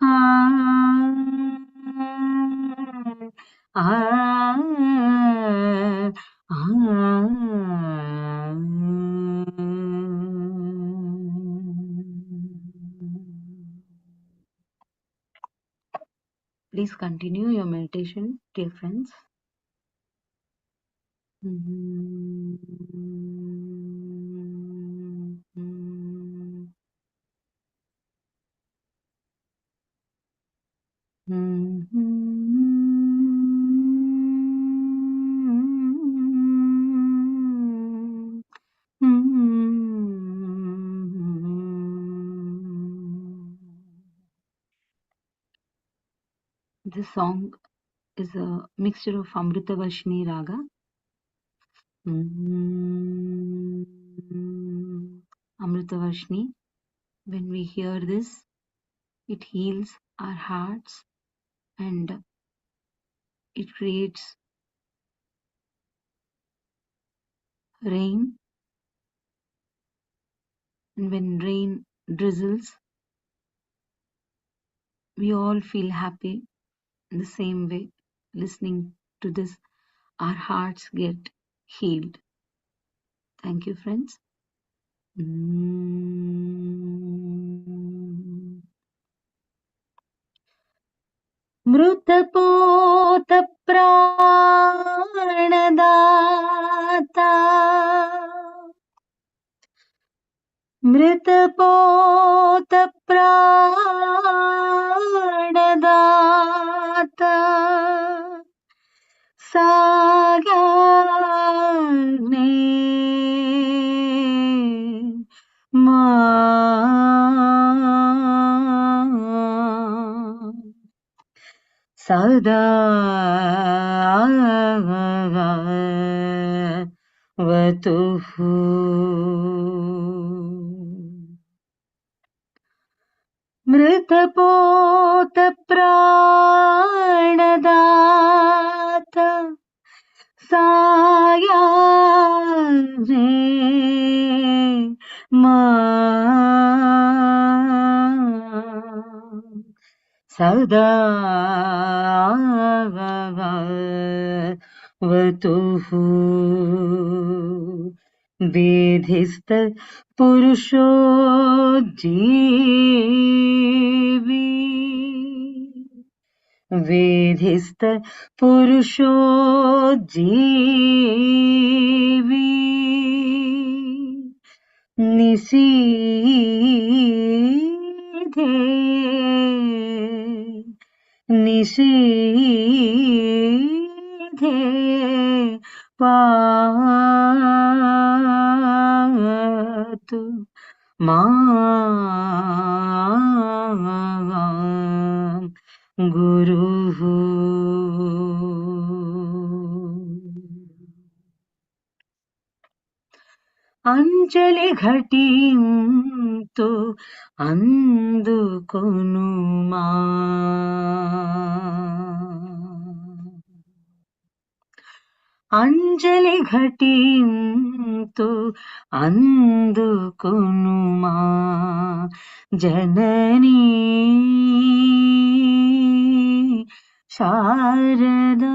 ఆ ఆ Please continue your meditation, dear friends. This song is a mixture of Amritavashni Raga. Amritavashni. When we hear this, it heals our hearts and it creates rain. And when rain drizzles, we all feel happy in the same way. Listening to this, our hearts get healed. Thank you, friends. మృతపోత ప్రాణదాత మృతపోత ప్రాణదాత సాగా మా సదా వతుః మృతపోత ప్రాణదాత సాయారే మా సదా వతుః వేధిస్త పురుషో జీవి వేధిస్త పురుషో జీవి నిషీధే నిషీధే పాతు మాం గురుః. అంజలి ఘటింతు అందుకొనుమా అంజలి ఘటింతు అందుకొనుమా జననీ శారదా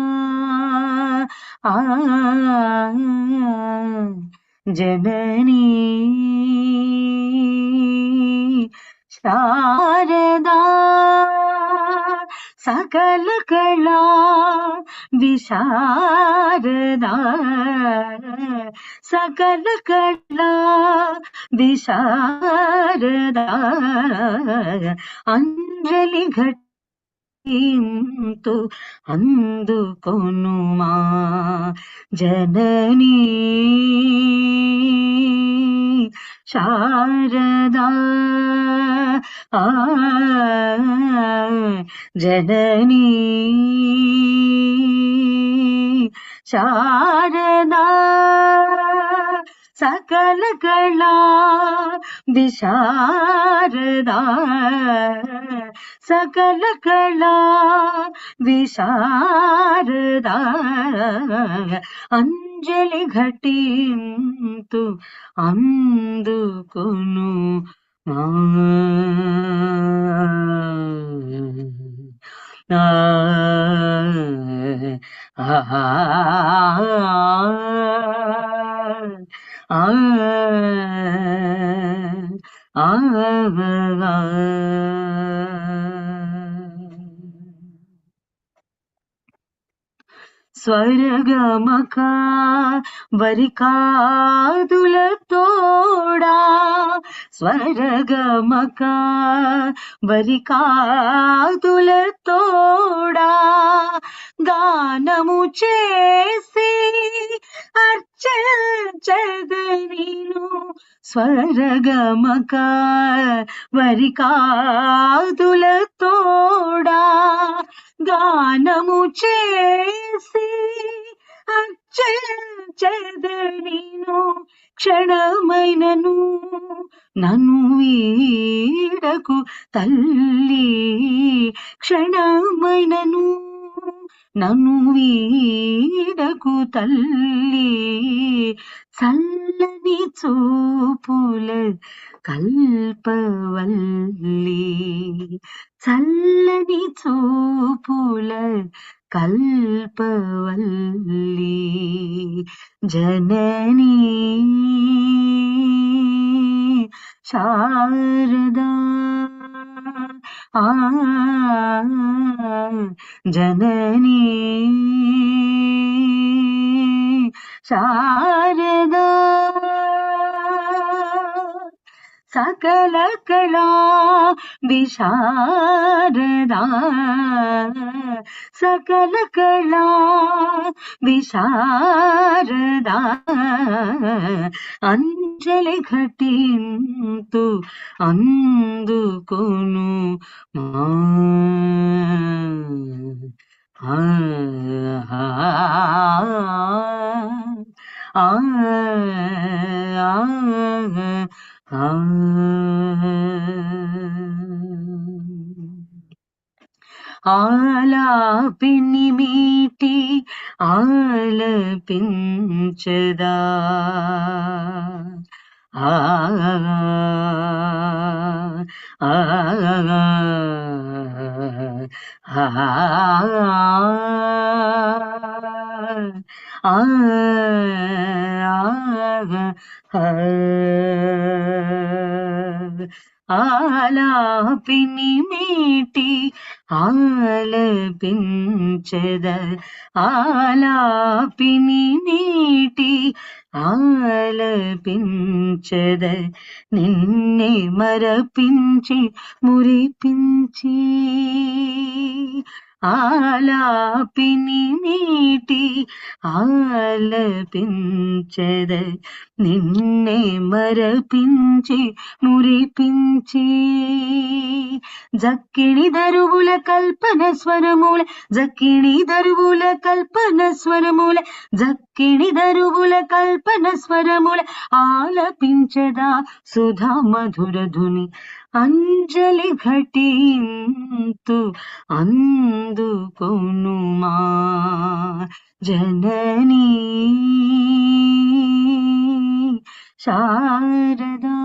జననీ శారదా సకల కళా విశారదా సకల కళా విశారదా అంజలి ఘటింతు అందుకొనుమా జననీ శారదా జననీ శారదా సకల కళా విశారదా సకల కళా విశారదా అంజలి ఘటింతు అందుకొను స్వర్గమక వరికాదుల తోడా స్వర్గమక వరికాదుల తోడా గానము చేసి అర్చించెదనిను స్వర్గమక వరికాదుల తోడా గానము చేసి అర్చించెదనిను క్షణమైనను నన్ను వీడకు తల్లి క్షణమైనను నన్ను వీడకు తల్లి చల్లని చూపుల కల్పవల్లి చల్లని చూపుల కల్పవల్లి జననీ శారదా జననీ శారదా సకల सकल कला विशारदा सकल कला विशारदा अंजलि घटिंतु అందుకొను మా ఆ ఆ ఆ ఆ ఆలాపిని మీటి ఆలపించదా ఆ ఆ ఆలాపిని మీటి ఆలపించద ఆలాపిని మీటి ఆలపించద నిన్నే మరపించి మురిపించి ఆలాపిని మీటి ఆలపించద నిన్నే మరపించి మురిపించి జక్కిణి దరువుల కల్పన స్వరమూల జక్కిణి దరువుల కల్పన స్వరమూల జక్కిణి దరువుల కల్పన స్వరమూల ఆలపించదా సుధా మధుర ధుని అంజలి ఘటింతు అందుకొనుమా జననీ శారదా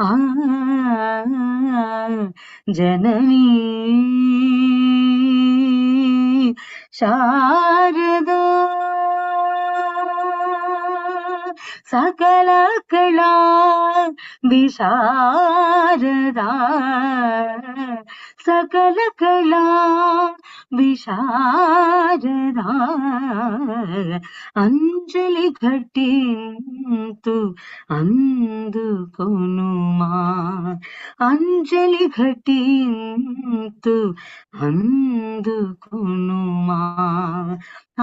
ఆ జననీ శారదా सकल कला विशारदा सकल कला विशारदा अंजलि घटिंतु అందుకొనుమా अंजलि घटिंतु అందుకొనుమా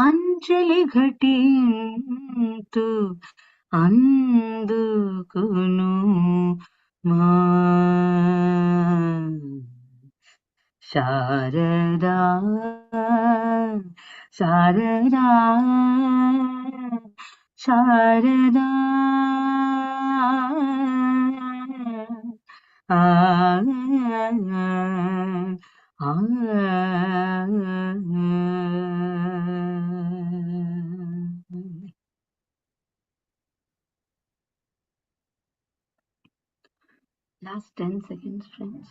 अंजलि घटिंतु అందుకొను మా శారదా శారదా శారదా ఆ ఆ Last 10 seconds, friends.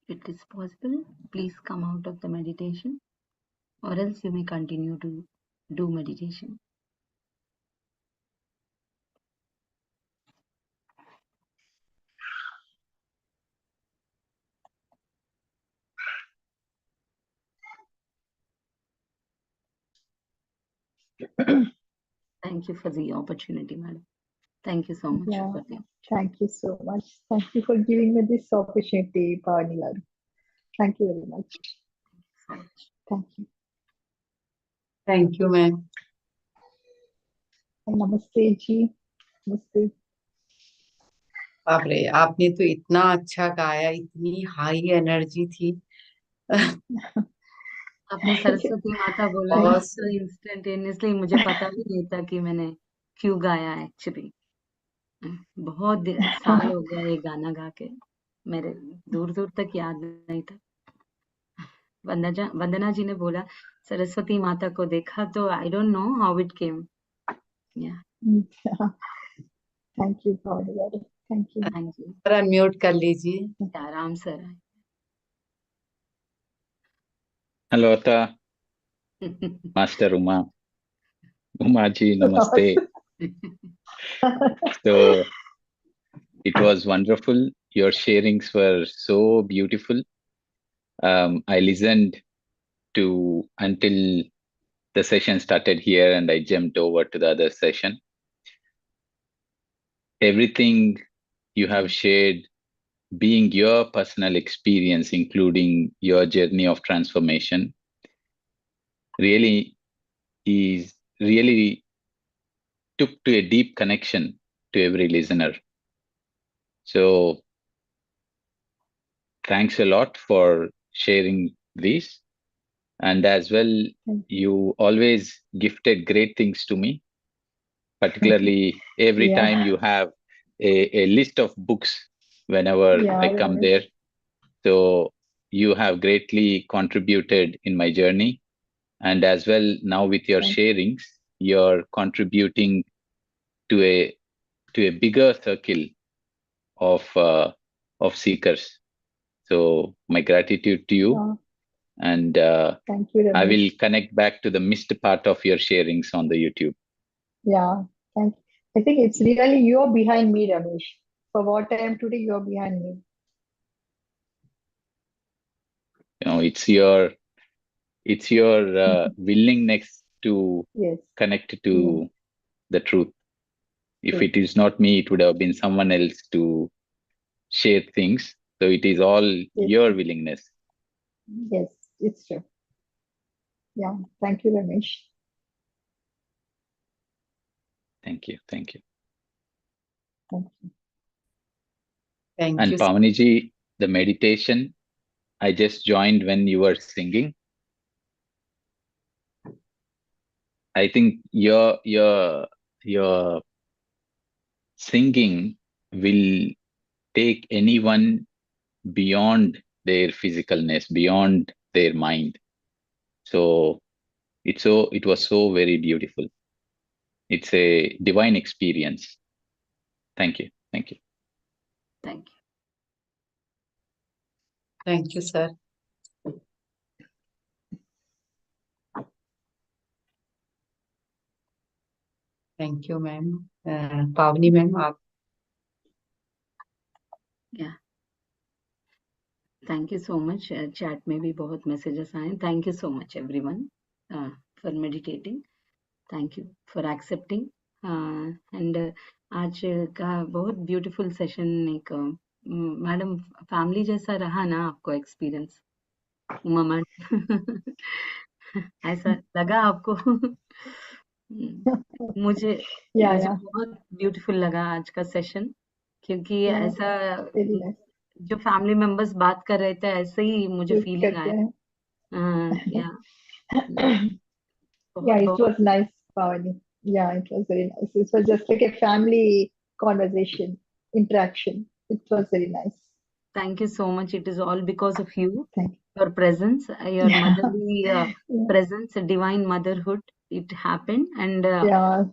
If it is possible, please come out of the meditation, or else you may continue to do meditation. Thank you for the opportunity, madam. Thank you so much Yeah, for the thank you so much. Thank you for giving me this opportunity, Bhavani Garu. Thank you very much. Thank you. Thank you ma'am. Namaste ji. Namaste. बाप रे, आपने तो इतना अच्छा गाया, इतनी high energy थी। आपने सरस्वती माता बोला ना, बहुत तो इंस्टेंटेनियसली मुझे पता भी नहीं था कि मैंने क्यों गाया एक्चुअली। बहुत साल हो गया ये गाना गा के, मेरे दूर दूर तक याद नहीं था। वंदना जी ने बोला सरस्वती माता को देखा, तो I don't know how it came. या Thank you, Bhavani Garu. Thank you. Thank you. Unmute कर लीजिए। आराम से Hello, Master Uma. Umaji, namaste. So it was wonderful. Your sharings were so beautiful. I listened to until the session started here and I jumped over to the other session. Everything you have shared being your personal experience, including your journey of transformation, really took to a deep connection to every listener. So thanks a lot for sharing this. And as well, you always gifted great things to me, particularly every Yeah. time you have a list of books whenever Yeah, I come Ramesh. there. So you have greatly contributed in my journey. And as well, now with your Thank sharings, you're contributing to a bigger circle of seekers. So my gratitude to you. you. And Thank you, I Ramesh. will connect back to the missed part of your sharings on the YouTube. Yeah, thank you. I think it's really you're behind me, Ramesh. For what I am today, you're behind me. You know, it's your willingness to Yes. connect Yeah. to the truth. If True. it is not me, it would have been someone else to share things. So it is all Yes. your willingness. Yes, it's true. Yeah. Thank you, Ramesh. Thank you. Thank you. Thank you. Thank And you. Pavaniji, the meditation, I just joined when you were singing. I think your singing will take anyone beyond their physicalness, beyond their mind. So it was so very beautiful. It's a divine experience. Thank you. Thank you. Thank you. Thank you, sir. Thank you ma'am Pavani ma'am आप Yeah. Thank you so much. Chat में भी बहुत messages आए. Thank you so much everyone for meditating. Thank you for accepting. And आज का बहुत beautiful session एक madam family जैसा रहा ना आपको एक्सपीरियंस उमा मैडम ऐसा लगा आपको मुझे Yeah, yeah. बहुत ब्यूटीफुल लगा आज का सेशन क्योंकि Yeah. ऐसा Very nice. जो फैमिली मेंबर्स बात कर रहे थे ऐसे ही मुझे Good फीलिंग करते आया हैं. या Yeah, it बहुत was nice, Pavani. Yeah, it was very nice. It was just like a family conversation, interaction. It was very nice. thank you so much. It is all because of you, Thank you. your presence, your Yeah. motherly Yeah. presence, divine motherhood. It happened, and Yeah.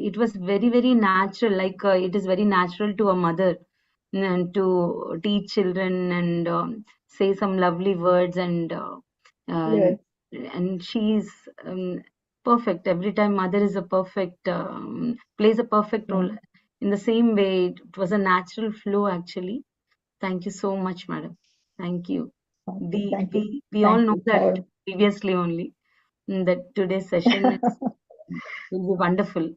it was very, very natural. Like it is very natural to a mother to teach children and say some lovely words, and Yes. and she's perfect. Every time mother is a perfect plays a perfect role. Yeah. In the same way, it was a natural flow actually. Thank you so much, madam. Thank you. Okay. Thank you. We all Thank know you that for. previously only that today's session will be wonderful.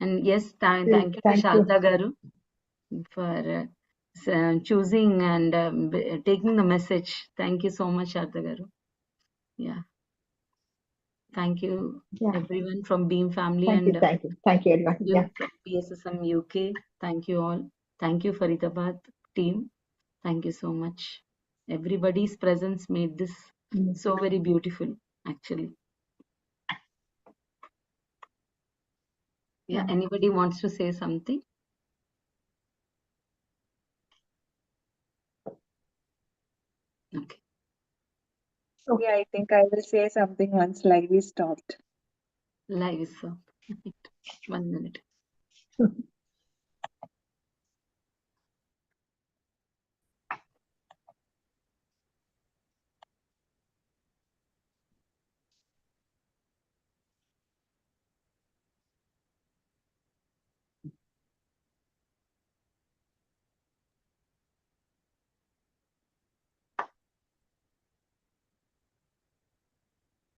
And yes, thank you to Thank you. Shalta Garu for choosing and taking the message. Thank you so much, Shalta Garu. Yeah. Thank you, Yeah. everyone from Beam Family Thank you. and Thank you. Thank you, everyone. you Yeah. from PSSM UK. Thank you all. Thank you, Faridabad team. Thank you so much. Everybody's presence made this so very beautiful, actually. Yeah, anybody wants to say something? Okay. Yeah, I think I will say something once live is stopped. Live is up. 1 minute.